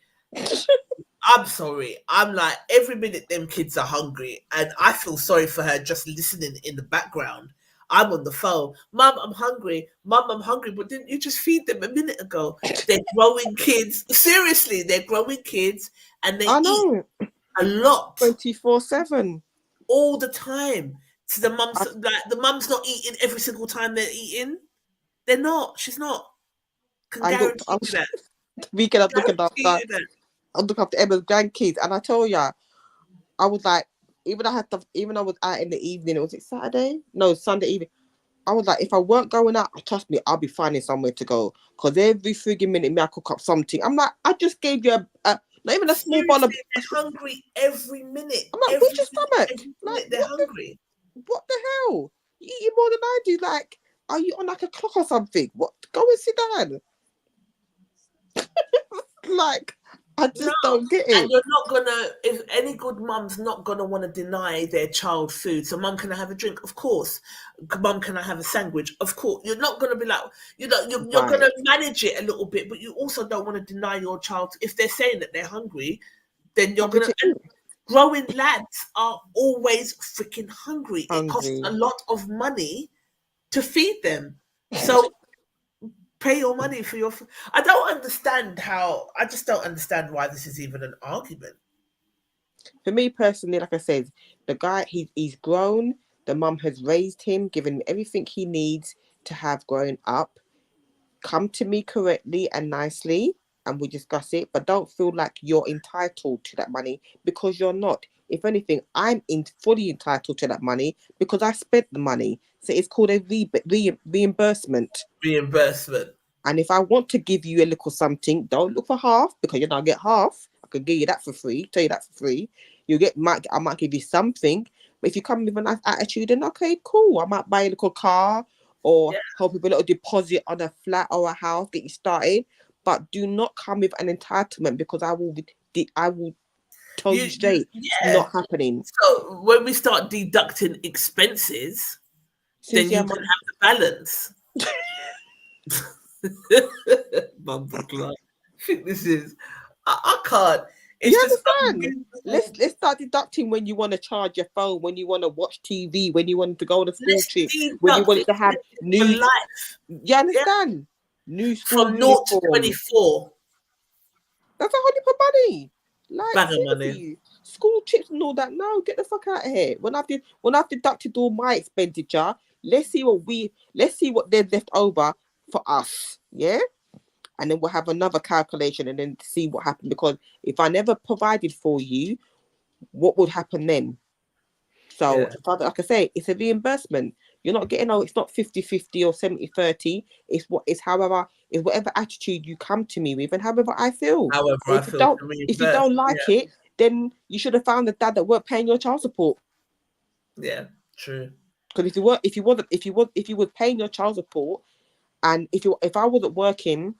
I'm like, every minute them kids are hungry, and I feel sorry for her just listening in the background. I'm on the phone. Mum, I'm hungry. But didn't you just feed them a minute ago? They're growing kids. Seriously, they're growing kids, and they eat a lot. 24/7. All the time. So the mum's not eating every single time they're eating. They're not. She's not. Can guarantee you that. Weekend I'm looking after Emma's grandkids, and I told ya, I was like, even I was out in the evening. Was it Saturday? No, Sunday evening. I was like, if I weren't going out, trust me, I'll be finding somewhere to go. Because every frigging minute, me I cook up something. I'm like, I just gave you not even a small bottle of. They're hungry every minute. I'm like, what's your stomach? Like, they're hungry. What the hell? You eat more than I do. Like, are you on like a clock or something? What? Go and sit down. Like, I just don't get it. And you're not gonna, if any good mum's not gonna want to deny their child food. So, mum, can I have a drink? Of course. Mum, can I have a sandwich? Of course. You're not gonna be like, you're gonna manage it a little bit, but you also don't want to deny your child. If they're saying that they're hungry, then you're gonna. Growing lads are always freaking hungry. It costs a lot of money to feed them. So pay your money for your food. I just don't understand why this is even an argument. For me personally, like I said, the guy, he's grown. The mum has raised him, given him everything he needs to have growing up. Come to me correctly and nicely, and we discuss it. But don't feel like you're entitled to that money, because you're not. If anything, I'm fully entitled to that money because I spent the money. So it's called a reimbursement. Reimbursement. And if I want to give you a little something, don't look for half, because you're not get half. I could give you that for free. Tell you that for free. I might give you something. But if you come with a nice attitude, then okay, cool. I might buy a little car or help with a little deposit on a flat or a house, get you started. But do not come with an entitlement, because I will tell you straight, it's not happening. So when we start deducting expenses, then you can have the balance. I think this is. I can't. It's you understand? Let's start deducting when you want to charge your phone, when you want to watch TV, when you want to go on a school trip, when you want to have new life. You understand? New school from 0 to 24. That's a whole heap of money. Like, bag of money. School trips and all that. No, get the fuck out of here. When I've deducted all my expenditure, let's see what they've left over for us. Yeah. And then we'll have another calculation and then see what happened. Because if I never provided for you, what would happen then? So, like I say, it's a reimbursement. You're not getting, it's not 50-50 or 70-30. It's whatever attitude you come to me with and however I feel. If you don't like it, then you should have found a dad that weren't paying your child support. Yeah, true. Because if you were paying your child support, and if I wasn't working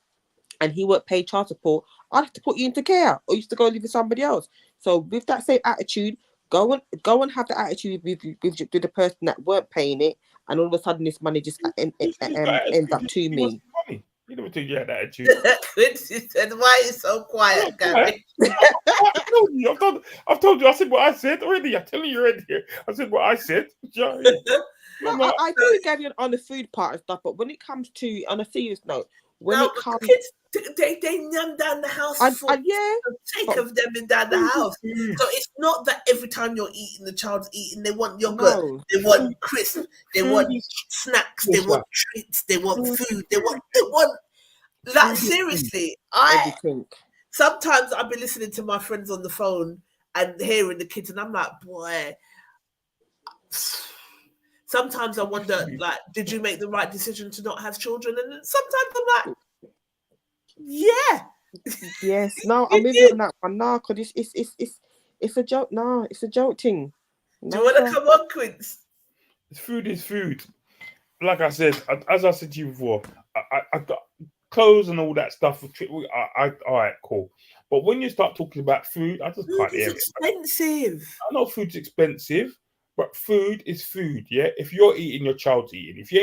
and he weren't paying child support, I'd have to put you into care, or you used to go live with somebody else. So with that same attitude, go and have the attitude with the person that weren't paying it, and all of a sudden this money just ends up to me. You don't think you had that attitude. Quincy said, "Why are you so quiet, Gary?" I've told you. I said what I said already. I'm telling you already. I said what I said. I do Gary on the food part and stuff, but when it comes to, on a serious note, the kids, they yum down the house for sake of them in down the house. So it's not that every time you're eating, the child's eating. They want yogurt, they want crisp, they want snacks, they want treats, they want food, they want like seriously. Sometimes I've been listening to my friends on the phone and hearing the kids, and I'm like, boy. Sometimes I wonder, like, did you make the right decision to not have children? And sometimes I'm like, yeah. Yes, no, I'm with you on that one. No, because it's a joke. No, it's a joke thing. Do you want to come on, Quince? Food is food. Like I said, as I said to you before, I got clothes and all that stuff. All right, cool. But when you start talking about food, I just can't hear it. It's expensive. I know food's expensive. But food is food, yeah. If you're eating, your child's eating. If you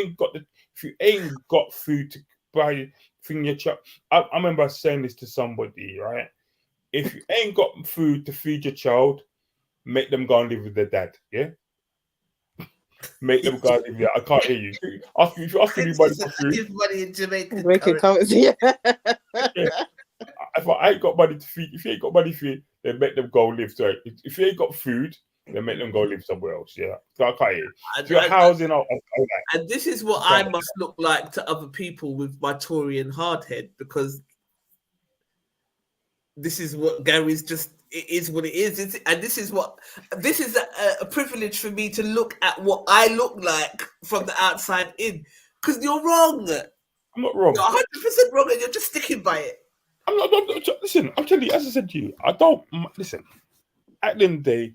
ain't got food to buy from your child, I remember saying this to somebody, right? If you ain't got food to feed your child, make them go and live with their dad, yeah. Make them go and live. I can't hear you. If you ask anybody for food, give money in Jamaican currency. Yeah. If I ain't got money to feed, if you ain't got money to feed, then make them go live. Sorry, if you ain't got food, then make them go live somewhere else. Yeah, so I can't hear. If you're housing, and this is what I must look like to other people with my Tory and hardhead, because this is what Gary's just. It is what it is, and this is a privilege for me to look at what I look like from the outside in. Because you're wrong. I'm not wrong. You're 100% wrong, and you're just sticking by it. I'm not. Listen, I'm telling you, as I said to you, I don't listen. At the end of the day,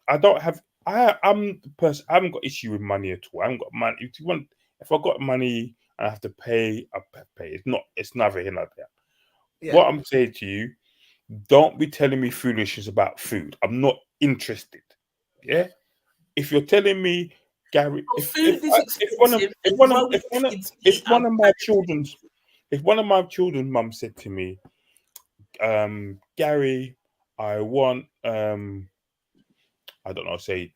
I'm the person. I haven't got issue with money at all. I haven't got money. If I got money and I have to pay, I pay. It's neither here nor there. Yeah. What I'm saying to you, don't be telling me foolishness about food. I'm not interested. Yeah. If you're telling me, Gary, if one of my children's mum said to me, Gary, I want I don't know, say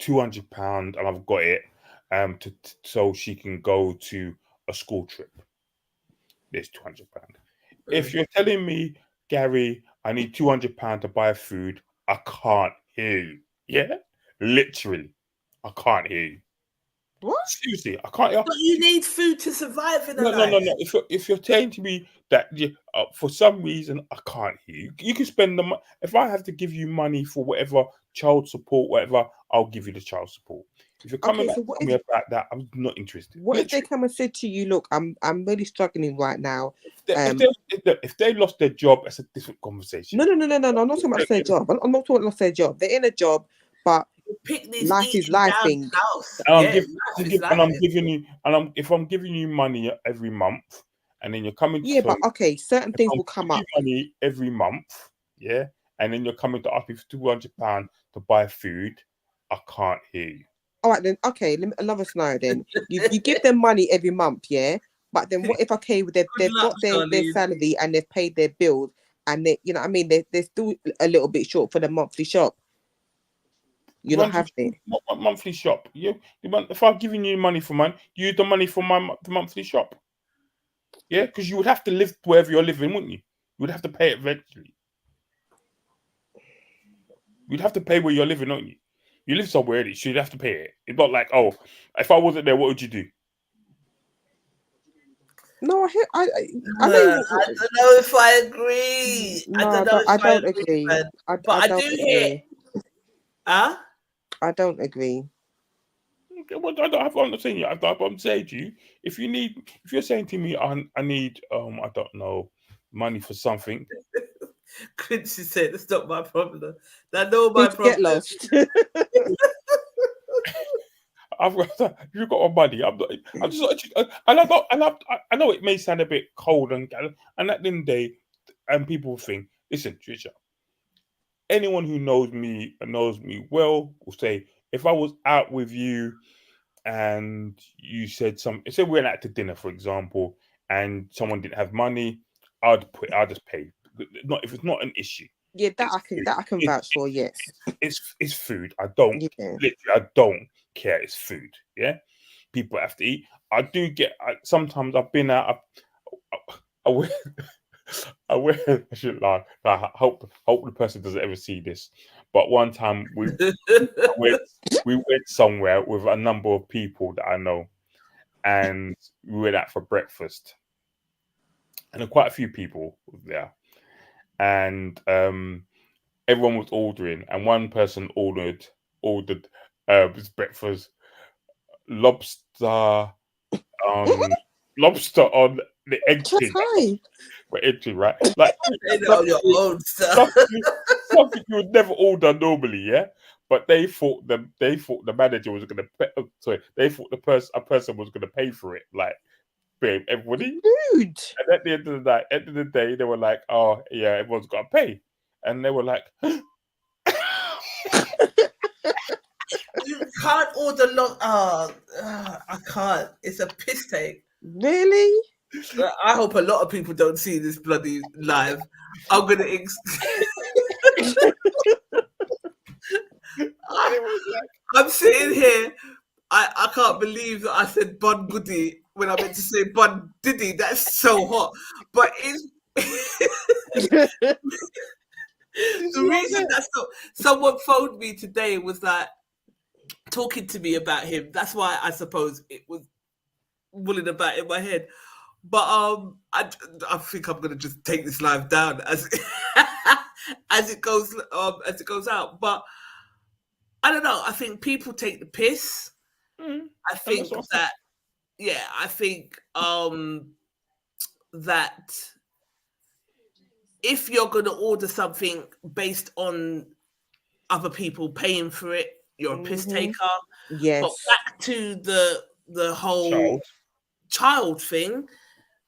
£200 and I've got it so she can go to a school trip. There's £200. If you're telling me, Gary, I need £200 to buy food, I can't hear you. Yeah, literally, I can't hear you. What? Seriously, I can't hear. But you need food to survive in a life. No. If you're saying to me that for some reason I can't hear you, you can spend the money. If I have to give you money for whatever child support, whatever, I'll give you the child support. If you're coming back to me about that, I'm not interested. What if they come and said to you, look, I'm really struggling right now. If they lost their job, that's a different conversation. No. I'm not talking about their job. I'm not talking about their job. They're in a job, but life is life thing. If I'm giving you money every month, and then you're coming. Yeah, but okay, certain things will come up. Money every month, yeah, and then you're coming to ask me for £200 to buy food. I can't hear you. All right, then. Okay, another scenario. Then you give them money every month, yeah. But then what if they've got their salary and they've paid their bills and they, you know what I mean, they're still a little bit short for the monthly shop. You don't have it. What monthly shop? If I'm giving you money for mine, you use the money for the monthly shop. Yeah, because you would have to live wherever you're living, wouldn't you? You would have to pay it eventually. You'd have to pay where you're living, don't you? You live somewhere, so you'd have to pay it. It's not like, oh, if I wasn't there, what would you do? No, I don't know if I agree. No, I don't agree. But I do hear. Huh? I don't agree. Okay, well, I'm not saying you. I'm saying to you, if you're saying to me, I need, I don't know, money for something. Quincy said, "It's not my problem. That's not my problem." Get lost. You've got money. I know it may sound a bit cold and at the end of the day, and people think, listen, Trisha, anyone who knows me well will say, if I was out with you and you said say we went out to dinner, for example, and someone didn't have money, I'll just pay. Not if it's not an issue. Yeah, that I can vouch for. Yes, it's food. I don't care. It's food. Yeah, people have to eat. I do get. Sometimes I've been out. I shouldn't lie. I hope the person doesn't ever see this. But one time we went somewhere with a number of people that I know, and we went out for breakfast, and there were quite a few people there, and everyone was ordering, and one person ordered his breakfast lobster on the egg thing. For entry, right? Like something you would never order normally, yeah. But they thought the manager was going to pay. Sorry, they thought a person was going to pay for it. Like, babe, everybody. Rude. And at the end of the day, they were like, "Oh, yeah, everyone's got to pay," and they were like, "You can't order long. I can't. It's a piss take." Really? I hope a lot of people don't see this bloody live. I'm gonna. I'm sitting here. I can't believe that I said Bun Goody when I meant to say Bun Diddy. That's so hot. But the reason that someone phoned me today was like talking to me about him. That's why I suppose it was mulling about in my head. But I think I'm gonna just take this live down as it goes out. But I don't know. I think people take the piss. I think that that if you're gonna order something based on other people paying for it, you're a piss taker. Yes. But back to the whole child thing.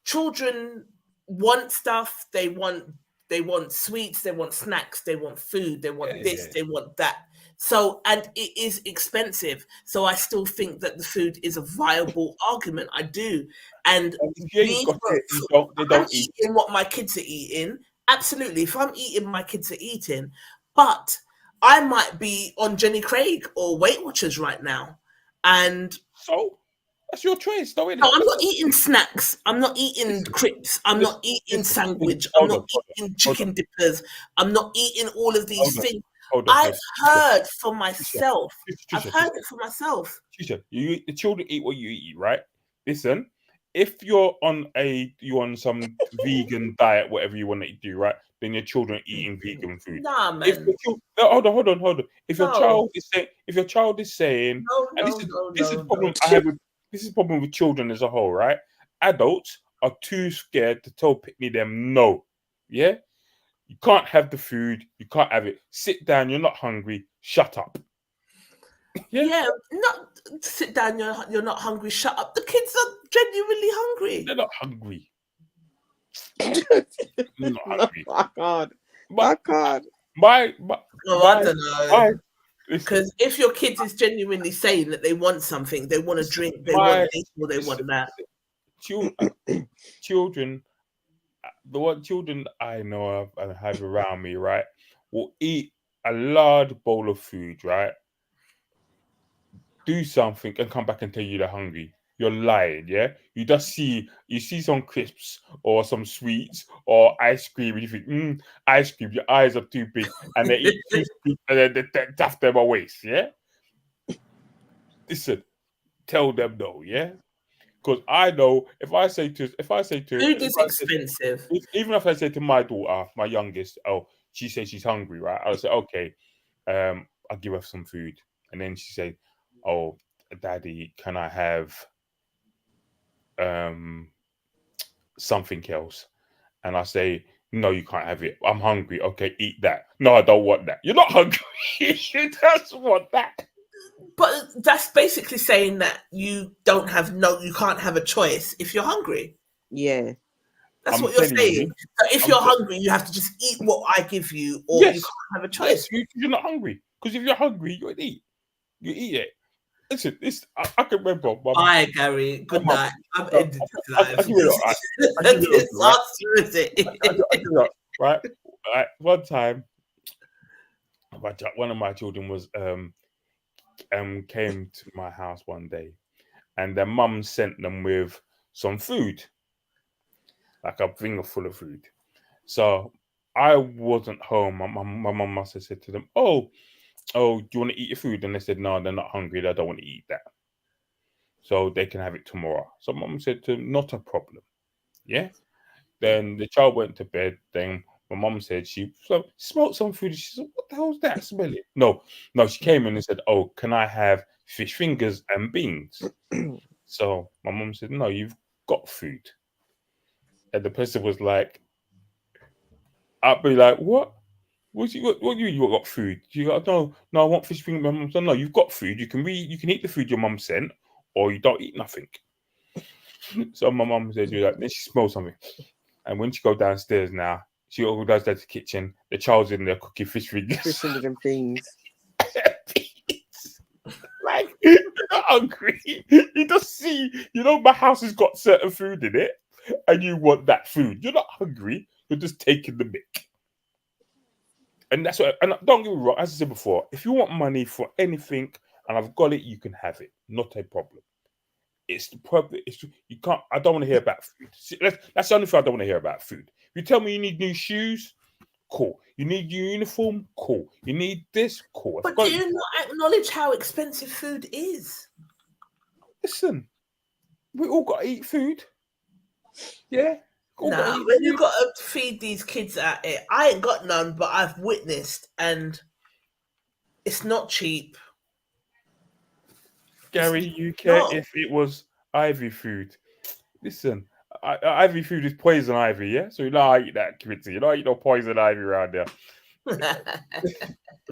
Children want stuff. They want they want sweets, they want snacks, they want food, they want this, they want that. So, and it is expensive. So I still think that the food is a viable argument. I do. And they don't eat eating what my kids are eating. Absolutely. If I'm eating, my kids are eating. But I might be on Jenny Craig or Weight Watchers right now. And so that's your choice, though, isn't it? no, I'm not eating snacks. I'm not eating crisps. I'm not eating sandwich. I'm not eating chicken dippers. I'm not eating all of these things. I've heard for myself. I've heard it for myself. The children eat what you eat, right? Listen, if you're on some vegan diet, whatever you want to do, right? Then your children are eating vegan food. Nah, man. Hold on. If your child is saying, this is problem I have with. This is a problem with children as a whole, right? Adults are too scared to tell Pickney them no. Yeah? You can't have the food. You can't have it. Sit down. You're not hungry. Shut up. Yeah, not sit down. You're not hungry. Shut up. The kids are genuinely hungry. They're not hungry. They're not hungry. I can't. I don't know. Because if your kid is genuinely saying that they want something, they want to drink, they want this or they want that. Children, children I know of and have around me, right, will eat a large bowl of food, right? Do something and come back and tell you they're hungry. You're lying, yeah? You see some crisps or some sweets or ice cream, and you think, ice cream, your eyes are too big, and they eat too sweet, and then they daft them away, yeah? Listen, tell them no, yeah? Because I know if I say to food is expensive. Even if I say to my daughter, my youngest, she says she's hungry, right? I'll say, okay, I'll give her some food. And then she said, oh, Daddy, can I have something else? And I say, no, you can't have it. I'm hungry. Okay, eat that. No, I don't want that. You're not hungry. You just want that. But that's basically saying that you can't have a choice if you're hungry. Yeah. That's what you're saying. So if you're hungry, you have to just eat what I give you, or you can't have a choice. Yes, you're not hungry. Because if you're hungry, you eat. You eat it. Listen, I can remember. Bye, Gary. Good night. I'm ending this live. Right? One time, one of my children was came to my house one day, and their mum sent them with some food, like a finger full of food. So I wasn't home. My mum must have said to them, oh, do you want to eat your food? And they said, no, they're not hungry. They don't want to eat that. So they can have it tomorrow. So mum said to them, not a problem. Yeah. Then the child went to bed. Then my mum said she smelled some food. She said, what the hell is that? Smell it. No, she came in and said, oh, can I have fish fingers and beans? So my mum said, no, you've got food. And the person was like, I'd be like, what? What you got food? You got no, I want fish fingers. My mum said, no, you've got food. You can eat the food your mum sent, or you don't eat nothing. So my mum said, then she smells something. And when she goes downstairs now, she goes down to the kitchen. The child's in there cooking fish fingers. Fish fingers and beans. Like, you're not hungry. You just see, my house has got certain food in it, and you want that food. You're not hungry. You're just taking the mick. And that's what. And don't get me wrong. As I said before, if you want money for anything, and I've got it, you can have it. Not a problem. It's the problem. You can't. I don't want to hear about food. See, that's the only thing I don't want to hear about food. If you tell me you need new shoes, cool. You need your uniform, cool. You need this, cool. But do you not acknowledge how expensive food is? Listen, we all got to eat food. Yeah. No, when you got to feed these kids at it, I ain't got none, but I've witnessed, and it's not cheap. Gary, you care if it was Ivy food. Listen, Ivy food is poison ivy, yeah? So you know I eat that, Quincy. You know I eat no poison ivy around there.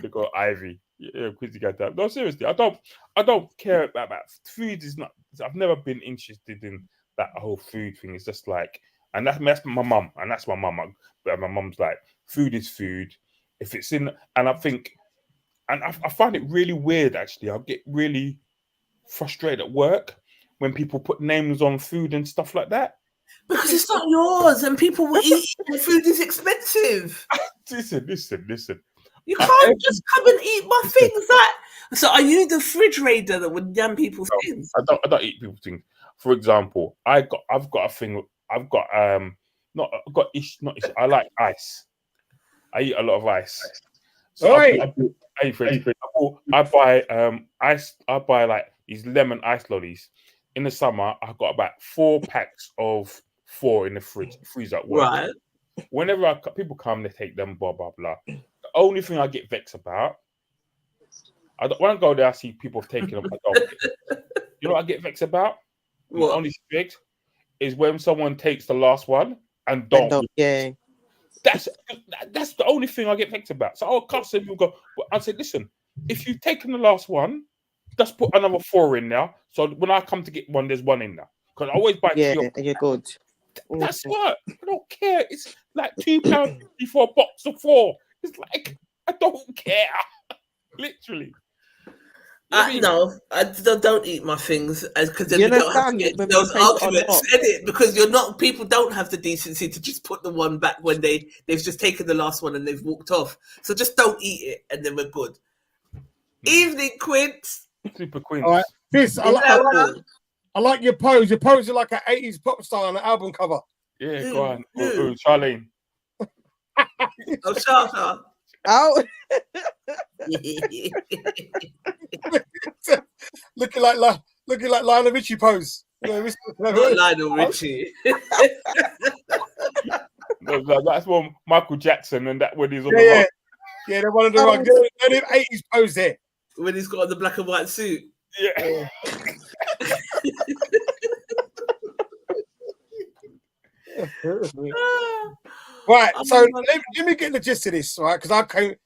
They got Ivy. Yeah, Quincy got that. No, seriously, I don't care about food. Is not. I've never been interested in that whole food thing. It's just like And that's my mum, and that's my mum. My mum's like, food is food. If it's in, and I think, and I find it really weird actually. I get really frustrated at work when people put names on food and stuff like that. Because it's not yours, and people will eat it, and food is expensive. Listen. You can't just come and eat my things. So are you the fridge raider that would damn people's things? I don't eat people's things. For example, I've got a thing. I like ice. I eat a lot of ice. So I buy ice. I buy like these lemon ice lollies. In the summer, I've got about 4 packs of 4 in the freezer at work. Right. Whenever people come, they take them. Blah blah blah. The only thing I get vexed about, when I go there, I see people taking them. I don't. You know what I get vexed about? What? Only vexed is when someone takes the last one and don't. Yeah. That's the only thing I get vexed about. So I'll cuss and you'll go. I say, listen, if you've taken the last one, just put another 4 in there. So when I come to get one, there's 1 in there. Because I always buy 2. You're good. That's what. I don't care. It's like £2 for a box of 4. It's like, I don't care. Literally. No, I don't eat my things because then You we don't have to understand get whether those you take it or arguments, not. edit, because you're not. People don't have the decency to just put the one back when they've just taken the last one and they've walked off. So just don't eat it, and then we're good. Evening, Quint. Super Queen. All right, Chris, I like your pose. Your pose is like an 80s pop star on an album cover. Yeah, go on. Ooh, Charlene. Oh, Shasha. Oh. looking like Lionel Richie pose. Not Lionel Richie. No, that's one Michael Jackson, and that when he's on the rock. Yeah, they're one of the rock. They're 80s pose there. When he's got on the black and white suit. Yeah. Right, so let me get the gist of this, right? Because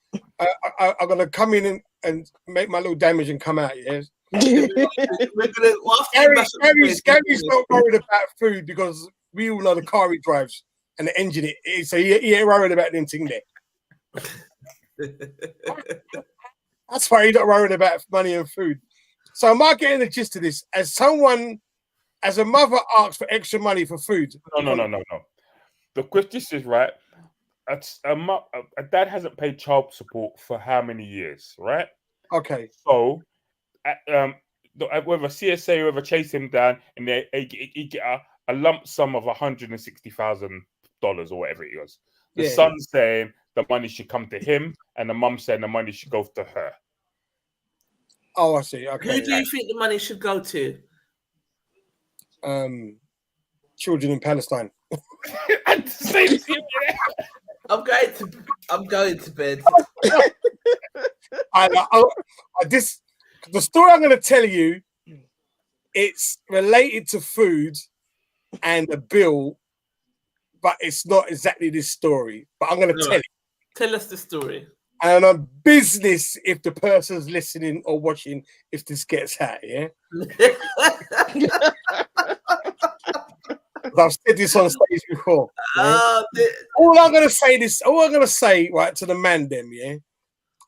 I'm gonna come in and make my little damage and come out. Yeah. Gary's not worried about food because we all know the car he drives and the engine so he ain't worried about them thing there. That's why he's not worried about money and food. So am I getting the gist of this? As a mother asks for extra money for food? No. The question is, right, a dad hasn't paid child support for how many years, right? Okay. So, whether CSA or whoever chase him down and he get a lump sum of $160,000 or whatever it was. The son's saying the money should come to him, and the mum saying the money should go to her. Oh, I see. Okay. Who do you think the money should go to? Children in Palestine. I'm going to bed. The story I'm going to tell you, it's related to food and a bill, but it's not exactly this story. But I'm going to tell it. Tell us the story. And on business, if the person's listening or watching, if this gets out, yeah. I've said this on stage before. All I'm gonna say right to the man, them, yeah.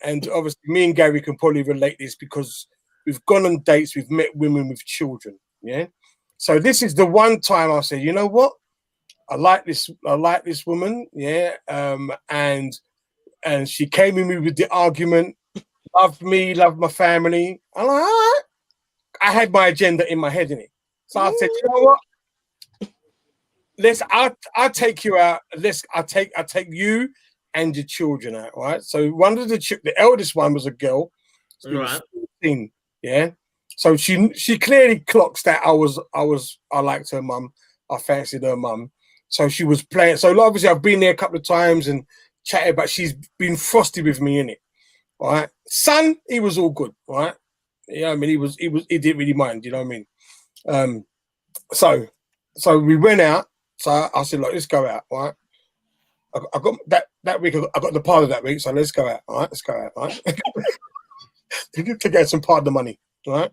And obviously, me and Gary can probably relate this because we've gone on dates, we've met women with children, yeah. So this is the one time I said, you know what, I like this woman, yeah. And she came in me with the argument, loved me, loved my family. I'm like, all right. I had my agenda in my head, innit? So I said, you know what? I'll take you out. I'll take you and your children out, right? So one of the eldest one was a girl. She was 14, yeah. So she clearly clocks that I liked her mum. I fancied her mum. So she was playing. So obviously I've been there a couple of times and chatted, but she's been frosty with me, innit? All right. Son, he was all good, right? Yeah, I mean, he didn't really mind, you know what I mean? So we went out. So I said, look, let's go out, right? I got that week, I got the part of that week, so let's go out, all right? Let's go out, all right? To get some part of the money, all right?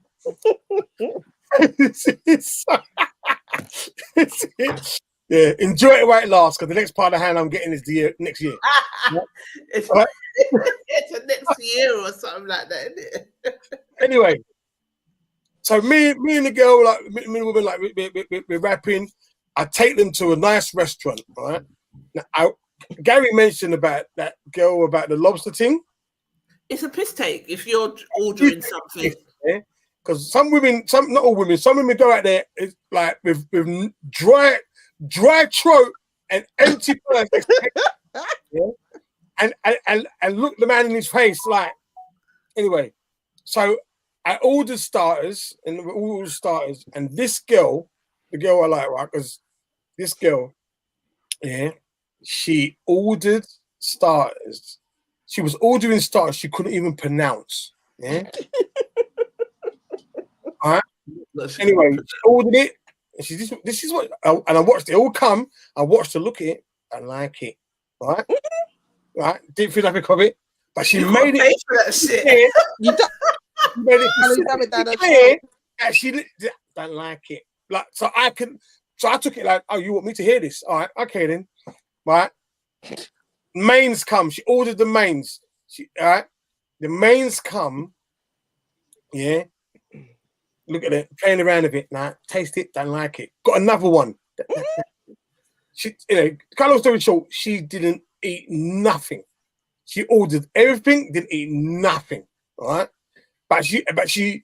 Yeah, enjoy it while it lasts, because the next part of the hand I'm getting is the next year. It's a next year or something like that, isn't it? Anyway, so me and the girl, like me and the woman, like we're rapping. I take them to a nice restaurant, right? Now, Gary mentioned about that girl about the lobster thing. It's a piss take if you're ordering something. Yeah, because some women, not all women, some women go out there like with dry throat and empty purse. Yeah? And look the man in his face like. Anyway, so I ordered starters, and we all ordered starters, and this girl, the girl I like, right? Because this girl, yeah, she ordered starters. She was ordering starters she couldn't even pronounce. Yeah. All right. Anyway, she ordered it. And this is what, and I watched it all come. I watched her look at it. I like it. Right. Right. Didn't feel like a of it, but she made it. For that shit. You don't. She made it clear. She don't like it. Like so, I took it like, oh, you want me to hear this? All right, okay then. Right. Mains come. She ordered the mains. All right. The mains come. Yeah. Look at it. Playing around with it. Nah. Taste it. Don't like it. Got another one. She, kind of story short, she didn't eat nothing. She ordered everything. Didn't eat nothing. All right. But what she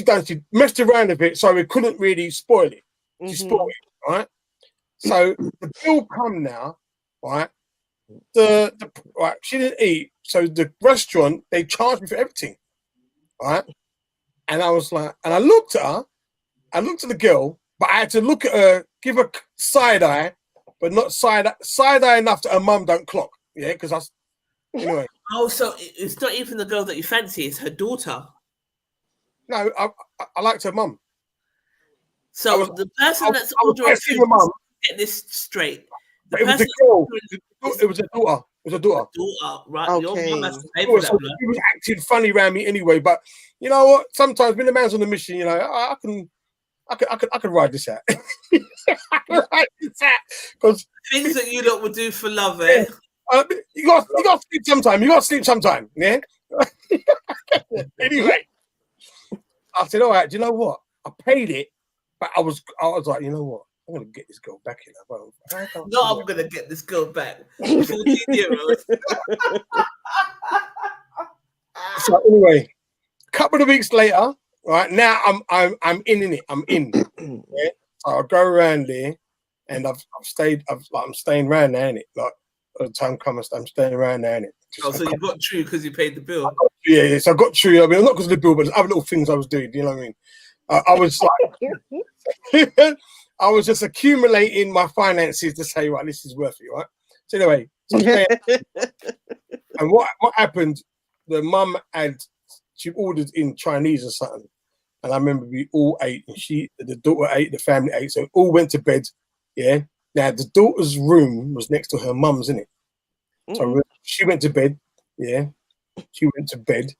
done? She messed around a bit, so we couldn't really spoil it. She spoiled it. Right. So the bill come now. Right. Right, she didn't eat, so the restaurant they charged me for everything, right? And I was like, and I looked at her, I looked at the girl, but I had to look at her, give her side eye, but not side eye enough that her mum don't clock, yeah, because anyway. Oh, so it's not even the girl that you fancy; it's her daughter. No, I liked her mum. So the person that's ordering food, get this straight. It was a girl. It was a daughter. It was a daughter. Right. Okay. Your mum has to pay for that, so she was acting funny around me anyway. But you know what? Sometimes when the man's on the mission, you know, I can ride this out. I can ride this out because things that you lot would do for love, eh? You got to sleep sometime. You got to sleep sometime. Yeah. Anyway, I said, all right. Do you know what? I paid it, but I was like, you know what? I'm gonna get this girl back in. No, I'm gonna get this girl back. 14 euros. So anyway, a couple of weeks later, right now I'm in it. I'm in. Yeah? So I go around there, and I'm staying around there, innit? Like at the time comes, I'm staying around there, innit? So you got through because you paid the bill. Yeah. So I got through. I mean, not because of the bill, but there's other little things I was doing. You know what I mean? I was like. I was just accumulating my finances to say, right, this is worth it, right? So anyway, and what happened? The mum she ordered in Chinese or something, and I remember we all ate, and the daughter ate, the family ate, so we all went to bed. Yeah. Now the daughter's room was next to her mum's, innit? So she went to bed. Yeah, she went to bed,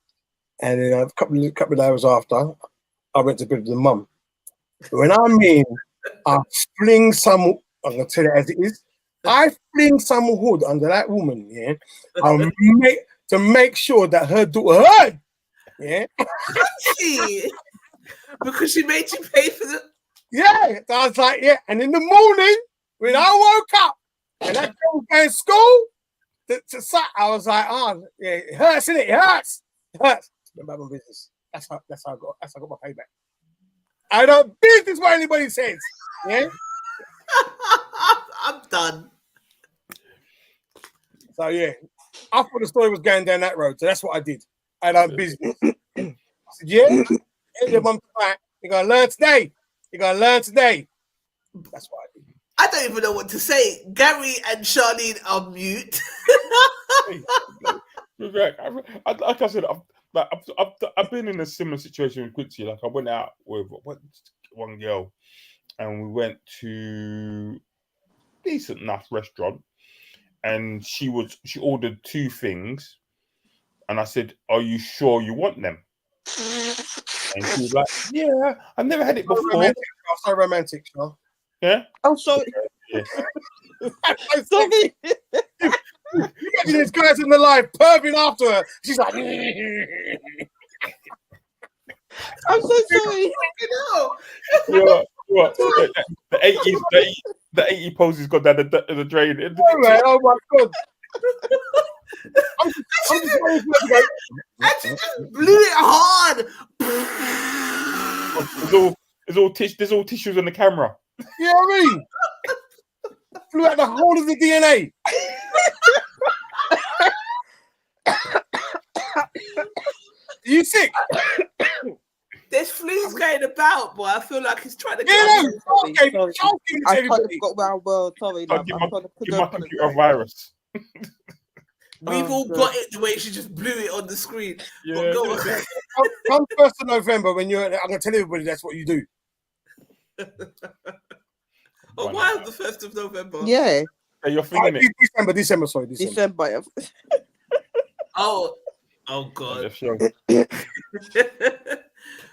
and then a couple of hours after, I went to bed with the mum. When I mean. I fling some, I'm going to tell you as it is, I fling some hood under that woman, yeah, to make sure that her daughter heard, yeah. Because she made you pay for the... Yeah, so I was like, yeah, and in the morning, when I woke up, and that girl was going to school, I was like, oh, yeah, it hurts, innit? It hurts. It hurts. About my business. That's how I got my payback. I don't business what anybody says. Yeah. I'm done. So yeah, I thought the story was going down that road, so that's what I did. I done business. I said, yeah, your mum's right. You're gonna learn today. You're gonna learn today. That's what I did. I don't even know what to say. Gary and Charlene are mute. Like I said, I've been in a similar situation with Quincy. Like I went out with one girl, and we went to a decent enough restaurant, and she ordered 2 things, and I said, "Are you sure you want them?" And she was like, "Yeah, I've never had it before." So romantic, Sean. Yeah. Oh, sorry. Yeah. I'm sorry. These guys in the live perving after her. She's like, I'm so sorry. What? The 80s, the 80 poses got down the drain. oh, man, oh my god. And she just blew it hard. There's all tissues on the camera. You know what I mean? Flew out the whole of the DNA. You sick? There's fleas going about, boy. I feel like he's trying to Yeah, get no, okay, Charles gave it to I everybody. forgot my world. Sorry, I'll love. give I'm trying to put my computer a virus. We've all got it the way she just blew it on the screen. Yeah, But go on. Come 1st of November when you're. I'm gonna tell everybody that's what you do. Oh, why the 1st of November? Yeah. Hey, you're feeling it. December. Sorry, December. Oh God.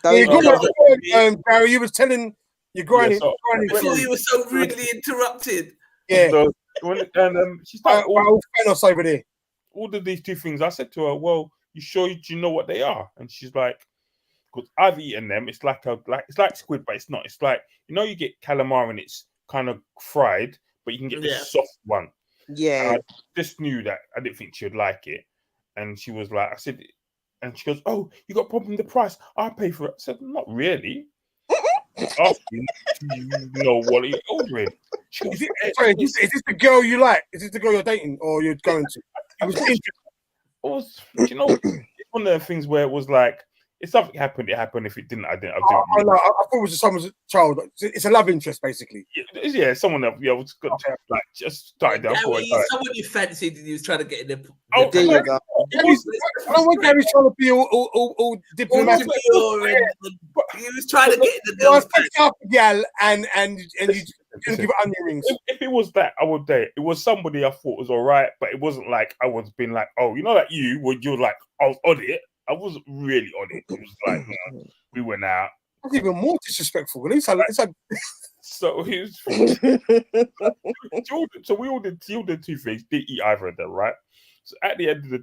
Gary, you was telling you're grinding. Before you were so rudely interrupted. Yeah. So, she started all over there. Ordered these two things. I said to her, "Well, you sure you know what they are?" And she's like, "Because I've eaten them. It's like it's like squid, but it's not. It's like, you know, you get calamari and it's kind of fried, but you can get the soft one." Yeah. And I just knew that I didn't think she would like it. And she was like, I said, and she goes, "Oh, you got a problem with the price? I'll pay for it." I said, "Not really." Asking, do you know what you're ordering? Is this the girl you like? Is this the girl you're dating or you're going to? You know, it's one of the things where it was like, if something happened, it happened. If it didn't, I didn't. I thought it was someone's child. It's a love interest, basically. Yeah, someone else. Yeah, was good. Okay. Like just started down. Someone you fancied and you was trying to get in there. Oh, there you go. I don't want Gary's trying to be all diplomatic. He was trying to get in the girl's and you didn't give it onion rings. If it was that, I would date. It was somebody I thought was all right, but it wasn't like I was being like, oh, you know, like you're like, I was on it. I wasn't really on it. It was like, we went out. That's even more disrespectful. It's like so he was. So we all did two things. Didn't eat either of them, right? So at the end of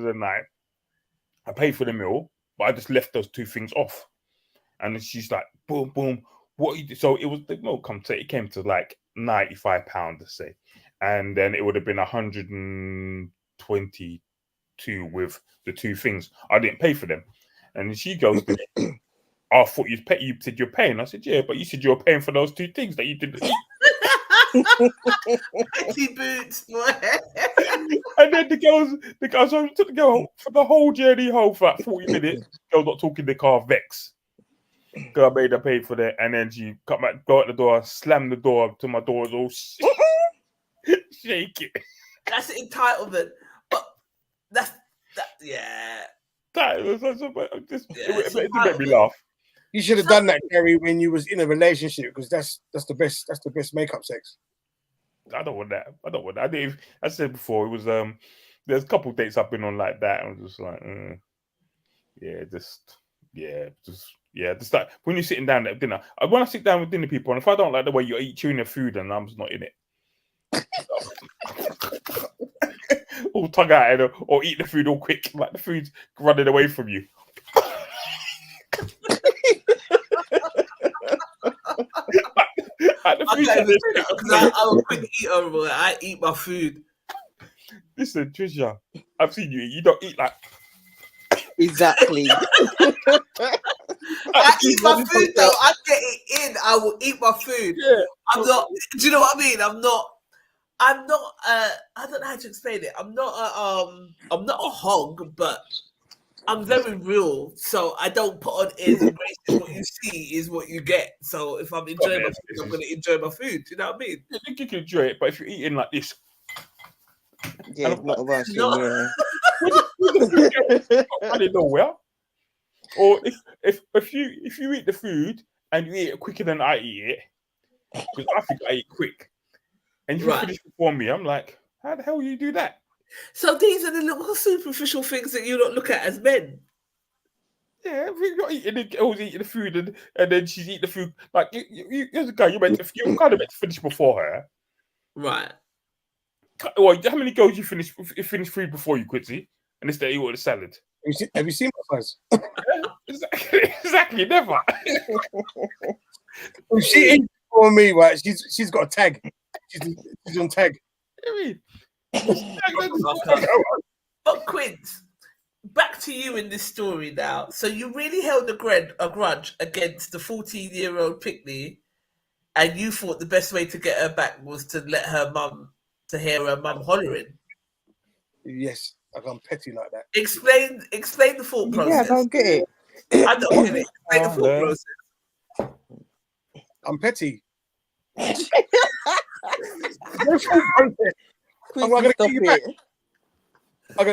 the night, I paid for the meal, but I just left those two things off. And then she's like, boom, boom. What you do? So it was the milk it came to like £95, let's say, and then it would have been 122 with the two things. I didn't pay for them, and then she goes, "I thought you said you're paying." I said, "Yeah, but you said you were paying for those two things that you didn't eat." Boots, boy. And then the girls took the girl for the whole journey home for like 40 minutes. Girl not talking the car, vex. Girl made her pay for that, and then she come back, go out the door, slam the door to my doors, all shake it. That's entitlement, but that. Yeah. That was it made me laugh. You should have done that, Gary, when you was in a relationship, because that's the best makeup sex. I don't want that. I said before, it was there's a couple of dates I've been on like that. I was just like, just like when you're sitting down at dinner. When I sit down with dinner people, and if I don't like the way you eat chewing the food, and I'm just not in it. All tongue out or eat the food all quick, like the food's running away from you. I'm a quick eater, boy. I eat my food. Listen, Trisha, I've seen you eat. You don't eat like exactly. I eat my food though. I get it in. I will eat my food. Yeah. I'm not. Do you know what I mean? I'm not. I don't know how to explain it. I'm not a hog, but I'm very real. So I don't put on airs and graces. What you see is what you get. So if I'm enjoying my food, I'm going to enjoy my food. Do you know what I mean? I think you can enjoy it, but if you're eating like this, yeah, it's not working. Yeah. I didn't know where. Or if you eat the food and you eat it quicker than I eat it, because I think I eat quick, and you finish before me, I'm like, how the hell you do that? So these are the little superficial things that you don't look at as men. Yeah, we got eating. The girl's eating the food, and then she's eating the food. Like you're a guy. You're kind of meant to finish before her, right? Well, how many girls you finish food before you, Quincy? And it's that you want the salad. Have you seen my size? Exactly, never. If she eats for me, right? She's got a tag. She's on tag. But Quince, back to you in this story now. So you really held a grudge against the 14-year-old Pickney, and you thought the best way to get her back was to let her mum, to hear her mum hollering. Yes, I'm petty like that. Explain the thought process. Yeah, I don't get it. I don't get it. Explain the thought process. I'm petty. I'm gonna get you back. I'm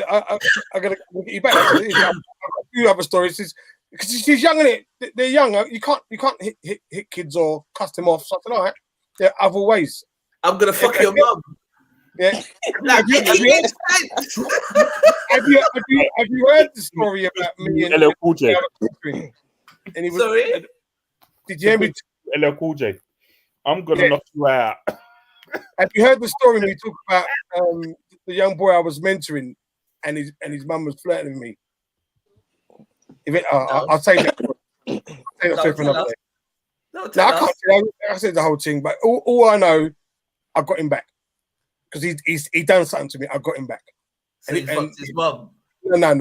gonna get you back. I do have a story. Because she's young, innit? They're young. You can't hit kids or cuss them off, something like that. There are other ways. I'm gonna fuck your mum. Yeah. Have you heard the story about me and LL Cool J? And he was, Sorry? Did you hear me? LL Cool J. I'm gonna knock you out. Have you heard the story when we talk about the young boy I was mentoring and his mum was flirting with me? I'll say that. I'll say that for another day. No, I can't say I said the whole thing, but all I know, I got him back. Because he done something to me, I got him back. So he fucked his mum? No. I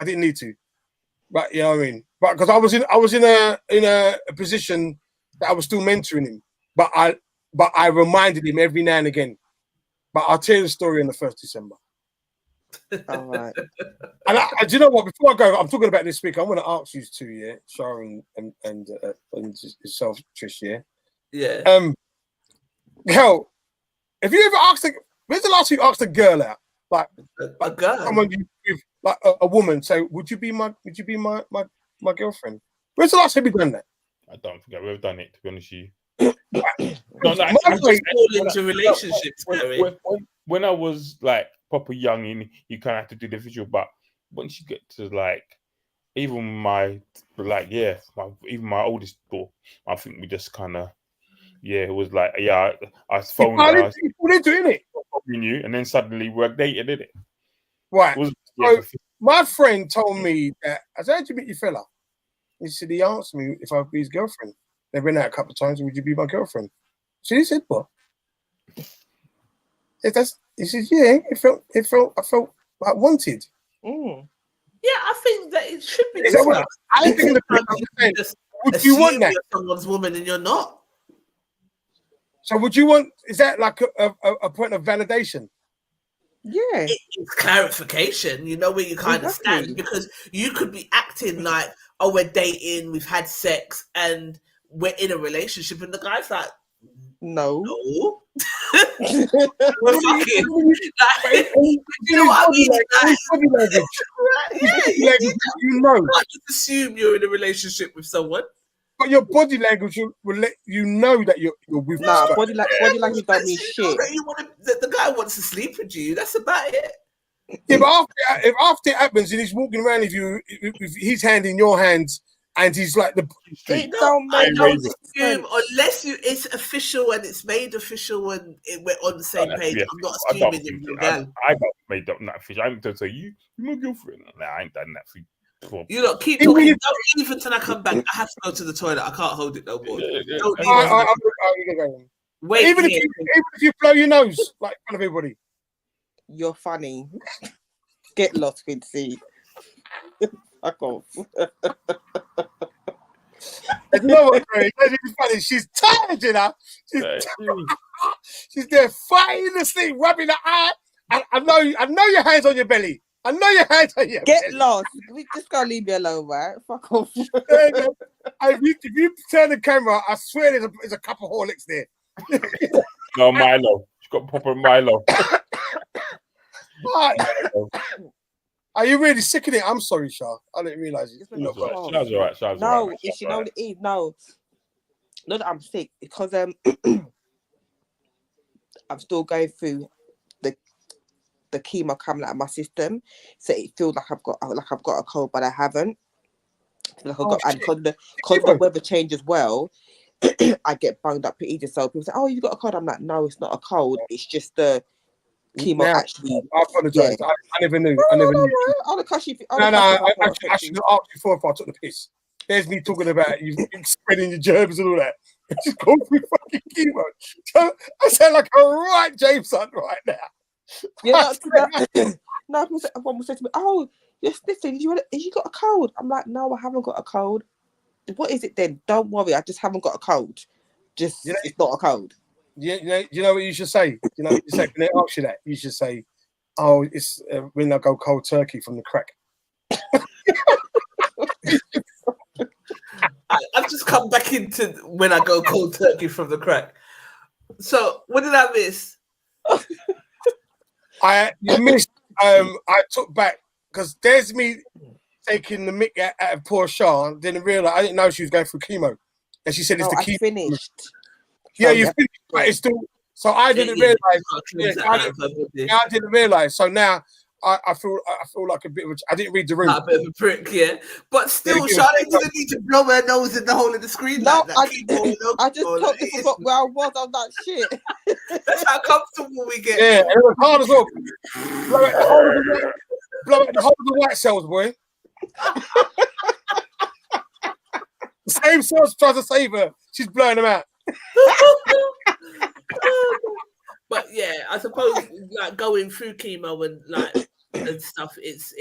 didn't need to. But you know what I mean? But because I was in a position that I was still mentoring him. But I reminded him every now and again. But I'll tell you the story on the 1st December. All right. And do you know what? Before I go, I'm talking about this week. I want to ask you two, yeah, Sharon and yourself, Trish, yeah. Yeah. Girl, if you ever asked when's the last time you asked a girl out? Like a girl? Someone you like a woman, say, would you be my girlfriend? When's the last time you done that? I don't think I've ever done it, to be honest with you. Into relationships. When I was like proper young, you kind of have to do the visual, but once you get to like even my oldest daughter, I think we just kind of it was like I phoned her. You put into it, innit? And then suddenly we're dating, did it? Right. My friend told me that I said, "How'd you meet your fella?" He said he asked me if I'd be his girlfriend. They've been out a couple of times. Would you be my girlfriend? So he said, "What?" He said, "Yeah." I felt like wanted. Mm. Yeah, I think that it should be. I think would you want that? You're someone's woman and you're not. So would you want? Is that like a point of validation? Yeah, it's clarification. You know where you kind of stand, because you could be acting like, oh, we're dating, we've had sex, and we're in a relationship, and the guy's like, no. We're fucking. You know what I mean? You can't just assume you're in a relationship with someone. But your body language will let you know that you're with. Nah, body language don't mean shit. The guy wants to sleep with you. That's about it. Yeah, but after it happens and he's walking around with his hand in your hands and he's like I don't assume unless it's official and it's made official and we're on the same page. I'm not assuming I got made up not official. I'm going to say you my girlfriend. Nah, I ain't done that for you. You lot keep talking. Don't leave until I come back. I have to go to the toilet. I can't hold it no more. Wait, even if you blow your nose like in front of everybody. You're funny. Get lost, Quincy. Fuck off. You know what, it's funny. She's tired, you know. She's there fighting the sleep, rubbing her eye. I know your hands on your belly. I know your hands on your Get lost. We just gotta leave me alone, right? Fuck off. If you turn the camera, I swear there's a couple of Horlicks there. No, Milo. She's got proper Milo. Are you really sick of it? I'm sorry, Shah. I didn't realize it. Shah's all right. No, it's you know what it is. No, not that I'm sick, because I'm still going through the chemo coming out of my system, so it feels like I've got a cold, but I haven't. And because the weather change as well, I get bunged up pretty easy. So people say, "Oh, you got a cold?" I'm like, "No, it's not a cold. It's just the chemo." Now, actually, I apologize. Yeah. I never knew. No, I never no, knew. no, I'll cuss you. I should have asked you before if I took the piss. There's me talking about you spreading your germs and all that. Just go through fucking chemo. So I sound like a right Jameson right now. Yeah, no, one will say to me, "Oh, you're sniffing. You got a cold?" I'm like, "No, I haven't got a cold." What is it then? Don't worry, I just haven't got a cold. It's not a cold. You know what you should say? You know what you say when they ask you that? You should say, "Oh, it's when I go cold turkey from the crack." I've just come back into when I go cold turkey from the crack. So what did I miss? You missed. I took back because there's me taking the mick out of poor Sean. Didn't realize. I didn't know she was going through chemo, and she said it's the chemo. I finished. Yeah, you finished, but it's still. So I didn't realize. I didn't realize. So now I feel like a bit of. I didn't read the room. A bit of a prick, yeah. But still, Charlotte didn't need to blow her nose in the hole of the screen. No, like that. I just totally forgot where I was on that shit. That's how comfortable we get. Yeah, and it was hard as well. Blow out the whole of the white cells, boy. The same cells tries to save her. She's blowing them out. But yeah, I suppose like going through chemo and stuff, it's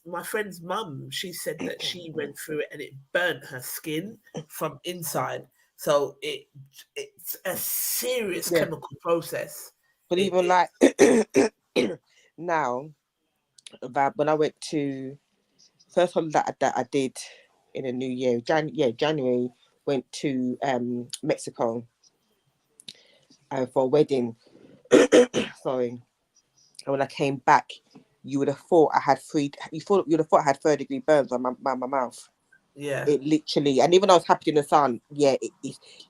my friend's mum, she said that she went through it and it burnt her skin from inside. So it's a serious chemical process. But even now, when I went to first holiday that I did in the new year, January, went to Mexico for a wedding. Sorry. And when I came back, you would have thought I had I had 3rd-degree burns on my mouth. Yeah. It literally, and even though I was happy in the sun,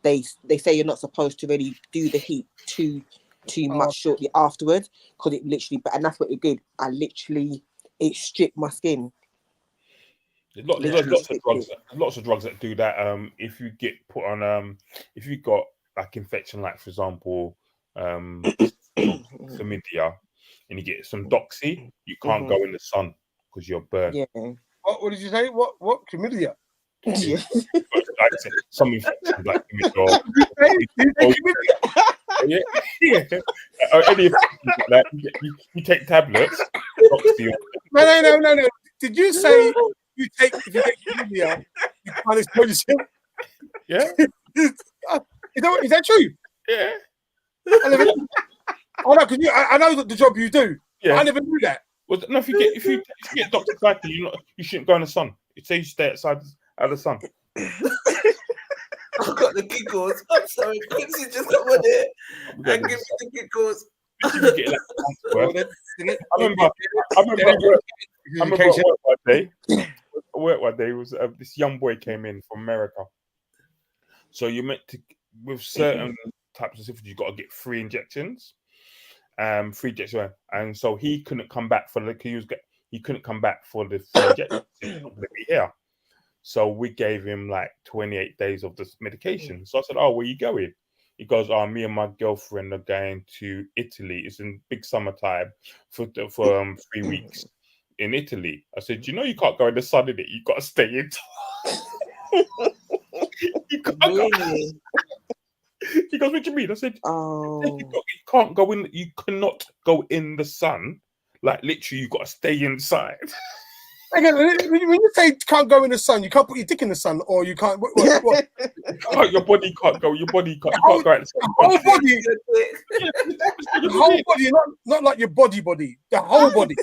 they say you're not supposed to really do the heat too much shortly afterwards, because it literally, and that's what it did. It stripped my skin. There's lots of drugs that do that. If you get put on, if you got like infection, like for example, chlamydia, and you get some doxy, you can't go in the sun because you're burned. Yeah. What did you say? What chlamydia? Yeah. Like I said, some infections like chlamydia. Any like that, you take tablets. Doxy. No. Did you say if you take chlamydia, you can't expose yourself? Yeah. Is that true? Yeah. I know that the job you do. Yeah. I never knew that. Well, no, if you get doctor you shouldn't go in the sun. It says you stay out of the sun. I've got the giggles. I'm sorry, Quincy just come on here and give me the giggles. I remember work one day was this young boy came in from America. So you meant to, with certain types of syphilis, you got to get 3 injections. 3 injections, and so he couldn't come back for the 3 injections. He's not going to be here. So we gave him like 28 days of this medication. So I said, "Oh, where you going?" He goes, "Oh, me and my girlfriend are going to Italy. It's in big summertime for 3 weeks in Italy." I said, "You know, you can't go in the sun in it. You got to stay in." Really? He goes, "What do you mean?" I said, "Oh, you can't go in. You cannot go in the sun. Like literally, you got to stay inside." Again, when you say can't go in the sun, you can't put your dick in the sun, or you can't. What? Your body can't go. Your body can't. You can't go out the sun. The whole body, not like your body. The whole body,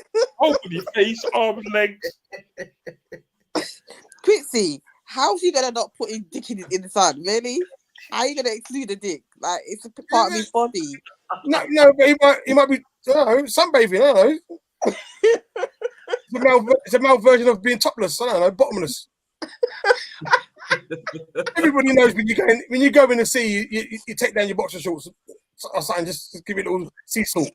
face, arms, legs. Quincy, how's he gonna not put his dick in the sun? Really? How are you gonna exclude the dick? Like it's a part of his body. No, but he might be. I don't know, sunbathing. I don't know. It's a male version of being topless. I don't know, bottomless. Everybody knows when you go in the sea, you take down your boxer shorts or something, just give it a little sea salt.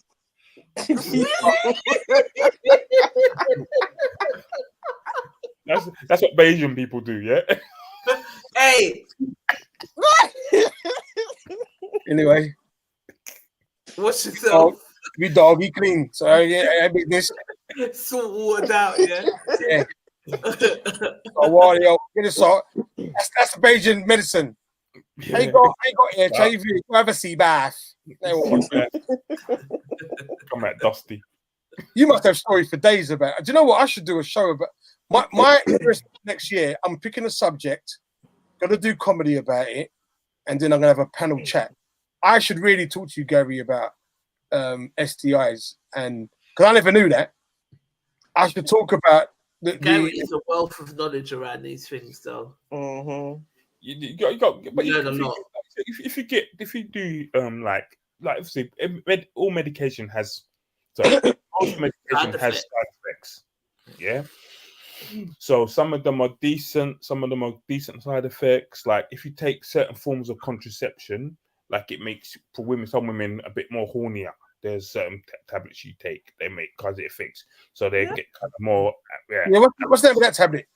That's what Bayesian people do, yeah. Hey. Anyway, Wash yourself. We doggy clean. So I mean this. Salt watered out, yeah. Yeah. So get a salt. That's Bayesian medicine. Yeah. I ain't got HIV. Go have a sea bath. Come at Dusty. You must have stories for days about it. Do you know what? I should do a show about my next year. I'm picking a subject, gonna do comedy about it, and then I'm gonna have a panel chat. I should really talk to you, Gary, about STIs, and because I never knew that. I should talk about Gary is a wealth of knowledge around these things, though. Mm-hmm. You got, but you learn a lot. If you do like obviously all medication has most medication has side effects. Yeah. So some of them are decent, side effects. Like if you take certain forms of contraception, like it makes some women a bit more hornier. There's certain tablets you take, they make cause it affects, so they get kind of more. Yeah, what's that with that tablet?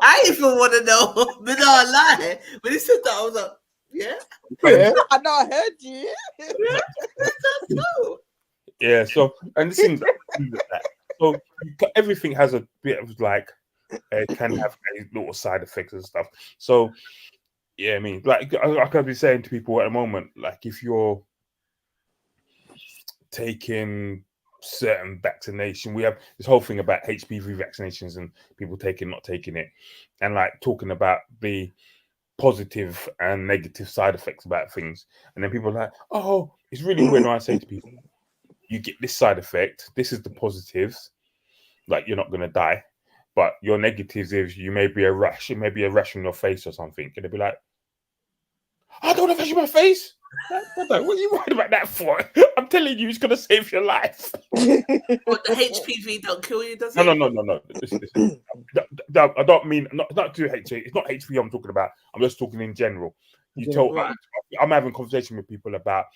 I even want to know, but no, I lie. When he said that, I was like, yeah. I know, I heard you. Yeah. So and the things like that. So everything has a bit of like can have little side effects and stuff. So yeah, I mean, like I could be saying to people at the moment, like if you're taking certain vaccination, we have this whole thing about HPV vaccinations and people taking, not taking it, and like talking about the positive and negative side effects about things. And then people are like, oh, it's really weird when I say to people, you get this side effect, this is the positives, like you're not going to die, but your negatives is you may be a rash, it may be a rash on your face or something. And they'll be like, I don't have a rash on my face. What are you worried about that for? I'm telling you, it's going to save your life. What, the HPV don't kill you, does it? No. Listen. I don't mean, not to HIV. It's not HPV I'm talking about. I'm just talking in general. I'm having a conversation with people about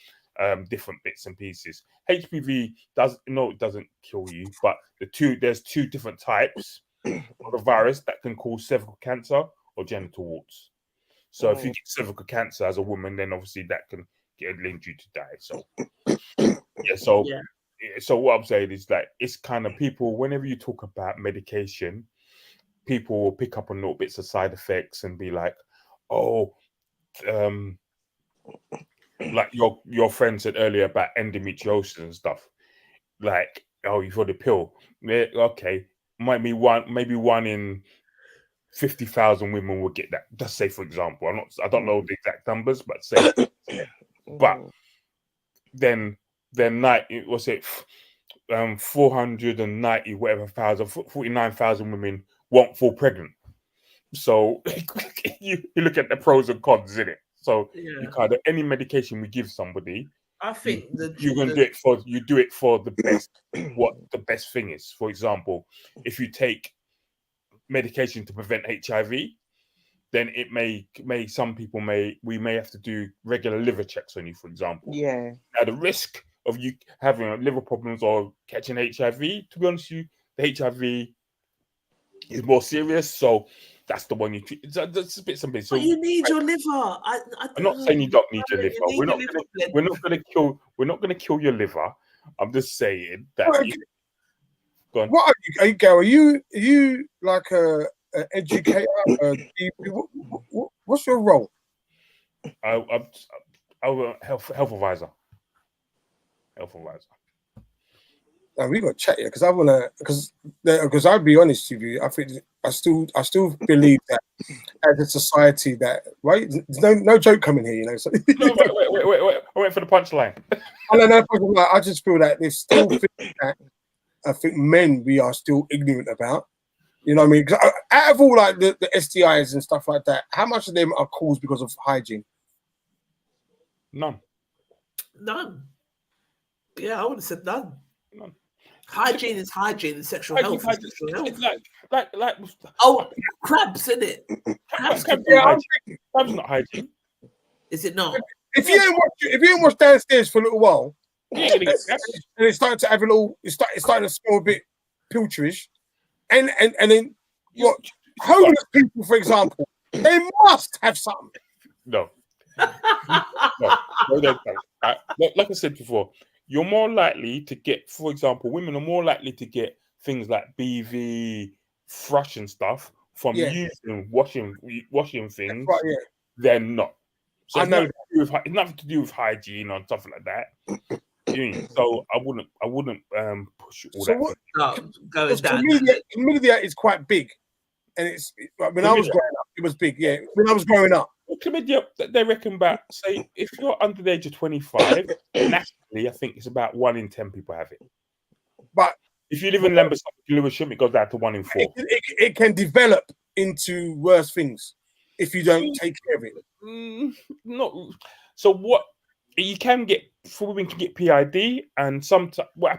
different bits and pieces. HPV doesn't kill you, but there's two different types of the virus that can cause cervical cancer or genital warts. So if you get cervical cancer as a woman, then obviously that can lead you to die. So So what I'm saying is that it's kind of people, whenever you talk about medication, people will pick up on little bits of side effects and be like, oh, like your friend said earlier about endometriosis and stuff. Like, oh, you've got the pill. Yeah, okay. Maybe one in 50,000 women will get that. Just say, for example, I don't know the exact numbers, but say, but then 490 whatever thousand, 49,000 women won't fall pregnant. So you look at the pros and cons in it. So you kind of any medication we give somebody, I think you're going to do it for the best. What the best thing is, for example, if you take medication to prevent HIV, then it may some people we may have to do regular liver checks on you, for example. Yeah. Now the risk of you having liver problems or catching HIV, to be honest with you, the HIV is more serious. So that's the one you treat. That's a bit something. So but you need your liver. I'm not saying you don't need your liver. We're not going to kill your liver. I'm just saying that. Go on. What are you, Gary? Are you like an educator? What's your role? I'm a health advisor. Health advisor. Now we got to chat here because I want to, because I'll be honest with you. I think I still believe that as a society that there's no joke coming here, you know. So no, wait. I went for the punchline. I just feel that there's still things that I think we are still ignorant about. You know what I mean? Out of all like the STIs and stuff like that, how much of them are caused because of hygiene? None. Yeah, I would have said none. Hygiene is hygiene, and sexual health is sexual health. Like crabs, isn't it? Crabs not hygiene. Is it not? If you ain't watched downstairs for a little while, And it's starting to have a little. It's starting to smell a bit pilcherish, and then what? Homeless people, for example, they must have something. No. Like I said before, you're more likely to get, for example, women are more likely to get things like BV, thrush and stuff from using washing things than not. So I know it's nothing to do with hygiene or stuff like that. So I wouldn't push all that. Chlamydia is quite big, and it's when I was growing up, it was big. Yeah, when I was growing up. Chlamydia, they reckon about, say, if you're under the age of 25, nationally, I think it's about 1 in 10 people have it. But if you live in Lewisham, it goes down to 1 in 4. It can develop into worse things if you don't take care of it. No. So what you can get, for women to get PID, and what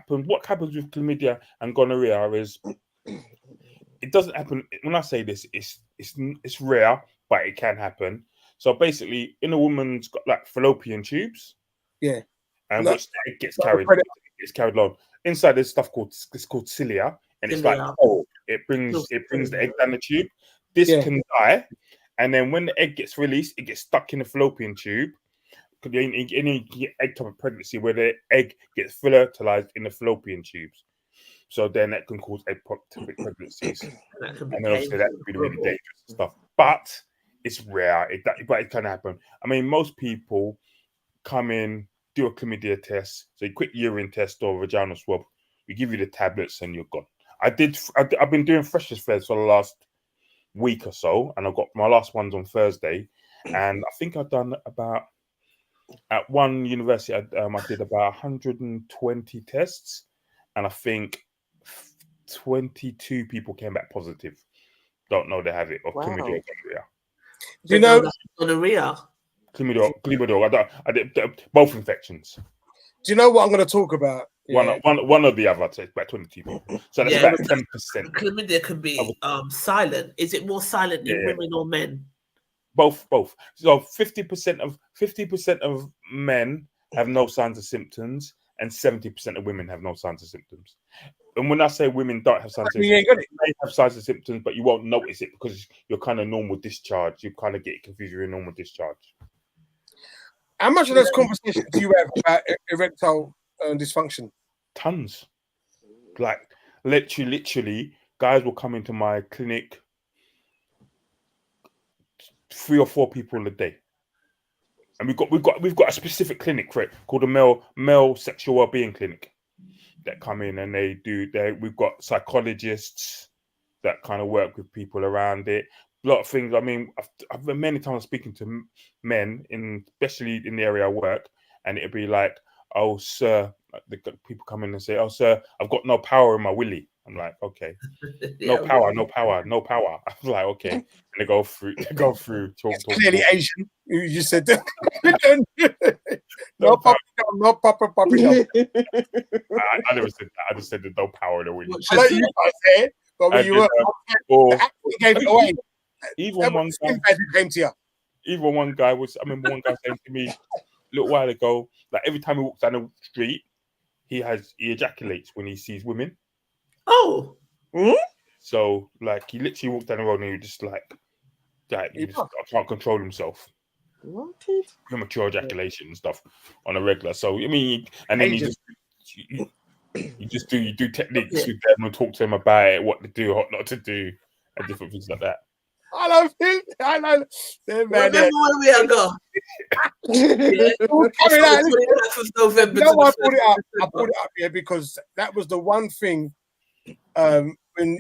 happens with chlamydia and gonorrhea is it doesn't happen. When I say this, it's rare, but it can happen. So basically, in a woman's got like fallopian tubes, and which it gets carried along. Inside there's stuff called cilia, and it's like it brings the egg down the tube. This can die, and then when the egg gets released, it gets stuck in the fallopian tube. Any egg type of pregnancy where the egg gets fertilized in the fallopian tubes, so then that can cause ectopic pregnancies, and then obviously that could be really dangerous stuff. But it's rare, but it can happen. I mean, most people come in, do a chlamydia test, so a quick urine test or vaginal swab. We give you the tablets and you're gone. I've been doing freshers fairs for the last week or so, and I've got my last ones on Thursday, and I think I've done about, at one university, I did about 120 tests, and I think 22 people came back positive. Don't know they have it, or chlamydia or gonorrhea. Do you know gonorrhea? Chlamydia. I did both infections. Do you know what I'm going to talk about? One or the other. I'd say about 22 people. So that's about 10%. Chlamydia can be silent. Is it more silent in women or men? Both. So 50% of men have no signs of symptoms, and 70% of women have no signs of symptoms. And when I say women don't have signs of symptoms, they have signs of symptoms, but you won't notice it because you're kind of normal discharge. You kind of get confused with your normal discharge. How much of those conversations do you have about erectile dysfunction? Tons. Like literally, guys will come into my clinic, 3 or 4 people a day, and we've got a specific clinic for it called a male sexual wellbeing clinic that come in, and we've got psychologists that kind of work with people around it. A lot of things. I mean, I've been many times speaking to men, especially in the area I work, and it'd be like, "Oh, sir," the people come in and say, "Oh, sir, I've got no power in my willy." I'm like, "Okay, no power." I was like, "Okay," and they go through. Talk. Clearly Asian. You just said that. No papa. I never said that. I just said there's no power in the willy. I know you guys said, but when you were, gave it away. Even one guy was. I remember one guy saying to me a little while ago, like every time he walks down the street, he ejaculates when he sees women. Oh. So like he literally walked down the road and he just like can't control himself. What? Premature ejaculation and stuff on a regular. So I mean, and then you do techniques with them and talk to them about it, what to do, what not to do, and different things like that. I love him. I know. Remember when we are gone? I brought it up here because that was the one thing. When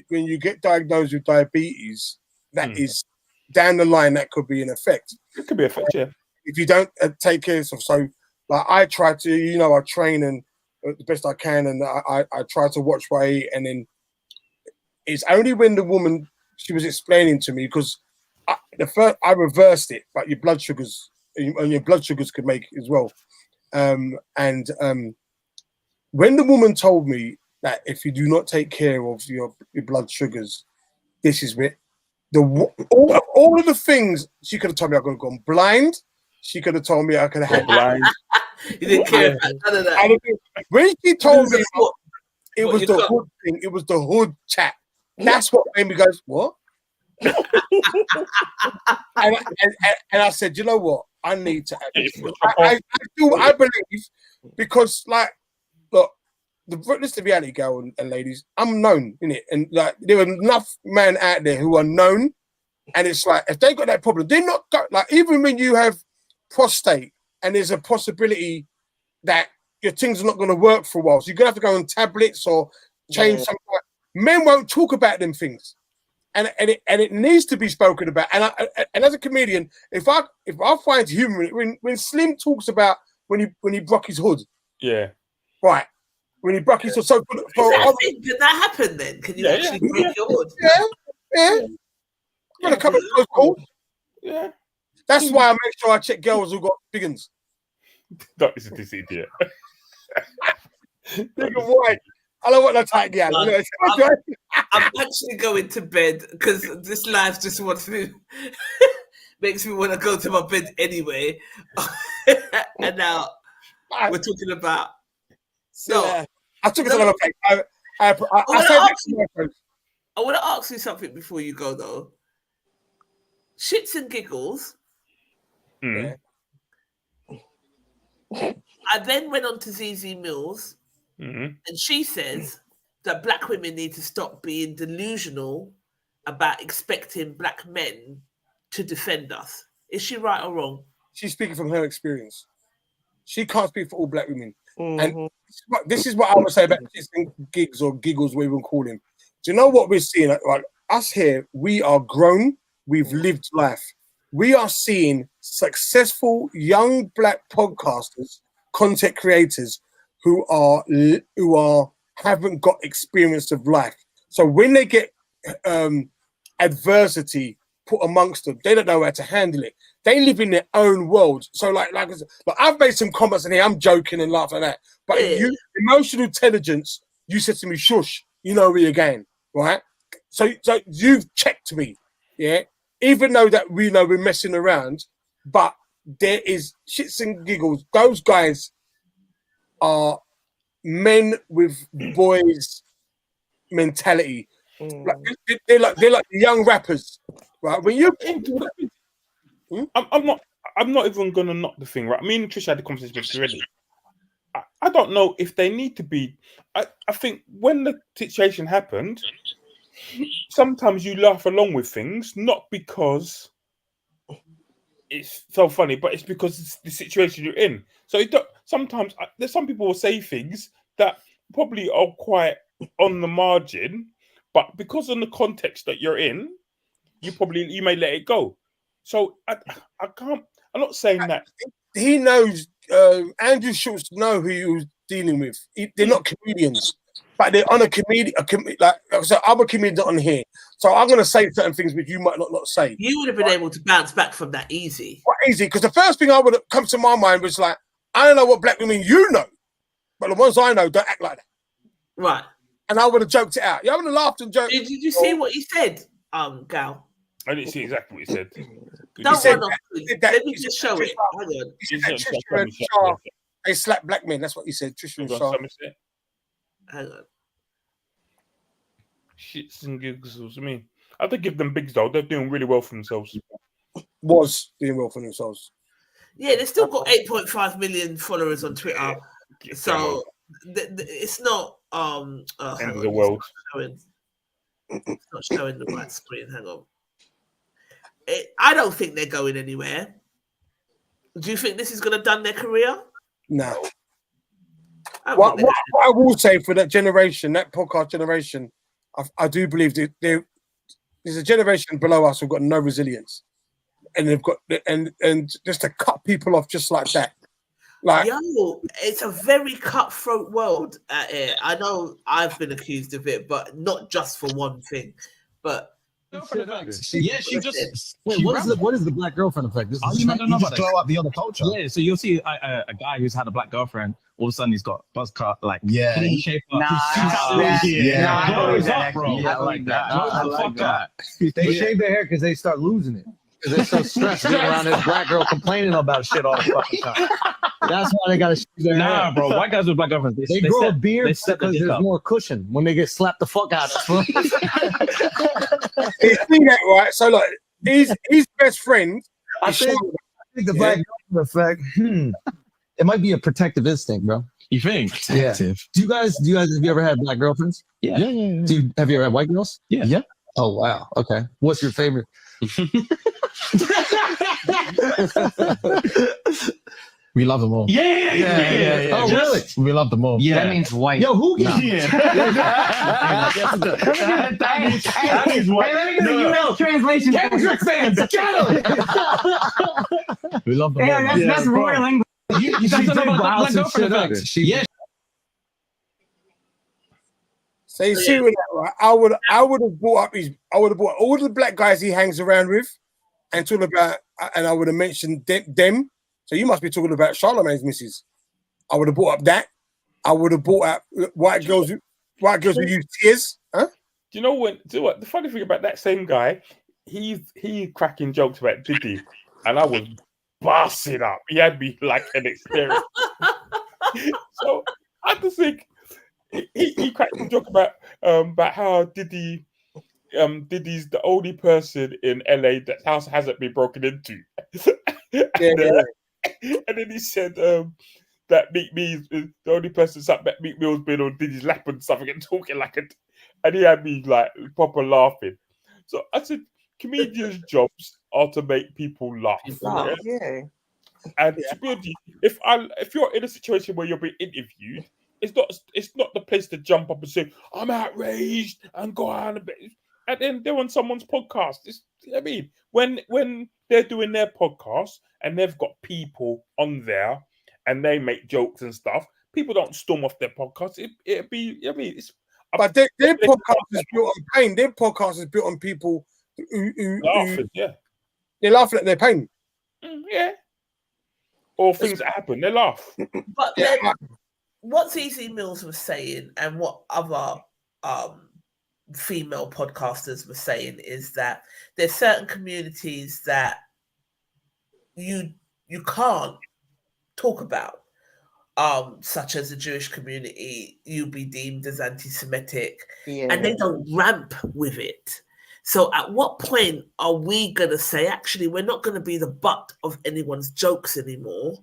you get diagnosed with diabetes, that is down the line that could be an effect. It could be an effect, yeah. If you don't take care of yourself. So, like I try to, I train and the best I can, and I try to watch what I eat, and then it's only when the woman, she was explaining to me, because I reversed it, but your blood sugars could make it as well. When the woman told me that if you do not take care of your blood sugars, this is it. All of the things she could have told me, I could have gone blind. She could have told me I could have had blind. You didn't care about none of that. When she told me it was the hood thing, it was the hood chat. That's what made me go, what? and I said, you know what? I need to. I believe, because like, look, this is the reality, girl and ladies. I'm known, innit? And like, there are enough men out there who are known, and it's like, if they got that problem, they're not like, even when you have prostate and there's a possibility that your things are not going to work for a while, so you're gonna have to go on tablets or change something. Men won't talk about them things. And it needs to be spoken about. And as a comedian, if I find humor when Slim talks about when he broke his hood, right, when he broke his hood. So did that happen then? Can you actually break your hood? Yeah. Got a couple of those calls. Yeah, that's why I make sure I check girls who got big uns. Don't listen to this idiot. Big and white. I don't want no tight gal. I'm actually going to bed because this life just wants me, makes me want to go to my bed anyway. And now we're talking about. I took it on a plate. I want to ask you something before you go, though. Shits and giggles. Mm. I then went on to ZZ Mills. Mm-hmm. And she says that black women need to stop being delusional about expecting black men to defend us. Is she right or wrong? She's speaking from her experience. She can't speak for all black women. And this is what I would say about gigs or giggles, we even call him. Do you know what we're seeing? Like us here, we are grown. We've lived life. We are seeing successful young black podcasters, content creators, who haven't got experience of life. So when they get adversity put amongst them, they don't know how to handle it. They live in their own world. So like I've made some comments in here, I'm joking and laughing at that. But you, emotional intelligence, you said to me, shush, you know where you're going, right? So you've checked me, yeah? Even though that we know we're messing around, but there is shits and giggles. Those guys are men with boys mentality. Like, they're like the young rappers, right? When you, I'm not even gonna knock the thing, right? Me and Trish had the conversation already. I don't know if they need to be. I think when the situation happened, sometimes you laugh along with things, not because it's so funny, but it's because it's the situation you're in. So sometimes there's some people will say things that probably are quite on the margin, but because of the context that you're in, you may let it go. So I can't. I'm not saying that he knows. Andrew Schultz know who he was dealing with. They're not comedians, but they're on a comedian. Like I said, I'm a comedian on here, so I'm going to say certain things which you might not say. You would have been able to bounce back from that easy. Quite easy, because the first thing I would have come to my mind was like, I don't know what black women you know, but the ones I know don't act like that. Right. And I would have joked it out. You would have laughed and joked. Did you see what he said, Gal? I didn't see exactly what he said. Let me just show it. Trisha and Shah, they slap black men. That's what he said. Trisha and Shah. Hang on. Shits and giggles. I mean, I have to give them bigs though. They're doing really well for themselves. Was doing well for themselves. Yeah, they still got 8.5 million followers on Twitter. So it's not end of the world. It's not showing the right screen. Hang on. I don't think they're going anywhere. Do you think this is going to done their career? No. What I will say for that generation, that podcast generation, I do believe that there's a generation below us who've got no resilience, and they've got and just to cut people off just like that. Like, yo, it's a very cutthroat world out here. I know I've been accused of it, but not just for one thing. But she just wait. What is the black girlfriend effect? This is you don't know about throw out the other culture. Yeah, so you'll see a guy who's had a black girlfriend. All of a sudden, he's got buzz cut, like clean shape up. I like that. They shave their hair because they start losing it. because they're so stressed being around this black girl complaining about shit all the fucking time. That's why they gotta shoot their hair. bro. White guys with black girlfriends, They grow a beard because there's more cushion when they get slapped the fuck out of. You see that, right? So like, his best friend. I think the black girl effect. It might be a protective instinct, bro. You think? Protective. Yeah. Have you ever had black girlfriends? Yeah. Have you ever had white girls? Yeah. Oh wow. Okay. What's your favorite? We love them all. Yeah. Oh really? We love them all. Yeah. That means white. Yo, who can? That means white. Let me get a UL translation. Kendrick fans, we love them all. That's royal language. You see Big Boss and shit up. So you see with that, right? I would have brought all the black guys he hangs around with, and talk about, and I would have mentioned them. So you must be talking about Charlemagne's missus. I would have brought up that. I would have brought up white girls who use tears. Huh? Do you know what? The funny thing about that same guy, he cracking jokes about Diddy, and I was busting up. He had me like an experience. So I just think he cracked a joke about how Diddy's the only person in LA that house hasn't been broken into. And then he said that Meek Mill is the only person that Meek Mill's been on Diddy's lap and something and talking like it, and he had me like proper laughing. So I said, comedians' jobs are to make people laugh. Yeah. And to be honest, if you're in a situation where you're being interviewed, it's not the place to jump up and say, I'm outraged and go on a bit. And then they're on someone's podcast. When they're doing their podcast and they've got people on there and they make jokes and stuff, people don't storm off their podcast. But their podcast is built on pain. Their podcast is built on people who laughing, they're laughing at their pain. Or things that happen, they laugh. But then, what ZZ Mills was saying and what other female podcasters were saying is that there's certain communities that you can't talk about, such as the Jewish community. You'll be deemed as anti-Semitic, and they don't ramp with it. So at what point are we going to say, actually, we're not going to be the butt of anyone's jokes anymore?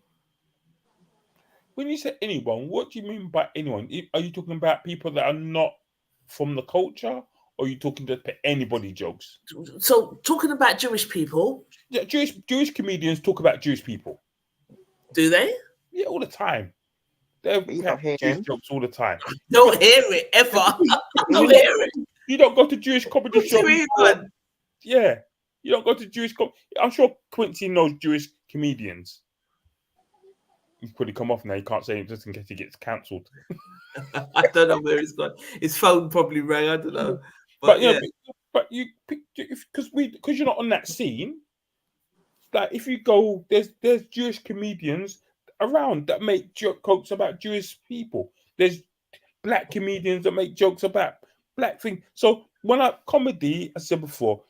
When you say anyone, what do you mean by anyone? Are you talking about people that are not from the culture, or are you talking to anybody jokes? So talking about Jewish people. Yeah, Jewish comedians talk about Jewish people. Do they? Yeah, all the time. They have Jewish jokes all the time. Don't hear it ever. Don't hear it. You don't go to Jewish comedy shows. Yeah, you don't go to Jewish. I'm sure Quincy knows Jewish comedians. He's probably come off now. He can't say it just in case he gets cancelled. I don't know where he's gone. His phone probably rang. I don't know. But because you're not on that scene. Like if you go, there's Jewish comedians around that make jokes about Jewish people. There's black comedians that make jokes about black things. So when comedy, I said before,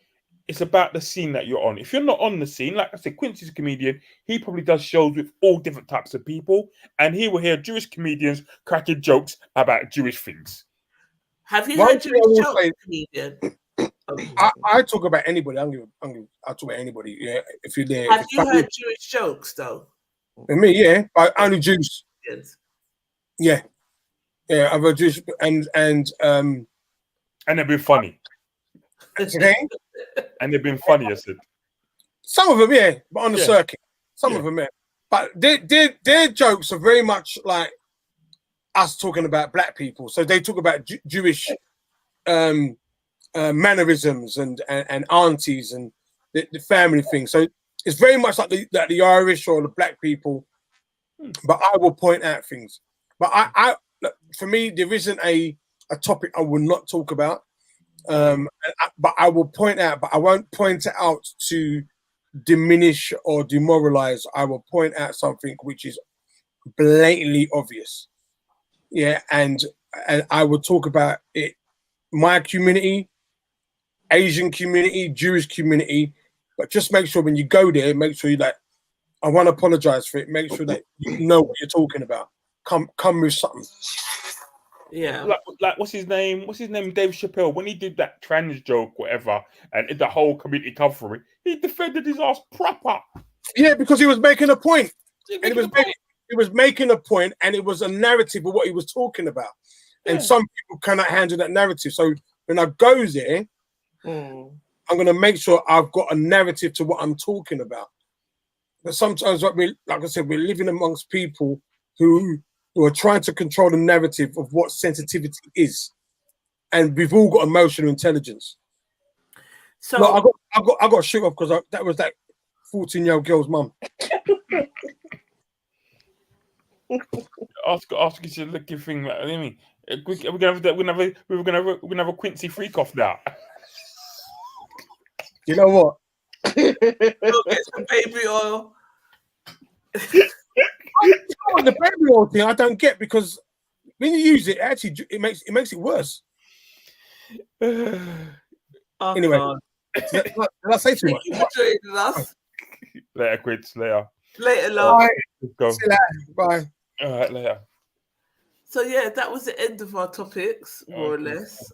it's about the scene that you're on. If you're not on the scene, like I said, Quincy's a comedian. He probably does shows with all different types of people, and he will hear Jewish comedians cracking jokes about Jewish things. Have you heard Jewish jokes, comedian? I talk about anybody. I'll talk about anybody. Yeah, if you're there. Have you heard Jewish jokes though? And me, yeah, but only Jews. Yeah, I've heard Jewish and they've been funny. Okay. And they've been funny, I said. Some of them, yeah, but on the circuit. Some of them, yeah. But their jokes are very much like us talking about black people. So they talk about Jewish mannerisms and aunties and the family thing. So it's very much like the Irish or the black people. But I will point out things. But I for me, there isn't a topic I will not talk about. But I will point out, but I won't point it out to diminish or demoralize. I will point out something which is blatantly obvious. Yeah, and I will talk about it. My community, Asian community, Jewish community But just make sure when you go there, make sure you like, I want to apologize for it. Make sure that you know what you're talking about. Come with something. Yeah. Like what's his name? Dave Chappelle. When he did that trans joke, whatever, and the whole community come for it, he defended his ass proper. Yeah, because he was making a point. He was making a point, and it was a narrative of what he was talking about. Yeah. And some people cannot handle that narrative. So when I go there, I'm going to make sure I've got a narrative to what I'm talking about. But sometimes, like I said, we're living amongst people who are trying to control the narrative of what sensitivity is, and we've all got emotional intelligence. So I got to shoot off because that was that 14-year-old girl's mum. Ask you a looking thing. I mean, we're gonna have a Quincy freak off now. You know what? Go get some baby oil. The baby oil thing I don't get, because when you use it, actually it makes it worse. Anyway, did I say too much? Thank you for joining us. Later, Quince. Later, love. Bye. Let's go. See you later. Bye. All right, later. So yeah, that was the end of our topics, more or less.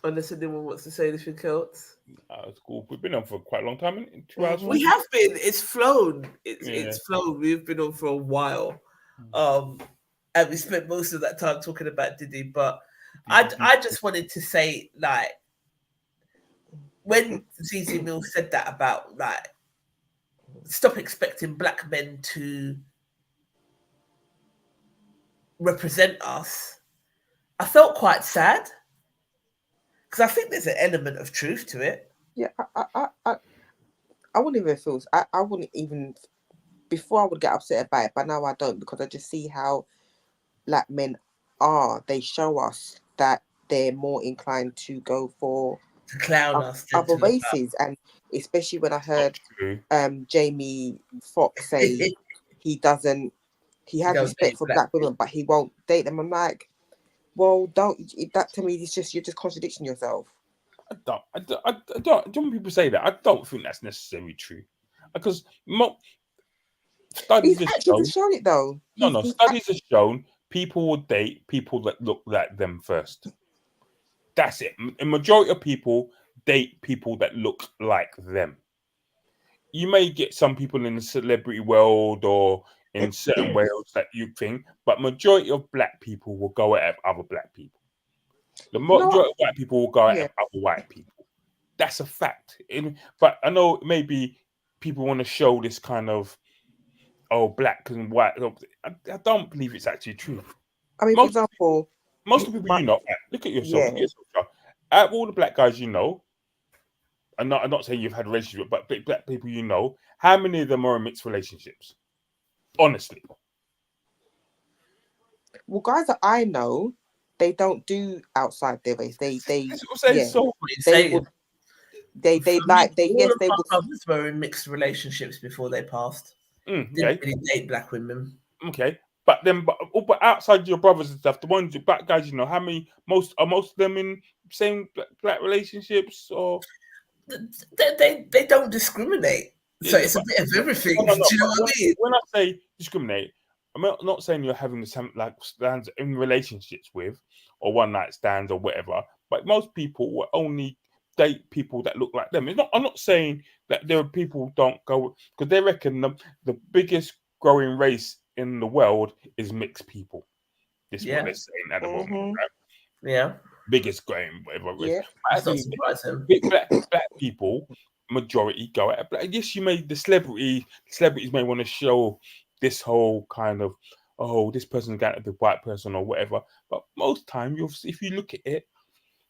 Unless anyone wants to say anything else. It's cool. We've been on for quite a long time. 2 hours. We have been. It's flown. It's flown. We've been on for a while. And we spent most of that time talking about Diddy. But I just wanted to say, like, when ZZ Mills said that about, like, stop expecting black men to represent us, I felt quite sad. Because I think there's an element of truth to it. Yeah, I wouldn't even feel. I wouldn't even. Before I would get upset about it, but now I don't, because I just see how black men are. They show us that they're more inclined to go for to clown us, other races, and especially when I heard Jamie Foxx say he has respect for black women, but he won't date them. I'm like, well, that to me is you're just contradicting yourself. I don't. When people say that, I don't think that's necessarily true, because studies have shown it though. Studies have shown people will date people that look like them first. That's it. A majority of people date people that look like them. You may get some people in the celebrity world or in certain worlds that you think, but majority of black people will go at other black people. The majority of white people will go at other white people. That's a fact. But I know maybe people want to show this kind of, black and white. I don't believe it's actually true. I mean, for example, most of the people you know, look at yourself. Out of all the black guys you know, I'm not saying you've had a relationship, but black people you know, how many of them are in mixed relationships? Honestly. Well, guys that I know, they don't do outside their race. They were in mixed relationships before they passed. Didn't really date black women. Okay. But outside your brothers and stuff, the ones black guys, you know, how many most of them in same black relationships, or they don't discriminate. So it's a bit of everything. Do you know what I mean? When I say discriminate, I'm not saying you're having the same like stands in relationships with, or one night stands or whatever. But most people will only date people that look like them. I'm not saying that there are people who don't go, because they reckon the biggest growing race in the world is mixed people. This is what they're saying at the moment, right? Yeah. Biggest growing, whatever. Yeah. I think big black people, majority go at black. Yes, the celebrities may want to show this whole kind of, this person's got the white person or whatever. But most time, if you look at it,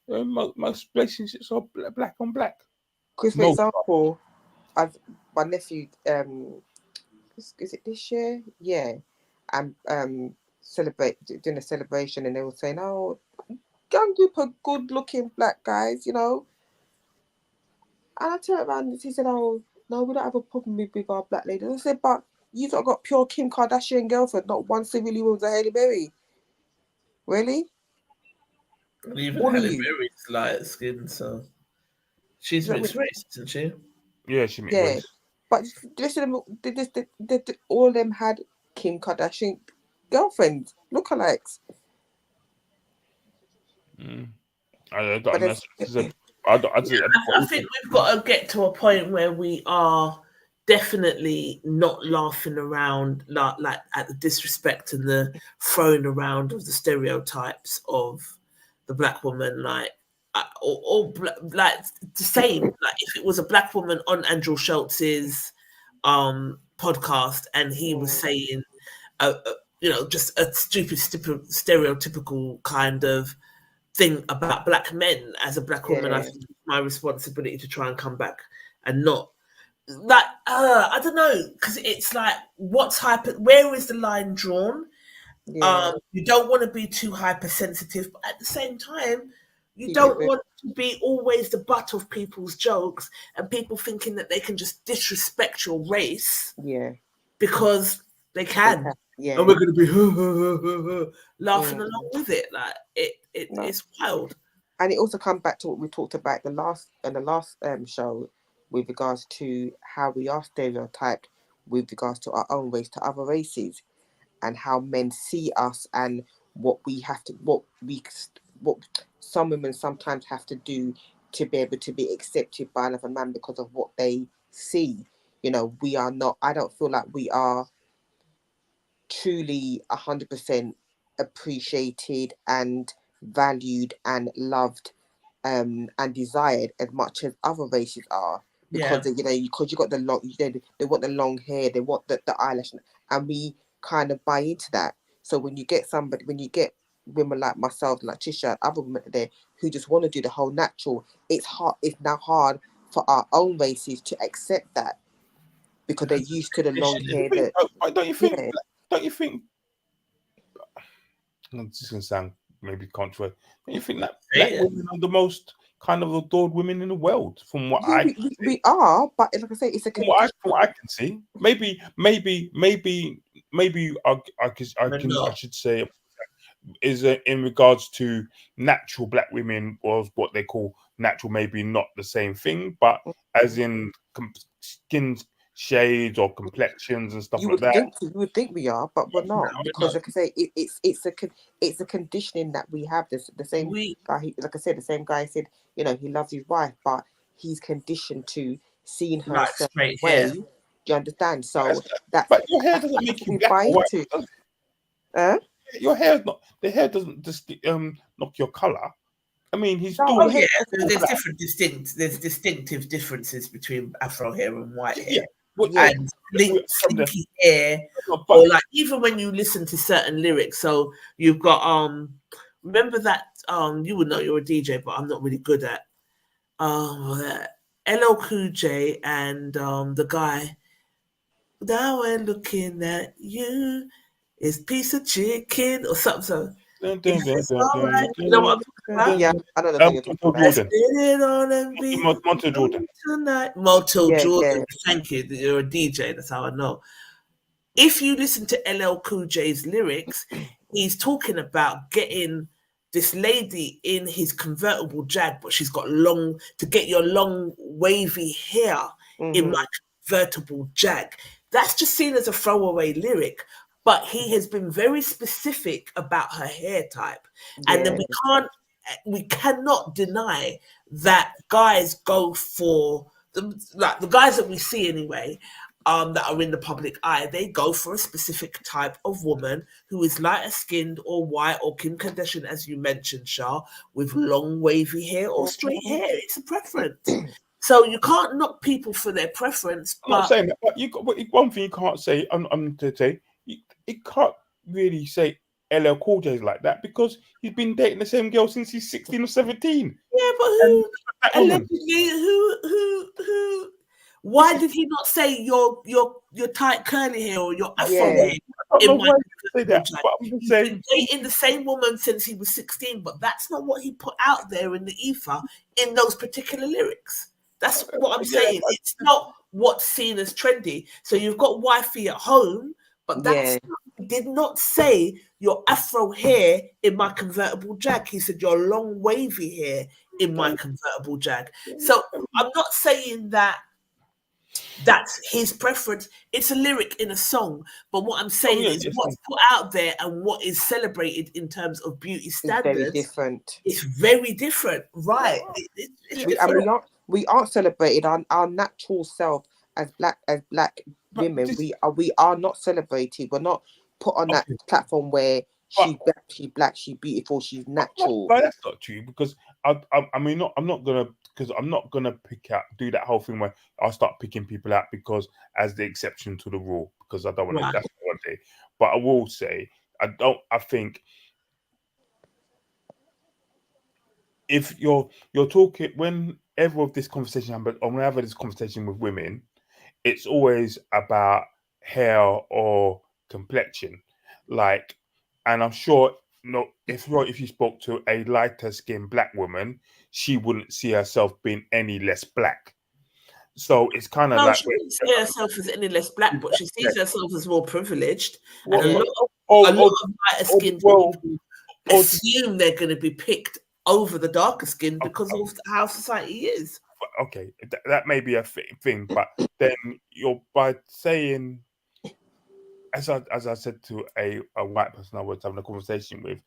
most relationships are black on black. Because, for example, my nephew, is it this year? Yeah. I'm doing a celebration, and they were saying, young group of good-looking black guys, you know. And I turned around and he said, no, we don't have a problem with our black ladies. I said, but you've got pure Kim Kardashian girlfriend, not one Civil Williams or Hailey Berry. Really? And even Hailey Berry's light skin, so. She's mixed race, isn't she? Yeah, she mixed race. But listen, all of them had Kim Kardashian girlfriends, lookalikes. I think we've got to get to a point where we are definitely not laughing around like at the disrespect and the throwing around of the stereotypes of the black woman, like like the same. Like if it was a black woman on Andrew Schultz's podcast and he was saying, just a stupid stereotypical kind of thing about black men as a black woman, I think it's my responsibility to try and come back and not like I don't know, because it's like where is the line drawn? You don't want to be too hypersensitive, but at the same time you don't want to be always the butt of people's jokes and people thinking that they can just disrespect your race because they can. And we're going to be laughing along with it. Like it's wild. And it also comes back to what we talked about in the last show with regards to how we are stereotyped with regards to our own race to other races, and how men see us and what some women sometimes have to do to be able to be accepted by another man because of what they see. We are not. I don't feel like we are truly 100% appreciated and valued and loved and desired as much as other races are, because because you got the long, they want the long hair, they want the eyelash, and we kind of buy into that. So when you get women like myself, like Tisha, other women there who just want to do the whole natural, it's now hard for our own races to accept that because they're used to the long hair. Don't you think? Don't you think? This is going to sound maybe controversial. Don't you think that black women are the most kind of adored women in the world? From what we are, but like I say, it's from what I can see. Maybe I should say is in regards to natural black women, or what they call natural, maybe not the same thing, but as in skin shades or complexions and stuff like that. You would think we are, but we're not, because like I say, it's a conditioning that we have. The same guy, like I said, the same guy said, he loves his wife, but he's conditioned to seeing her a certain way. Do you understand? So but your hair doesn't make you black or white. Your hair the hair doesn't just knock your color. I mean, he's still. There's distinctive differences between afro hair and white hair. And slinky hair, or like even when you listen to certain lyrics. So you've got remember that you would know, you're a DJ, but I'm not really good at LL Cool J and the guy. Now we're looking at you, is piece of chicken or something. So you know what I'm talking about? Yeah, I don't know. Montel Jordan. Montel Jordan. Thank you. You're a DJ. That's how I know. If you listen to LL Cool J's lyrics, he's talking about getting this lady in his convertible Jag, but she's got to get your long wavy hair in my convertible Jag. That's just seen as a throwaway lyric. But he has been very specific about her hair type. And then we cannot deny that guys go for, the guys that we see anyway, that are in the public eye, they go for a specific type of woman who is lighter skinned or white, or Kim Kardashian, as you mentioned, Shah, with long wavy hair or straight hair. It's a preference. So you can't knock people for their preference. I'm not saying that, but one thing you can't say, I'm to say, you can't really say LL Cool J is like that, because he's been dating the same girl since he's 16 or 17. Yeah, but who? Why did he not say your tight curly hair or your afro hair? He's been dating the same woman since he was 16, but that's not what he put out there in the ether in those particular lyrics. That's what I'm saying. It's not what's seen as trendy. So you've got wifey at home, but that's he did not say your afro hair in my convertible Jag. He said your long wavy hair in my convertible Jag. So I'm not saying that that's his preference. It's a lyric in a song, but what I'm saying is what's put out there and what is celebrated in terms of beauty standards very different. It's very different, right? We aren't celebrated our natural self as black women. We are not celebrated. We're not put on that platform where she's black, she's beautiful, she's natural. But that's not true, because I'm not gonna do that whole thing where I'll start picking people out because as the exception to the rule, because I don't want to. That's one day. But I will say I think if you're talking, whenever of this conversation happens, or whenever this conversation with women, it's always about hair or complexion, like, and I'm sure. No, if you spoke to a lighter skinned black woman, she wouldn't see herself being any less black. So it's kind of like she doesn't see herself as any less black, but she sees herself as more privileged. And a lot of lighter skinned people assume they're going to be picked over the darker skin because of how society is. Okay, that may be a thing, but then by saying, as I said to a white person I was having a conversation with,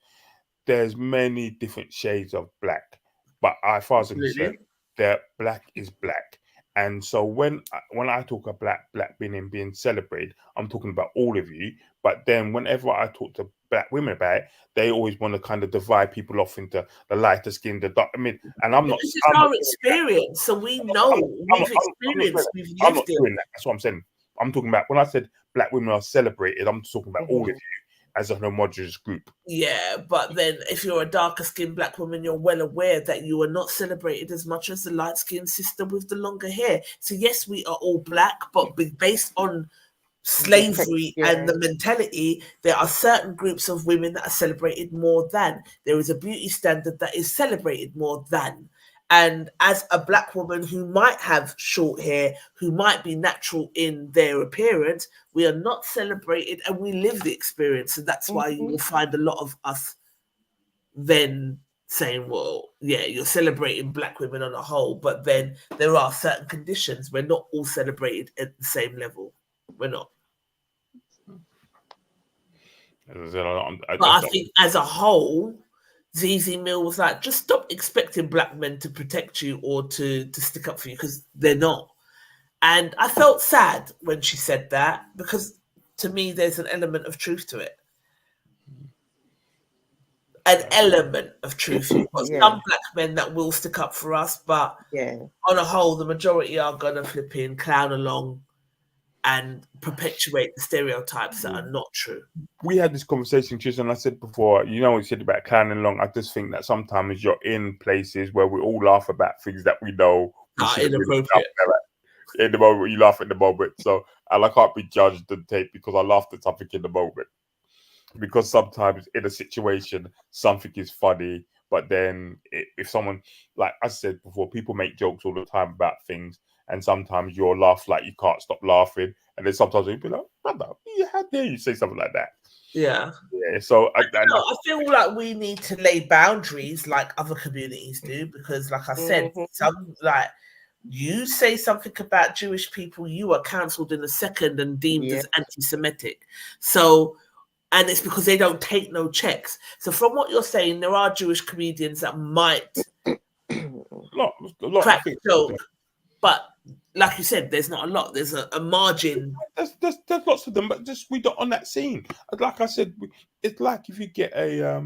there's many different shades of black, but as far as I'm concerned, that black is black. And so when I talk about black being celebrated, I'm talking about all of you. But then whenever I talk to black women about it, they always want to kind of divide people off into the lighter skin, the dark. I mean, and I'm not. This is our experience, so we know we've experienced. We've lived I'm not doing that. That's what I'm saying. I'm talking about when I said black women are celebrated, I'm talking about all of you as a homogenous group. Yeah, but then if you're a darker skinned black woman, you're well aware that you are not celebrated as much as the light skinned sister with the longer hair. So yes, we are all black, but based on slavery and the mentality, there are certain groups of women that are celebrated more than. There is a beauty standard that is celebrated more than. And as a black woman who might have short hair, who might be natural in their appearance, we are not celebrated and we live the experience. And that's why you will find a lot of us then saying, well, yeah, you're celebrating black women on a whole, but then there are certain conditions. We're not all celebrated at the same level. We're not. But I think as a whole, ZZ Mill was like, just stop expecting black men to protect you or to stick up for you, because they're not. And I felt sad when she said that, because to me, there's an element of truth to it. An element of truth. You've got some black men that will stick up for us, but on a whole, the majority are going to flip in, clown along, and perpetuate the stereotypes that are not true. We had this conversation, Trish, and I said before, we said about clowning along. I just think that sometimes you're in places where we all laugh about things that we know inappropriate. In the moment, you laugh at the moment. So, and I can't be judged and take because I laughed at something in the moment. Because sometimes in a situation, something is funny, but then if someone, like I said before, people make jokes all the time about things. And sometimes you'll laugh like you can't stop laughing. And then sometimes you'll be like, brother, how dare you say something like that? Yeah. Yeah. So I feel like we need to lay boundaries like other communities do, because like I said, some like you say something about Jewish people, you are cancelled in a second and deemed as anti-Semitic. So, and it's because they don't take no checks. So from what you're saying, there are Jewish comedians that might crack a joke. But like you said, there's not a lot. There's a margin. There's lots of them, but just we don't on that scene. Like I said, it's like if you get a.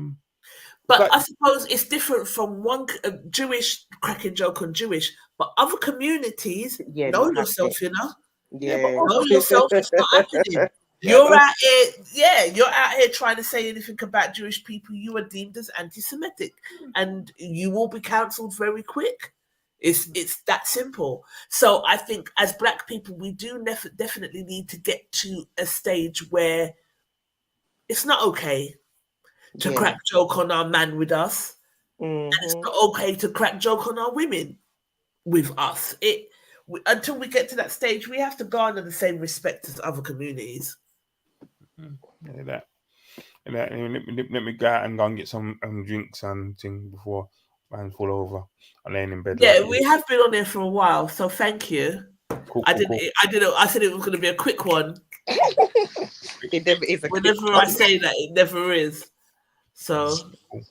But I suppose it's different from one Jewish cracking joke on Jewish, but other communities know yourself, know yourself. It's not happening. You're out here, you're out here trying to say anything about Jewish people, you are deemed as anti-Semitic, and you will be cancelled very quick. It's that simple. So I think as black people, we do definitely need to get to a stage where it's not okay to crack joke on our man with us, and it's not okay to crack joke on our women with us. Until we get to that stage, we have to garner the same respect as other communities. Let me go out and go and get some drinks and thing before and fall over and laying in bed. Yeah, like, we have been on there for a while, so thank you. Cool, I said it was going to be a quick one. It never is. Whenever I say that, it never is. So, cool.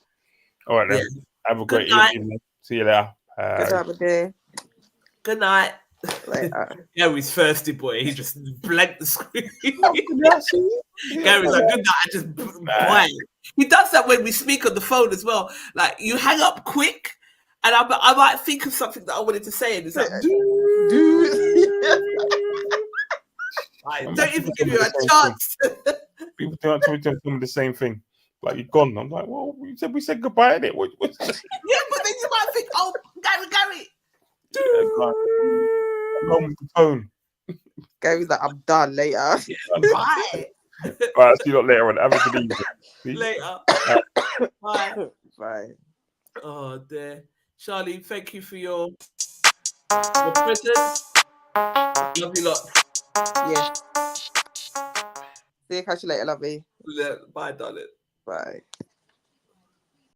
All right then. Yeah. Have a Good great night. evening. See you later. Good to have a day. Good night. Later. Gary's thirsty boy. He just blanked the screen. Yeah. Gary's like, good night. I just blank. He does that when we speak on the phone as well. Like, you hang up quick, and I might think of something that I wanted to say, and it's like, I don't even give you a chance. People tell me the same thing. Like, you're gone. I'm like, well, we said goodbye, innit? What? Yeah, but then you might think, oh, Gary. Along with the phone. Gary's like, I'm done later. Bye. All right, see you lot later on. Have a good evening. See? Later. Bye. Bye. Oh, dear. Charlie, thank you for your presence. Love you lot. Yes. See you, catch you later, lovey. Bye, darling. Bye.